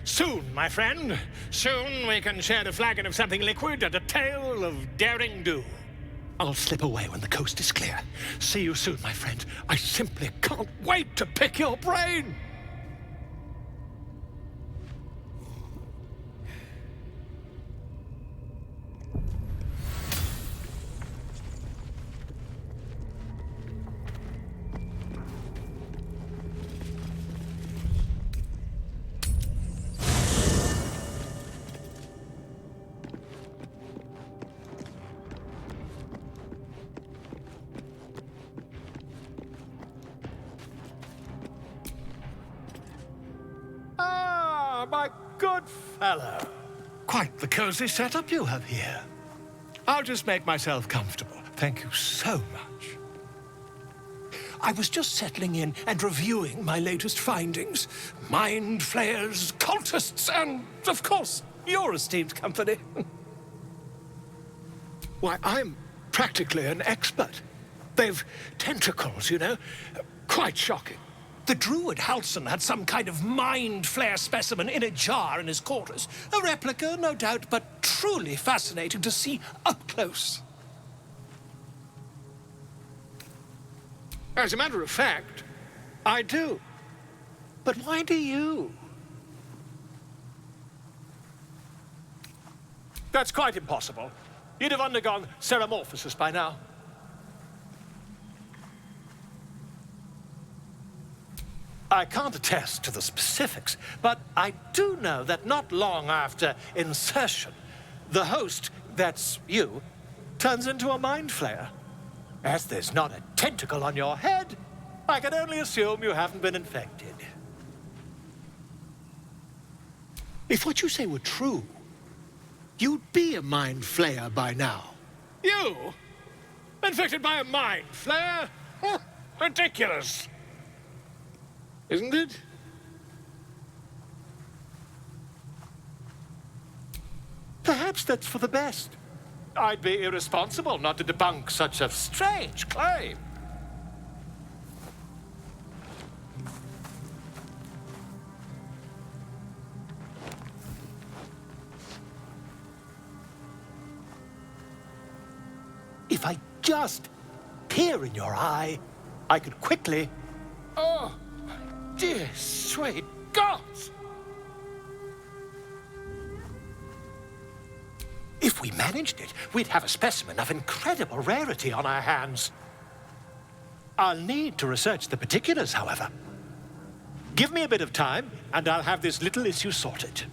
Soon, my friend. Soon we can share a flagon of something liquid and a tale of daring do. I'll slip away when the coast is clear. See you soon, my friend. I simply can't wait to pick your brain! My good fellow. Quite the cozy setup you have here. I'll just make myself comfortable. Thank you so much. I was just settling in and reviewing my latest findings. Mind flayers, cultists, and, of course, your esteemed company. Why, I'm practically an expert. They've tentacles, you know. Quite shocking. The druid Halson had some kind of mind flayer specimen in a jar in his quarters. A replica, no doubt, but truly fascinating to see up close. As a matter of fact, I do. But why do you? That's quite impossible. You'd have undergone ceramorphosis by now. I can't attest to the specifics, but I do know that not long after insertion, the host, that's you, turns into a mind flayer. As there's not a tentacle on your head, I can only assume you haven't been infected. If what you say were true, you'd be a mind flayer by now. You? Infected by a mind flayer? Ridiculous. Isn't it? Perhaps that's for the best. I'd be irresponsible not to debunk such a strange claim. If I just peer in your eye, I could quickly... Oh! Dear sweet gods! If we managed it, we'd have a specimen of incredible rarity on our hands. I'll need to research the particulars, however. Give me a bit of time, and I'll have this little issue sorted.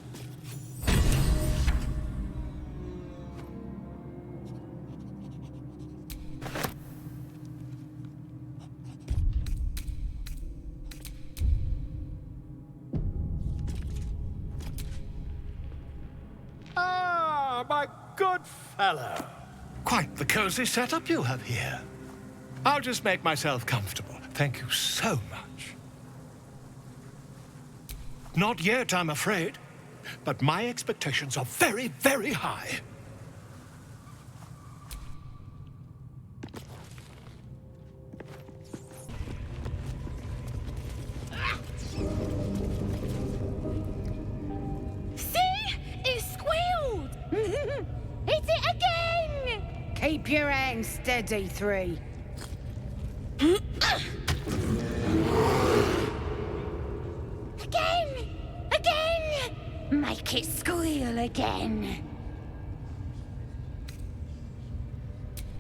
My good fellow. Quite the cozy setup you have here. I'll just make myself comfortable. Thank you so much. Not yet, I'm afraid. But my expectations are very, very high. Hit it again! Keep your hands steady, 3. Again! Again! Make it squeal again.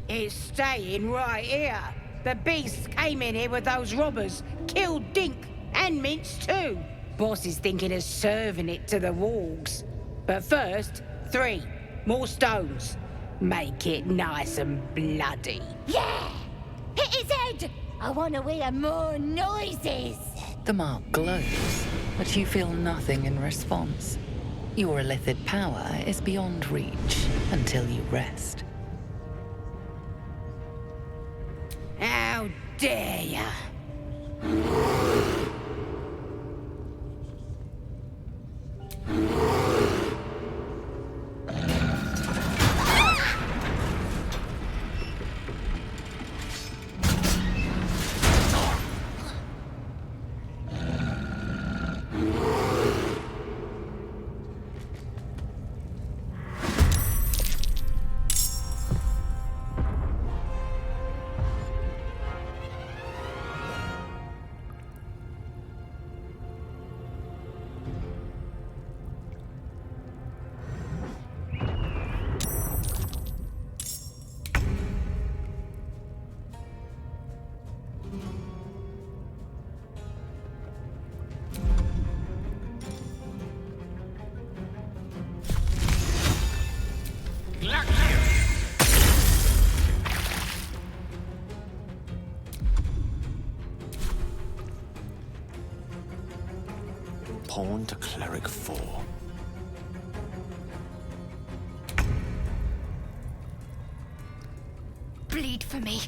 It's staying right here. The beast came in here with those robbers, killed Dink and Mince too. Boss is thinking of serving it to the wargs. But first, 3 more stones. Make it nice and bloody. Yeah! Hit his head! I want to hear more noises! The mark glows, but you feel nothing in response. Your illithid power is beyond reach until you rest. How dare ya! Pawn to Cleric 4. Bleed for me.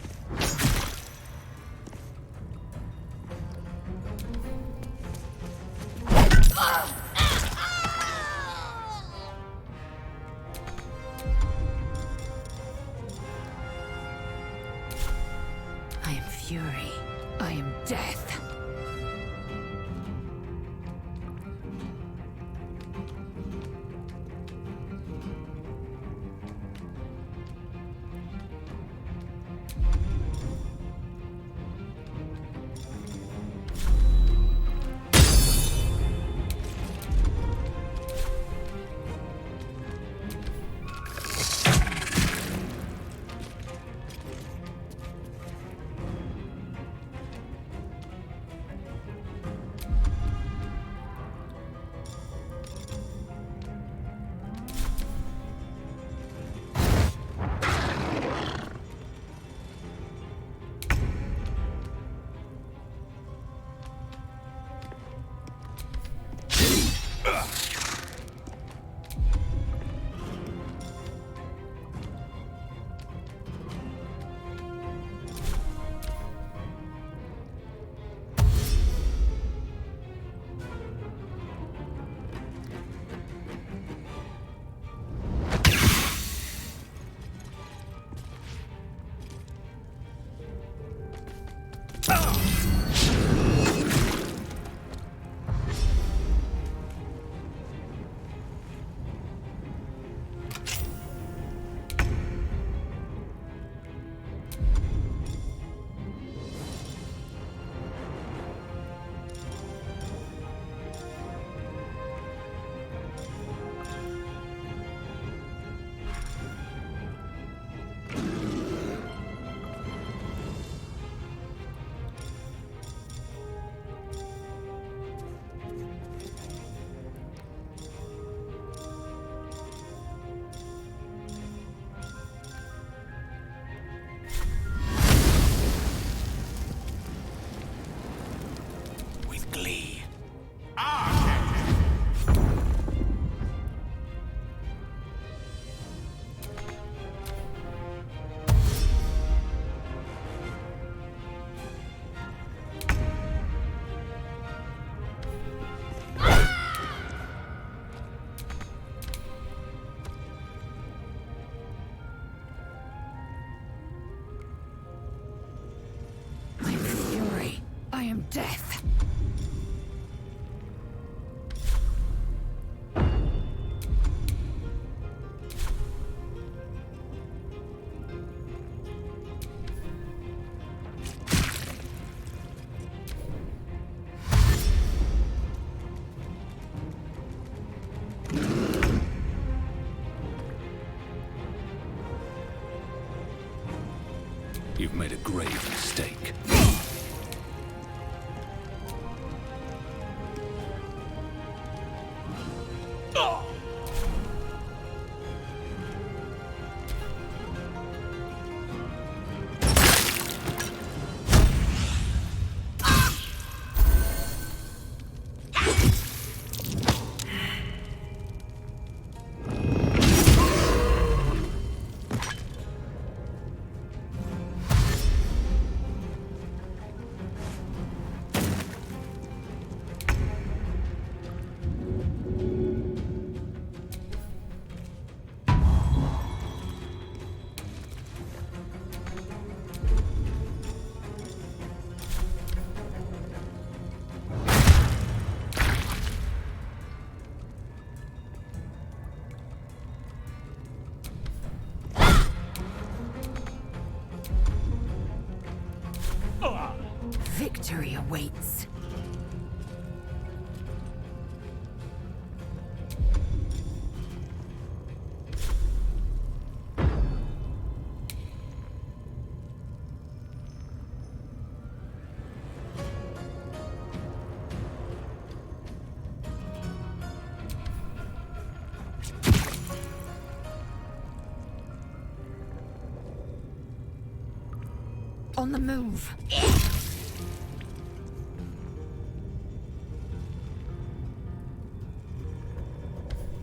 I am fury. I am death. Death. You've made a grave mistake. Victory awaits. On the move.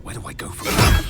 Where do I go from here?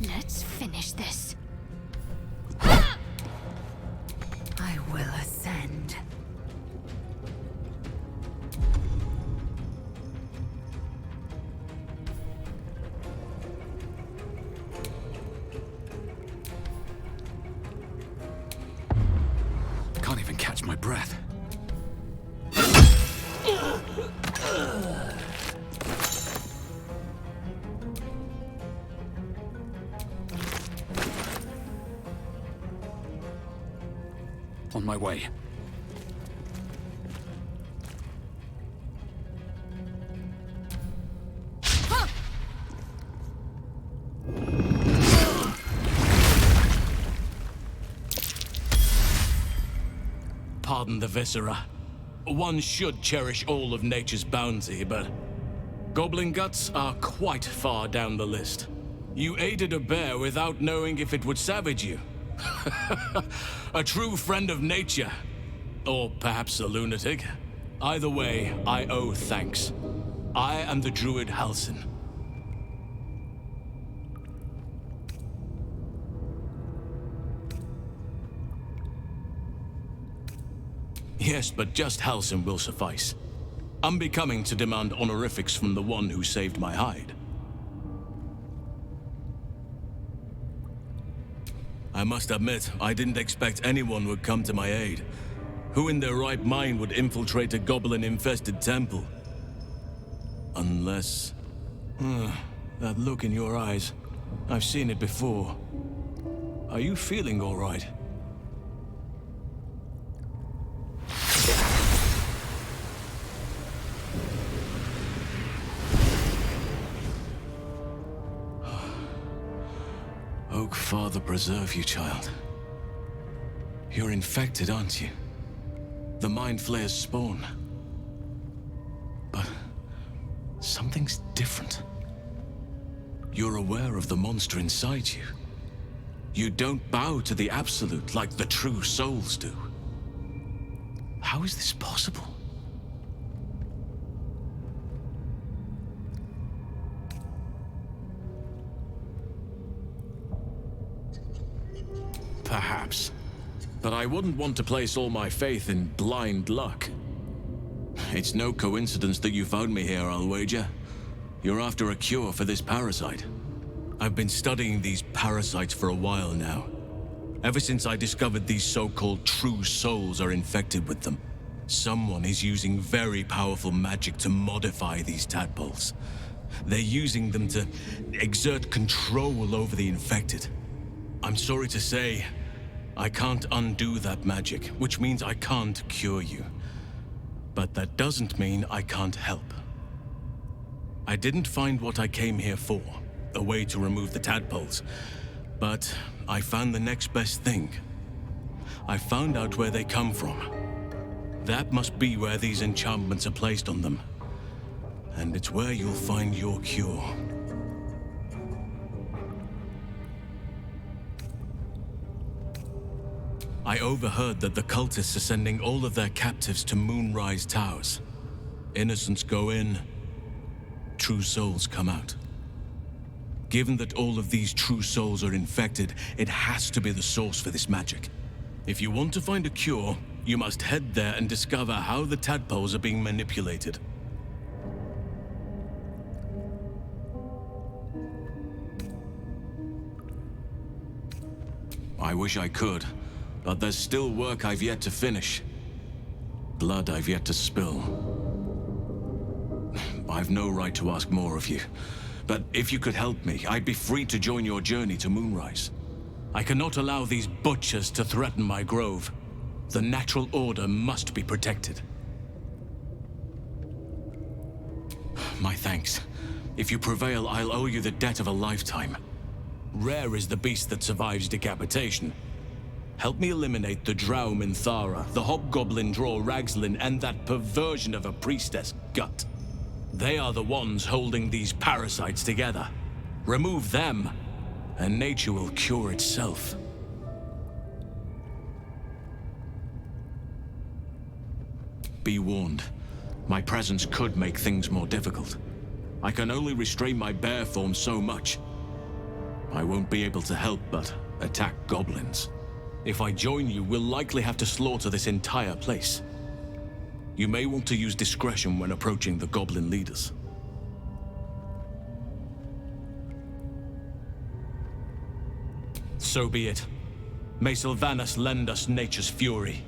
Let's finish this. I will ascend. Can't even catch my breath. On my way. Pardon the viscera. One should cherish all of nature's bounty, but goblin guts are quite far down the list. You aided a bear without knowing if it would savage you. A true friend of nature. Or perhaps a lunatic. Either way, I owe thanks. I am the druid Halsin. Yes, but just Halsin will suffice. Unbecoming to demand honorifics from the one who saved my hide. I must admit, I didn't expect anyone would come to my aid. Who in their right mind would infiltrate a goblin-infested temple? Unless... that look in your eyes. I've seen it before. Are you feeling all right? Oak Father preserve you, child. You're infected, aren't you? The Mind Flayer's spawn. But something's different. You're aware of the monster inside you. You don't bow to the Absolute like the true souls do. How is this possible? Perhaps. But I wouldn't want to place all my faith in blind luck. It's no coincidence that you found me here, I'll wager. You're after a cure for this parasite. I've been studying these parasites for a while now. Ever since I discovered these so-called true souls are infected with them. Someone is using very powerful magic to modify these tadpoles. They're using them to exert control over the infected. I'm sorry to say, I can't undo that magic, which means I can't cure you. But that doesn't mean I can't help. I didn't find what I came here for, a way to remove the tadpoles, but I found the next best thing. I found out where they come from. That must be where these enchantments are placed on them. And it's where you'll find your cure. I overheard that the cultists are sending all of their captives to Moonrise Towers. Innocents go in, true souls come out. Given that all of these true souls are infected, it has to be the source for this magic. If you want to find a cure, you must head there and discover how the tadpoles are being manipulated. I wish I could. But there's still work I've yet to finish. Blood I've yet to spill. I've no right to ask more of you. But if you could help me, I'd be free to join your journey to Moonrise. I cannot allow these butchers to threaten my grove. The natural order must be protected. My thanks. If you prevail, I'll owe you the debt of a lifetime. Rare is the beast that survives decapitation. Help me eliminate the Drow Minthara, the hobgoblin Draw Ragslin, and that perversion of a priestess, Gut. They are the ones holding these parasites together. Remove them, and nature will cure itself. Be warned. My presence could make things more difficult. I can only restrain my bear form so much. I won't be able to help but attack goblins. If I join you, we'll likely have to slaughter this entire place. You may want to use discretion when approaching the goblin leaders. So be it. May Sylvanas lend us nature's fury.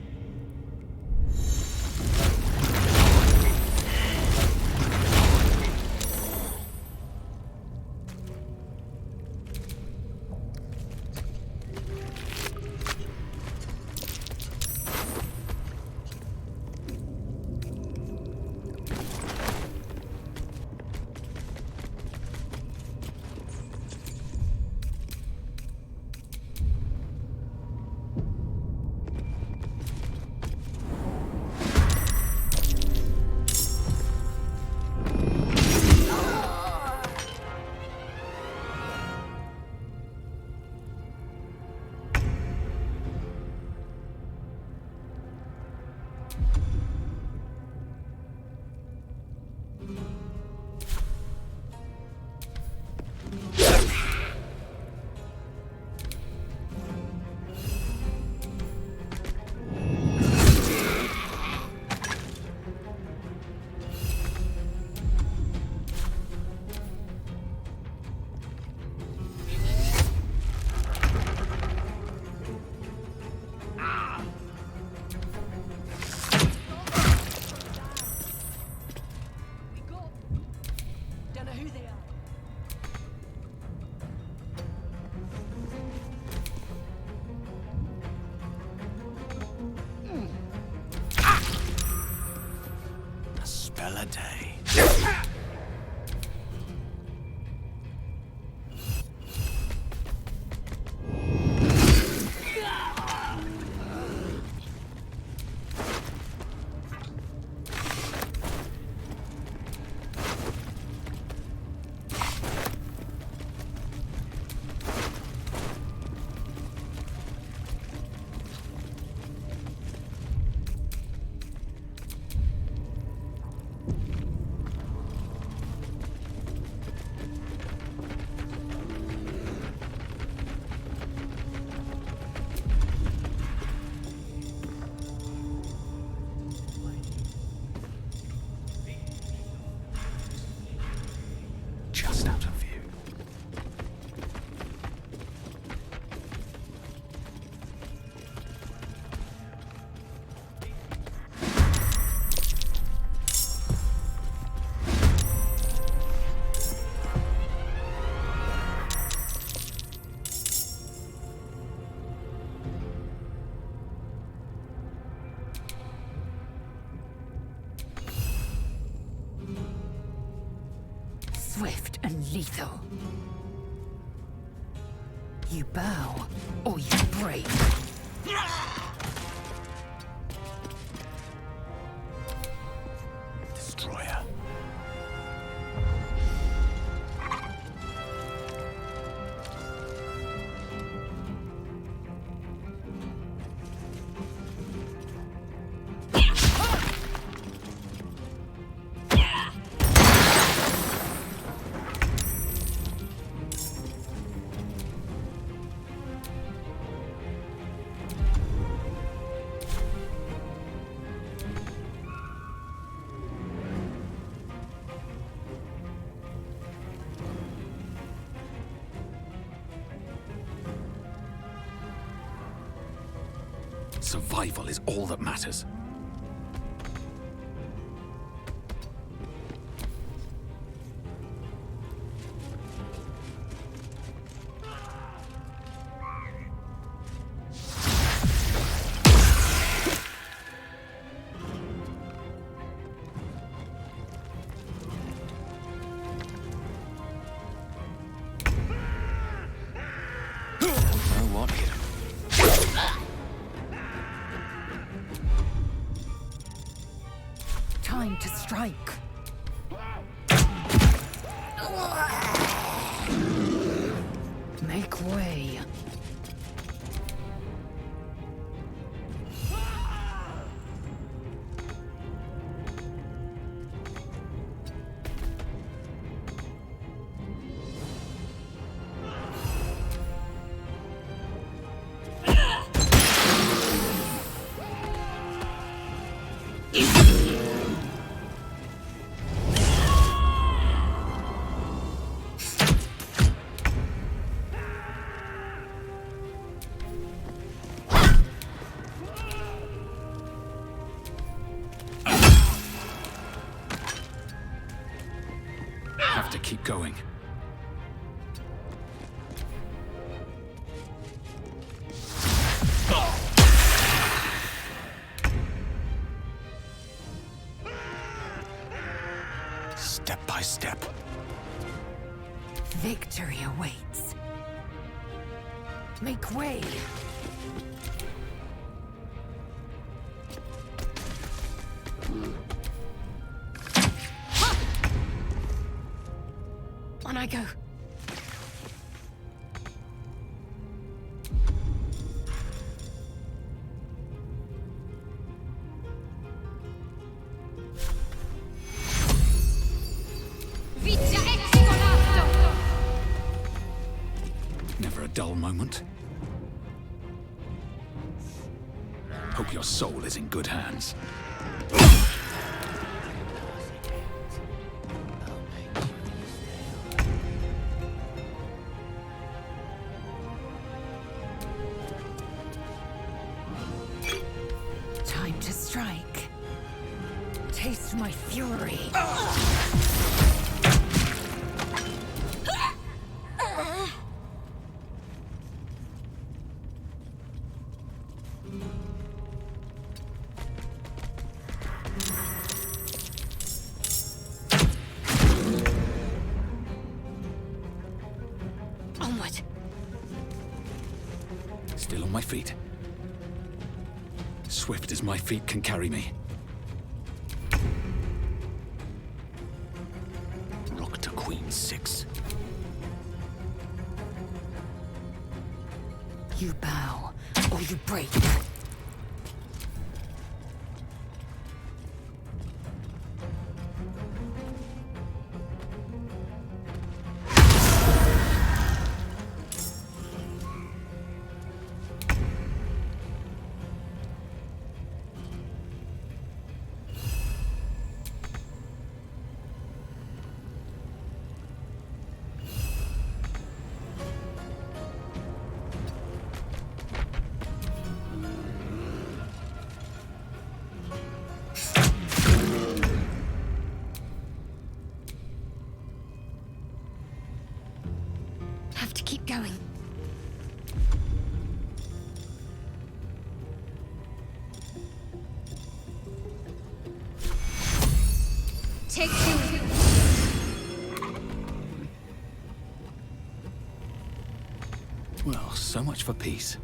Just out of view. Swift and lethal. You bow, or you break. Destroyer. Survival is all that matters. Time to strike. Make way. Have to keep going. Step by step. Victory awaits. Make way. On I go. Never a dull moment. Hope your soul is in good hands. Time to strike. Taste my fury. Onward. Still on my feet. Swift as my feet can carry me. Rook to Queen 6. You bow, or you break. Have to keep going. Take two. Well, so much for peace.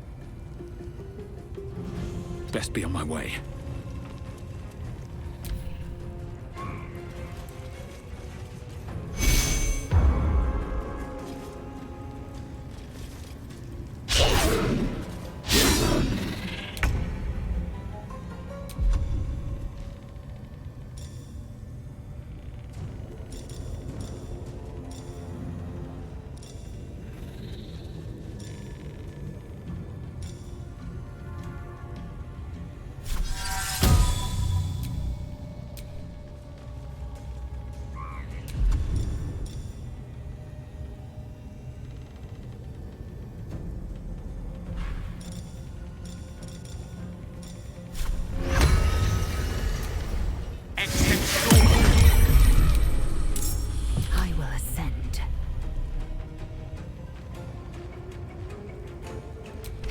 Best be on my way.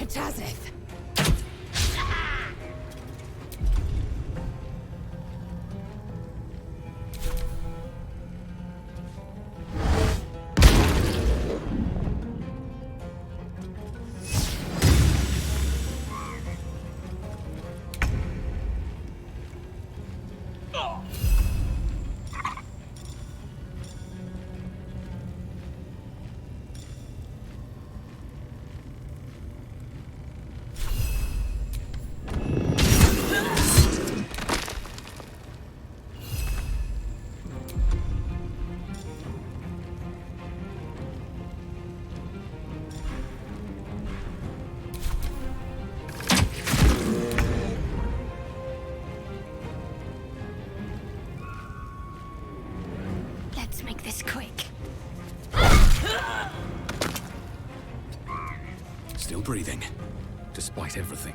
Tazith! Let's make this quick. Still breathing, despite everything.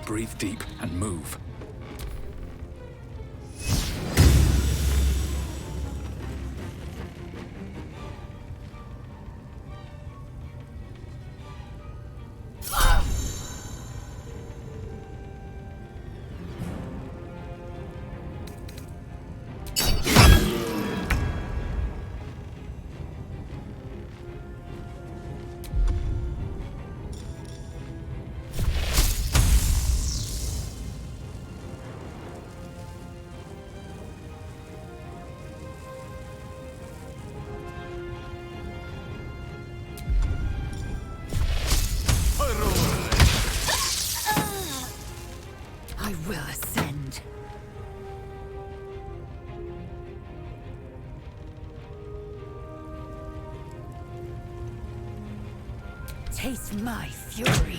Breathe deep and move. I will ascend. Taste my fury.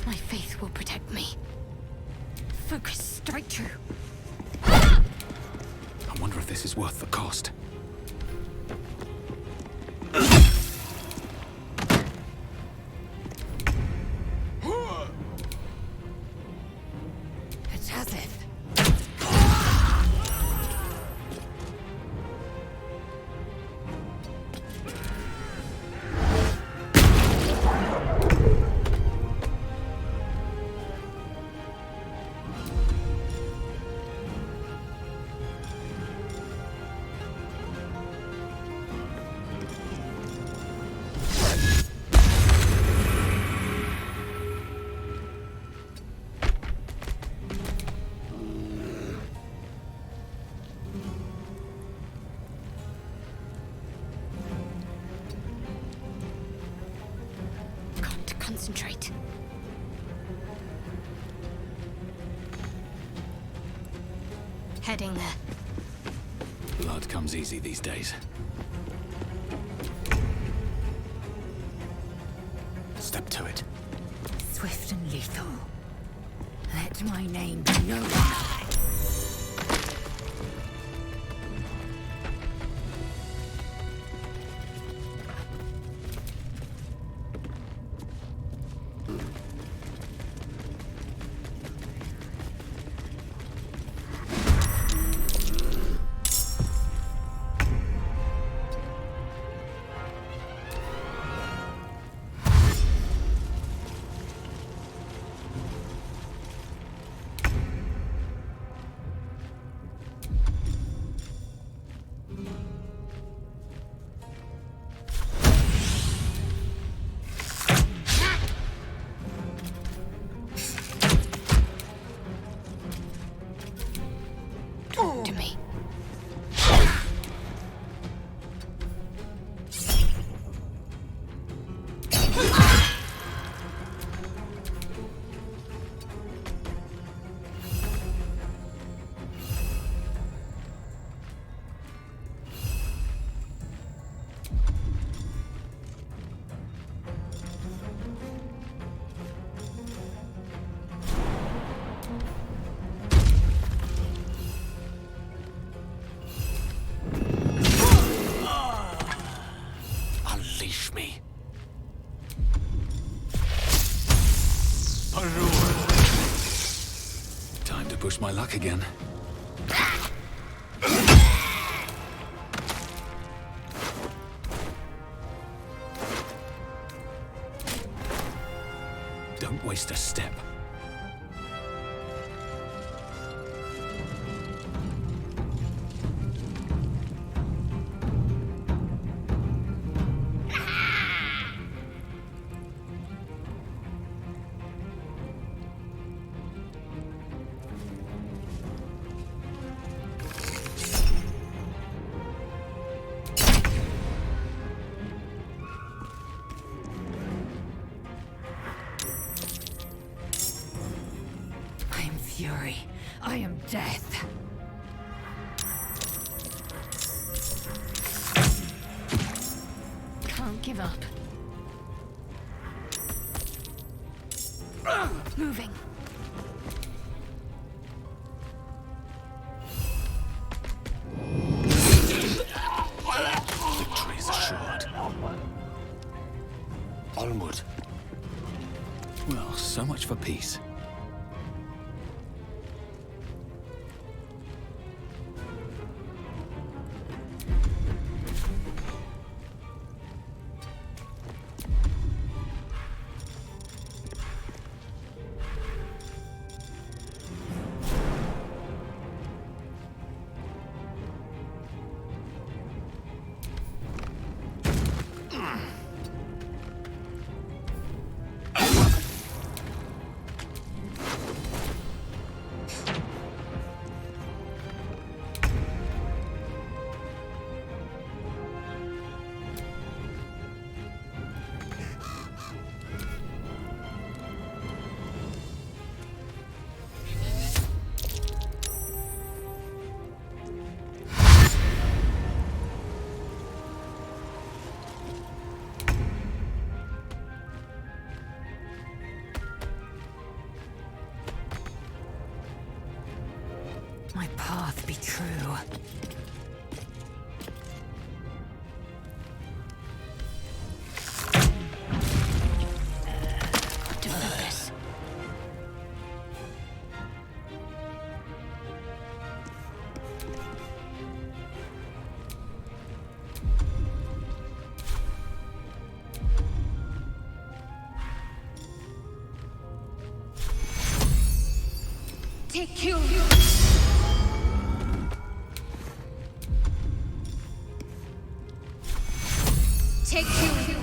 My faith will protect me. Focus straight through. I wonder if this is worth the cost. Tazith. Got to concentrate. Heading there. Blood comes easy these days. Step to it. Swift and lethal. Let my name be known high. push my luck again. Don't waste a step. Fury. I am death. Can't give up. Moving. Victory is assured. Onward. Well, so much for peace. My path be true. Got to focus. Take you. Take you.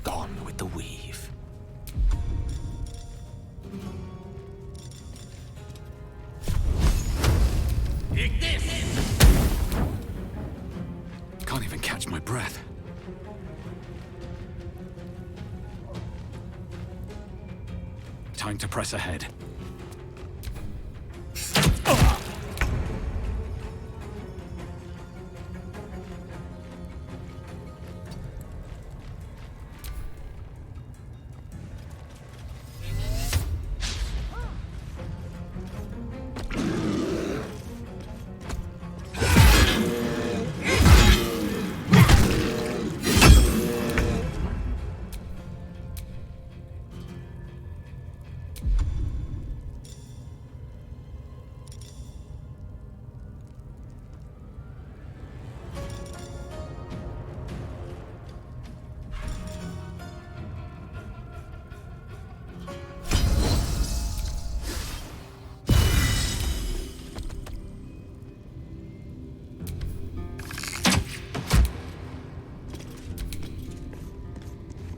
Gone with the weave. Can't even catch my breath. Time to press ahead.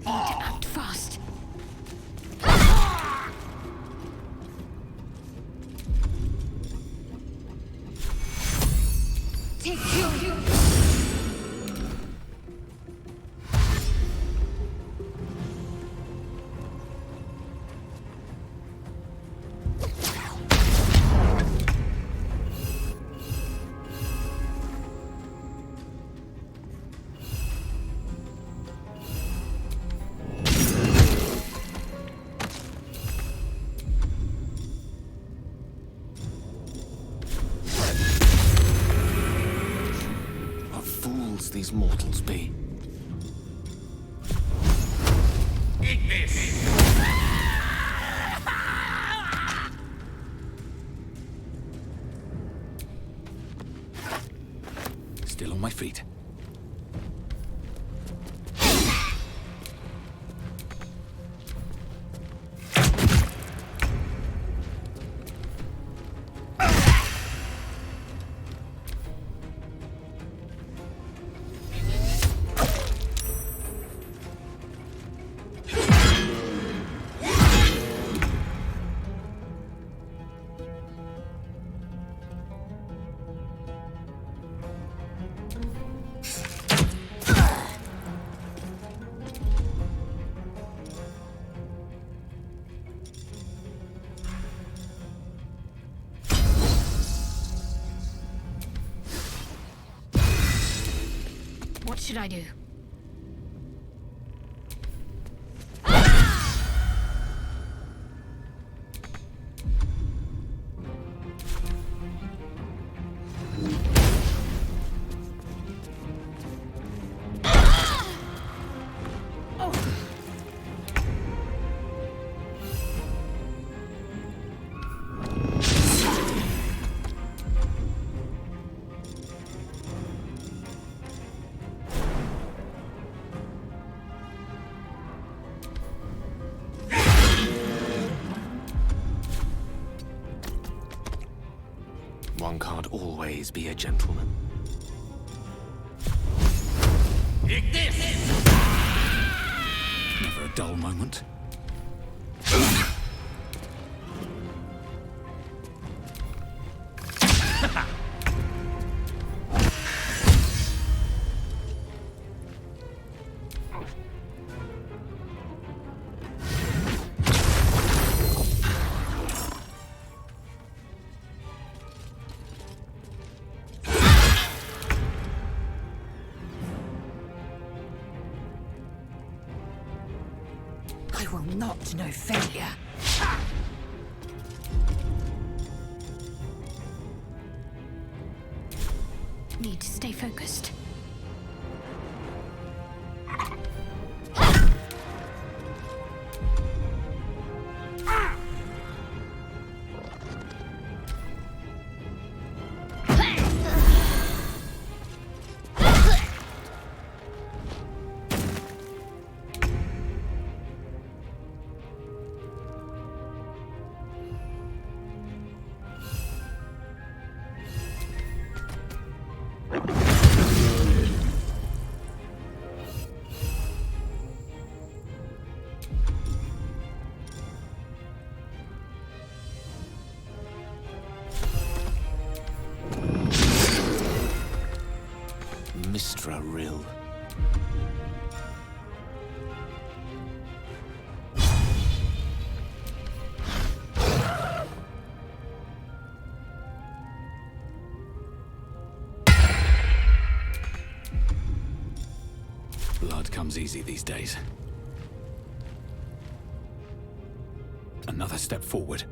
Act fast. Take you. fools these mortals be. Eat this! Still on my feet. What should I do? One can't always be a gentleman. Eat this! Never a dull moment. I will not know failure. Need to stay focused. Mistra Rill. Blood comes easy these days. Another step forward.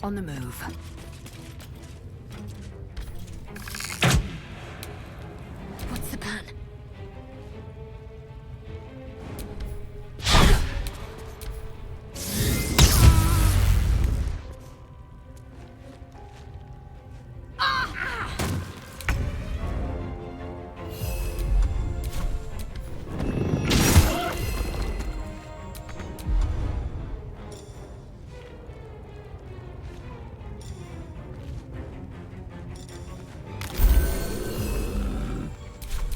On the move. What's the plan?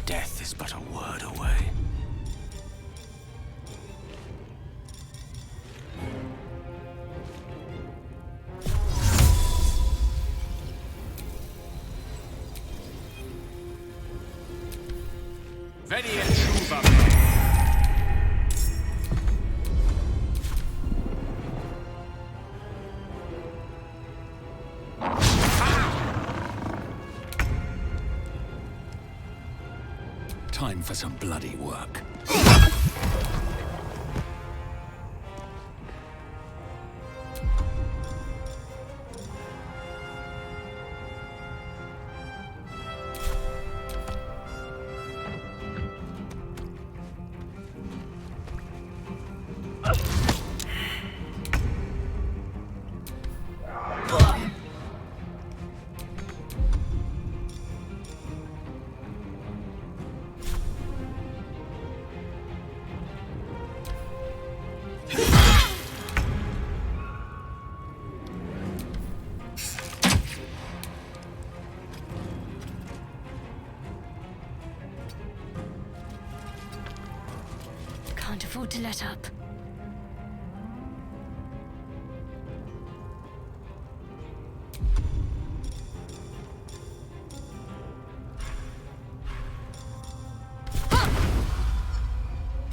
Death is but a word away. Time for some bloody work. Can't afford to let up.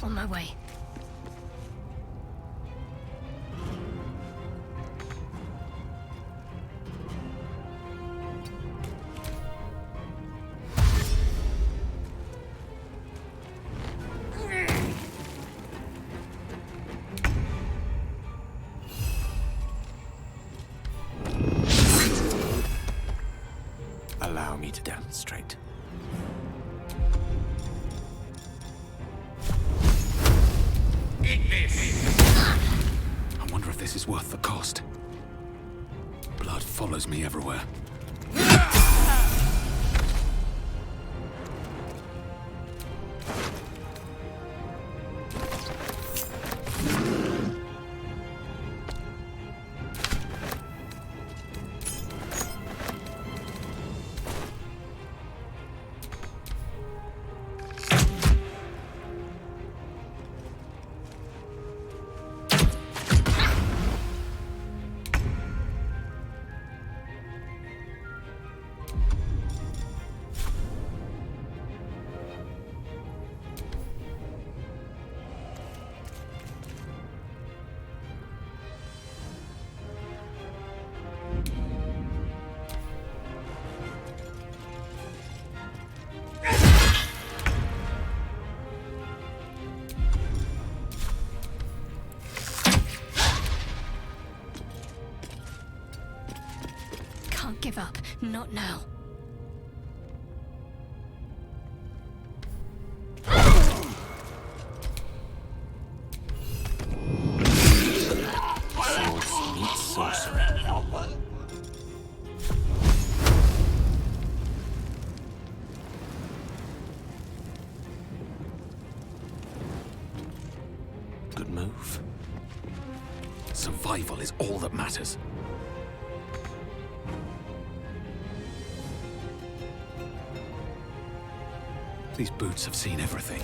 On my way. Allow me to demonstrate. I wonder if this is worth the cost. Blood follows me everywhere. Can't give up. Not now. Swords meet sorcery. Good move. Survival is all that matters. These boots have seen everything.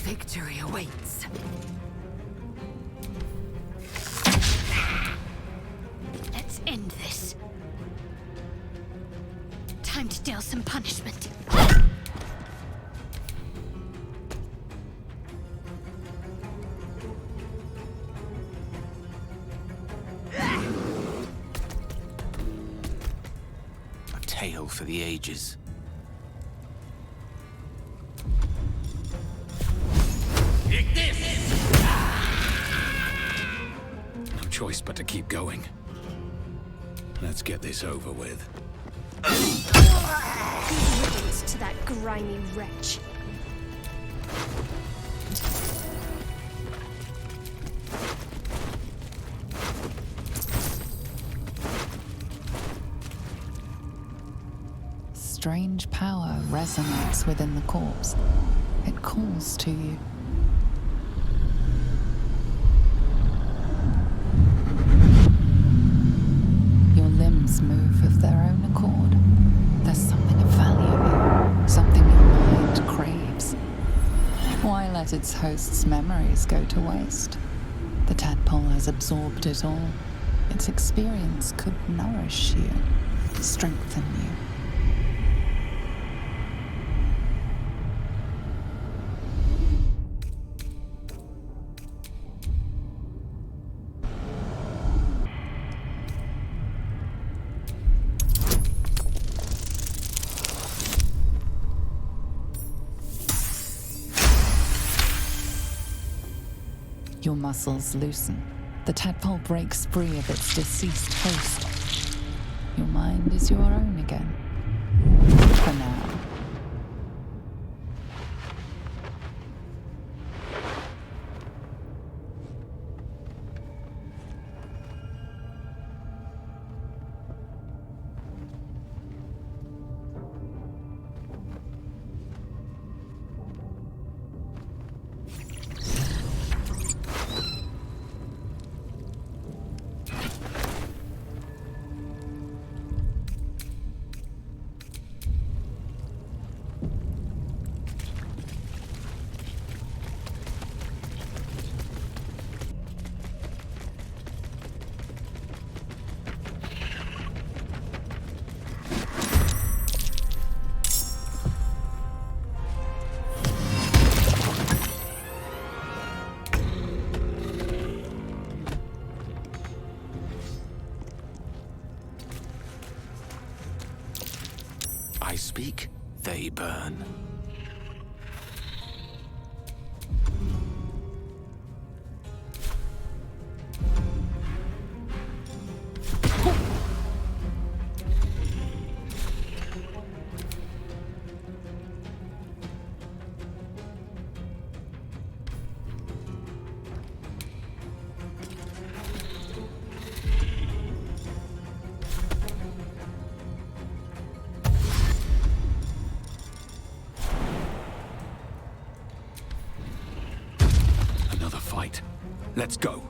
Victory awaits. Let's end this. Time to deal some punishment. A tale for the ages. No choice but to keep going. Let's get this over with. Riddance to that grimy wretch. Strange power resonates within the corpse. It calls to you. its host's memories go to waste. The tadpole has absorbed it all. Its experience could nourish you, strengthen you. Your muscles loosen. The tadpole breaks free of its deceased host. Your mind is your own again. For now. I speak, they burn. Let's go.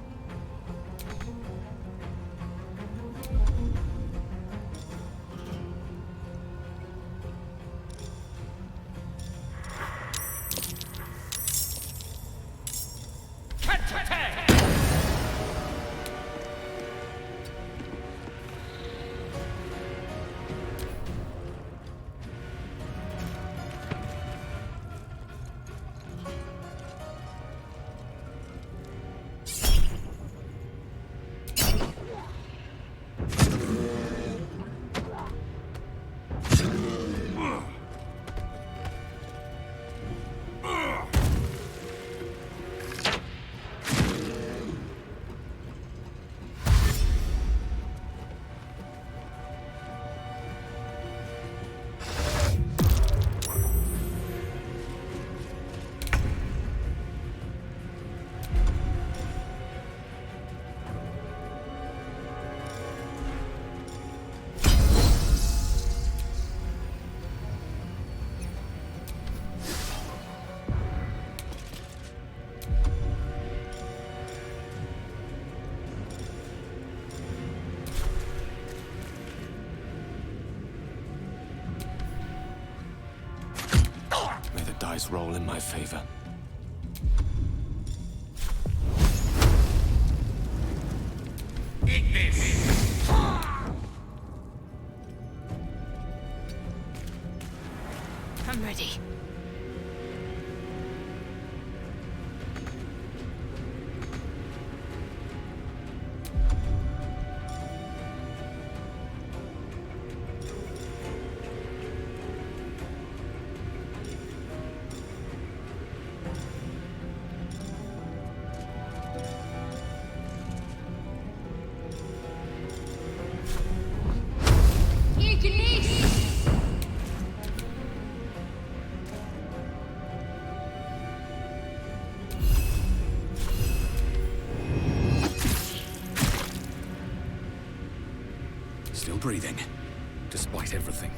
Dice roll in my favor. Eat this! I'm ready. Still breathing, despite everything.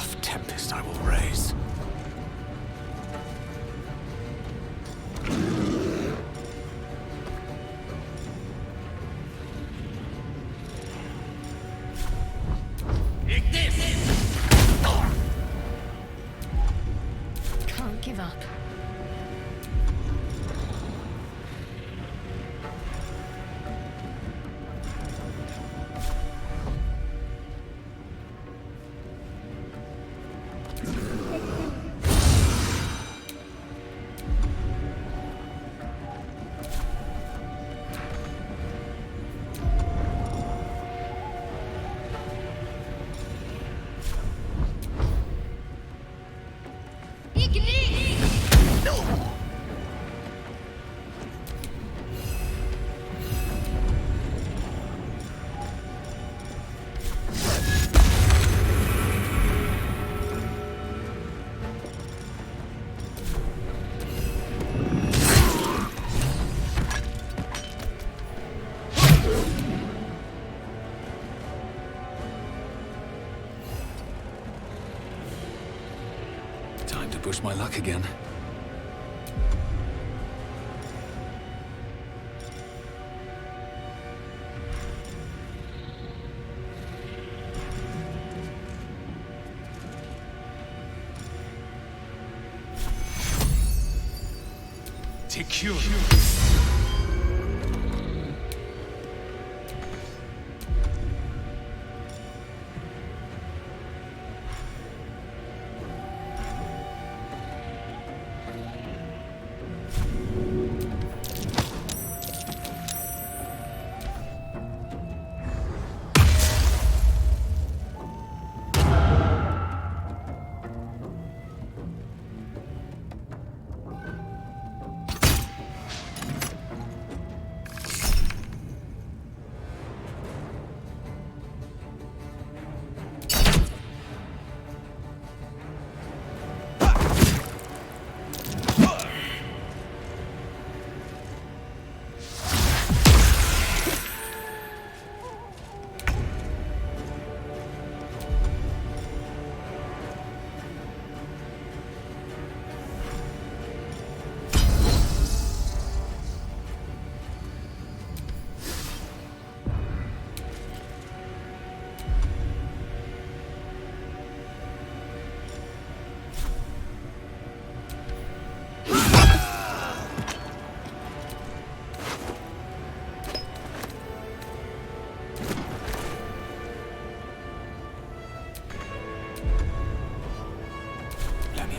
rough tempest I will raise. Can't give up. Time to push my luck again. Secure.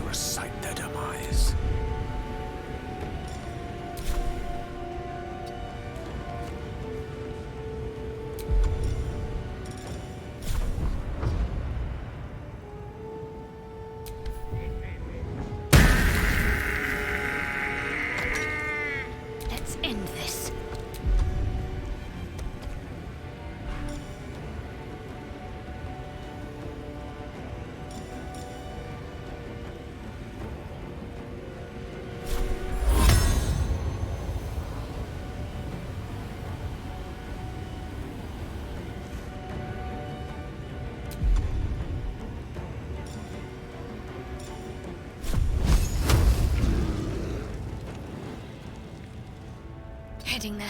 Recite their demise. Let's end this. Heading there.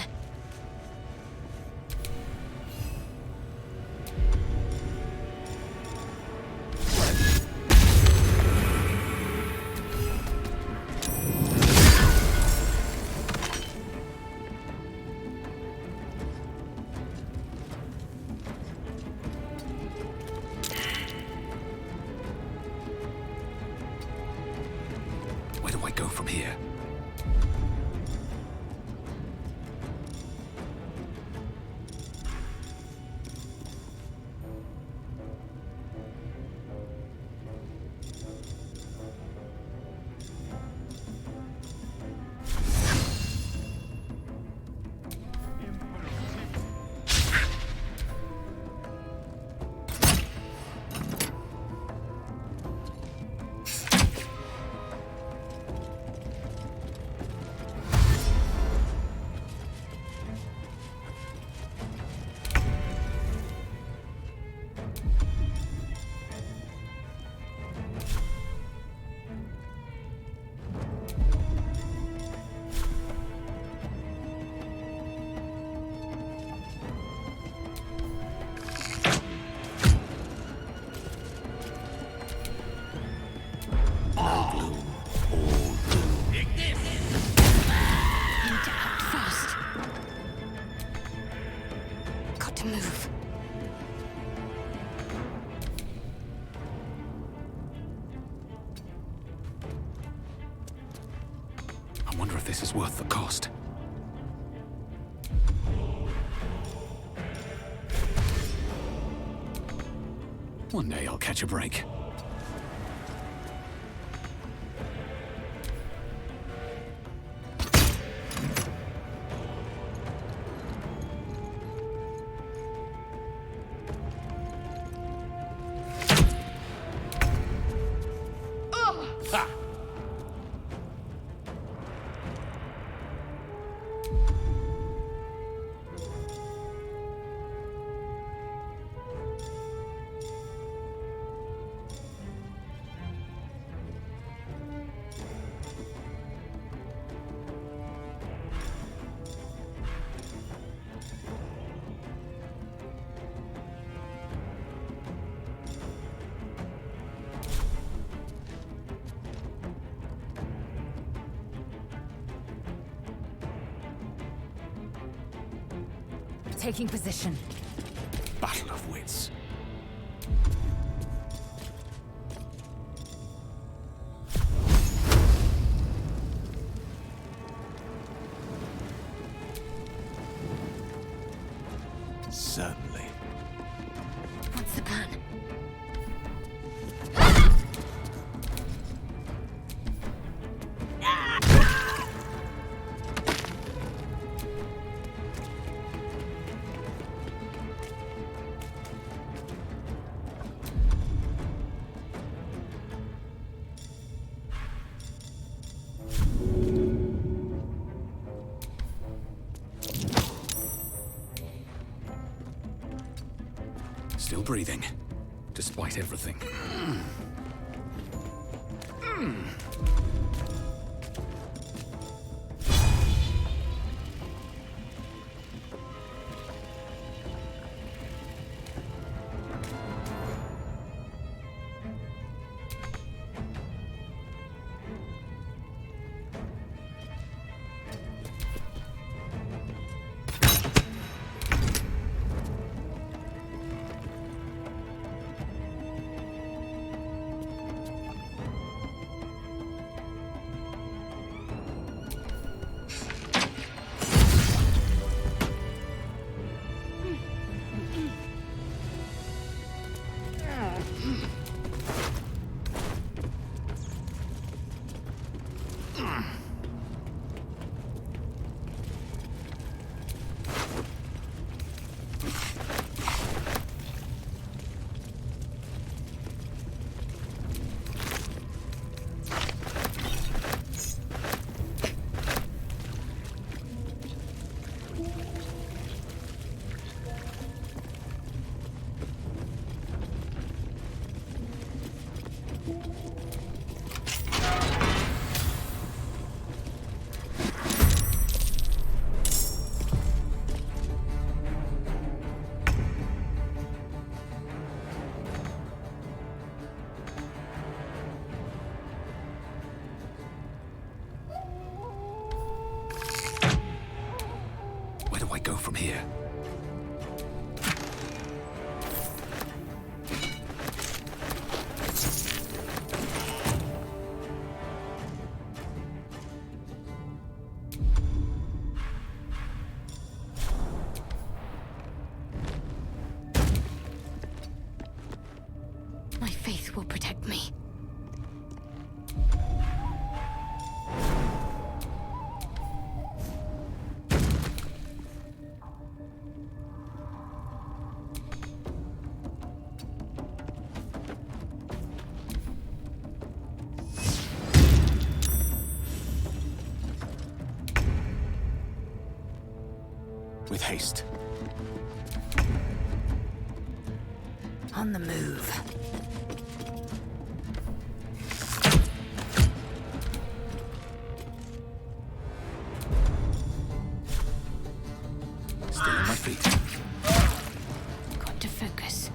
Where do I go from here? to move. I wonder if this is worth the cost. One day I'll catch a break. Taking position. Battle of wits. Certainly. What's the plan? Still breathing, despite everything. Where do I go from here? My faith will protect me. With haste. On the move. Stay on my feet. Got to focus.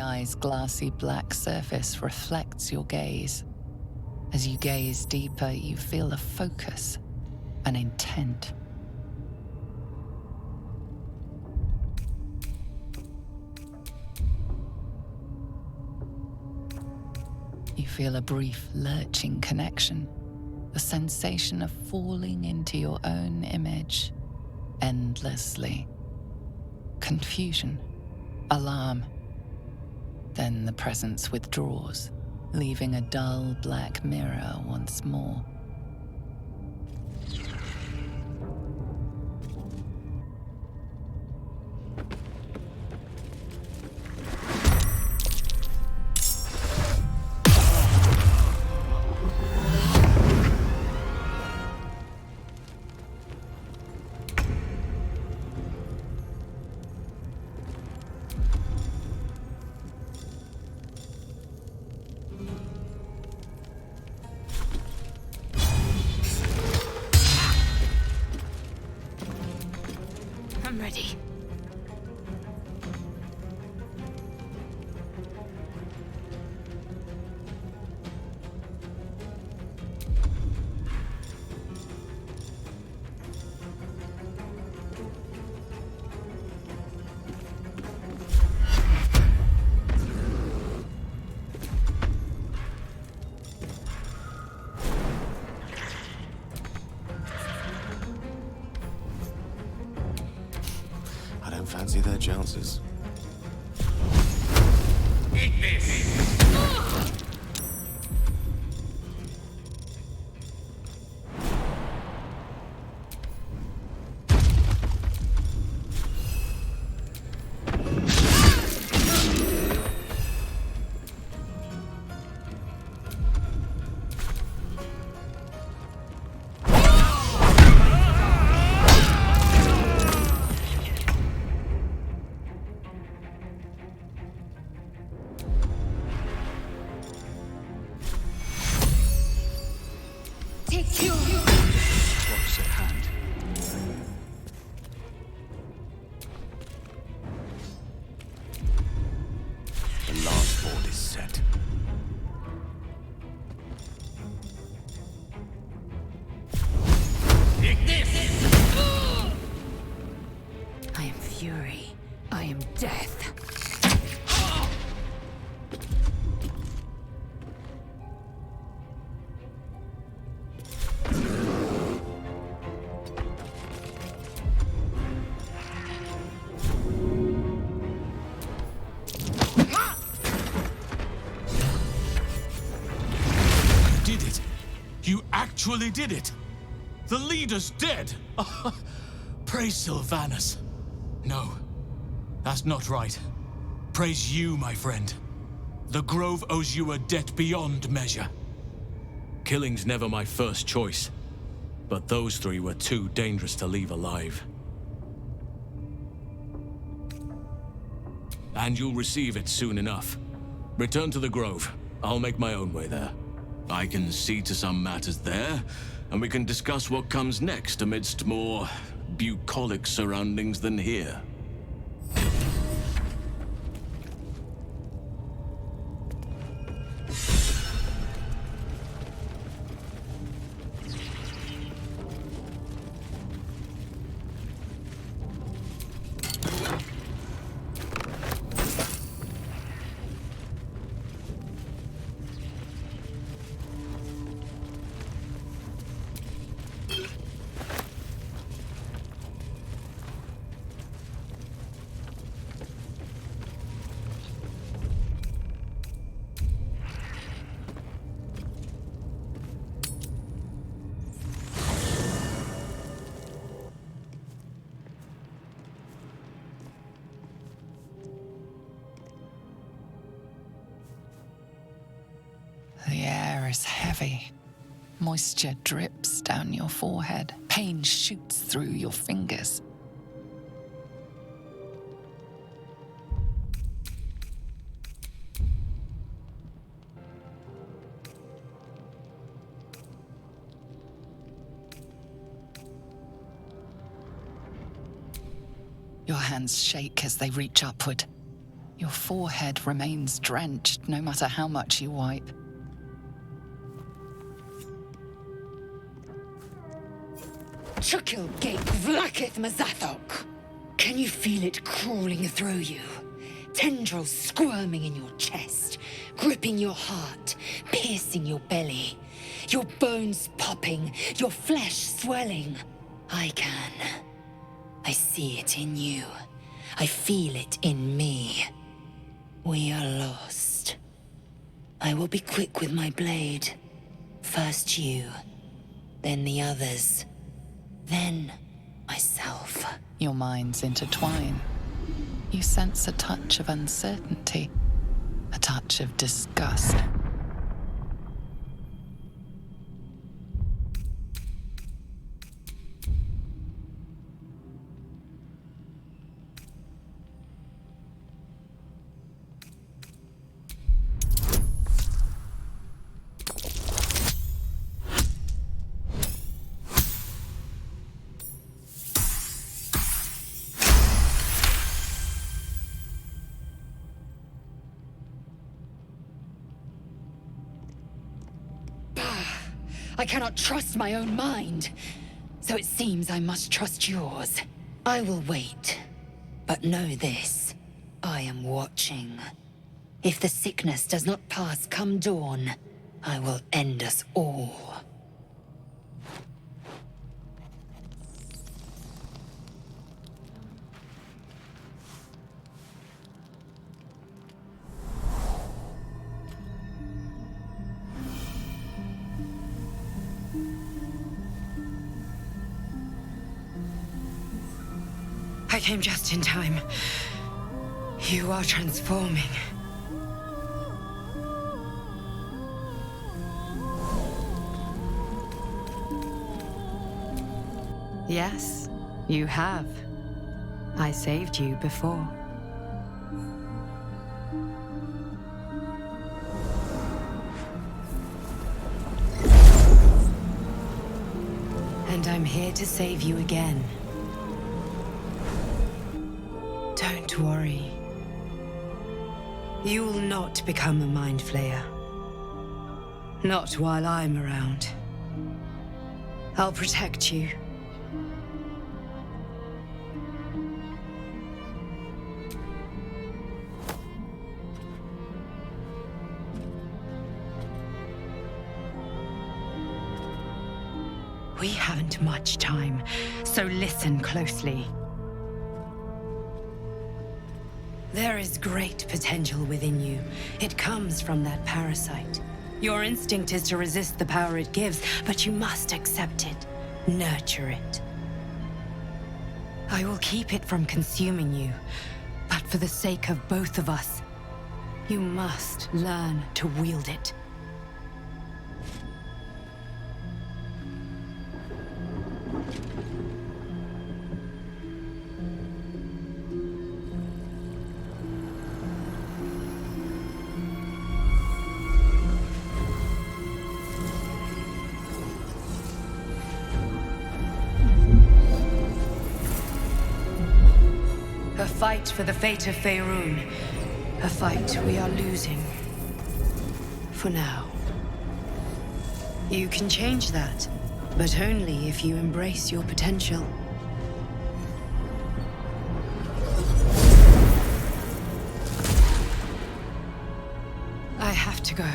eye's glassy black surface reflects your gaze. As you gaze deeper, you feel a focus, an intent. You feel a brief lurching connection, the sensation of falling into your own image endlessly. Confusion, alarm. Then the presence withdraws, leaving a dull black mirror once more. I'm ready. Fancy their chances. Eat this! What's at hand? The last board is set. Take this! I am fury. I am death. You actually did it! The leader's dead! Praise Sylvanus. No, that's not right. Praise you, my friend. The Grove owes you a debt beyond measure. Killing's never my first choice, but those three were too dangerous to leave alive. And you'll receive it soon enough. Return to the Grove. I'll make my own way there. I can see to some matters there, and we can discuss what comes next amidst more bucolic surroundings than here. The air is heavy. Moisture drips down your forehead. Pain shoots through your fingers. Your hands shake as they reach upward. Your forehead remains drenched no matter how much you wipe. Chukil Gate Vlakith Mazathok! Can you feel it crawling through you? Tendrils squirming in your chest, gripping your heart, piercing your belly. Your bones popping, your flesh swelling. I can. I see it in you. I feel it in me. We are lost. I will be quick with my blade. First you, then the others, then myself. Your minds intertwine. You sense a touch of uncertainty, a touch of disgust. I cannot trust my own mind. So it seems I must trust yours. I will wait. But know this. I am watching. If the sickness does not pass come dawn, I will end us all. I came just in time. You are transforming. Yes, you have. I saved you before. And I'm here to save you again. Don't worry. You will not become a mind flayer. Not while I'm around. I'll protect you. We haven't much time, so listen closely. There is great potential within you. It comes from that parasite. Your instinct is to resist the power it gives, but you must accept it, nurture it. I will keep it from consuming you, but for the sake of both of us, you must learn to wield it. A fight for the fate of Faerun. A fight we are losing. For now. You can change that, but only if you embrace your potential. I have to go.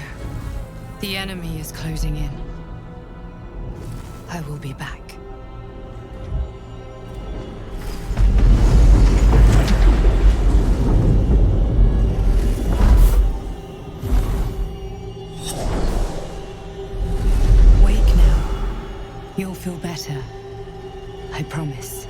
The enemy is closing in. I will be back. You'll feel better. I promise.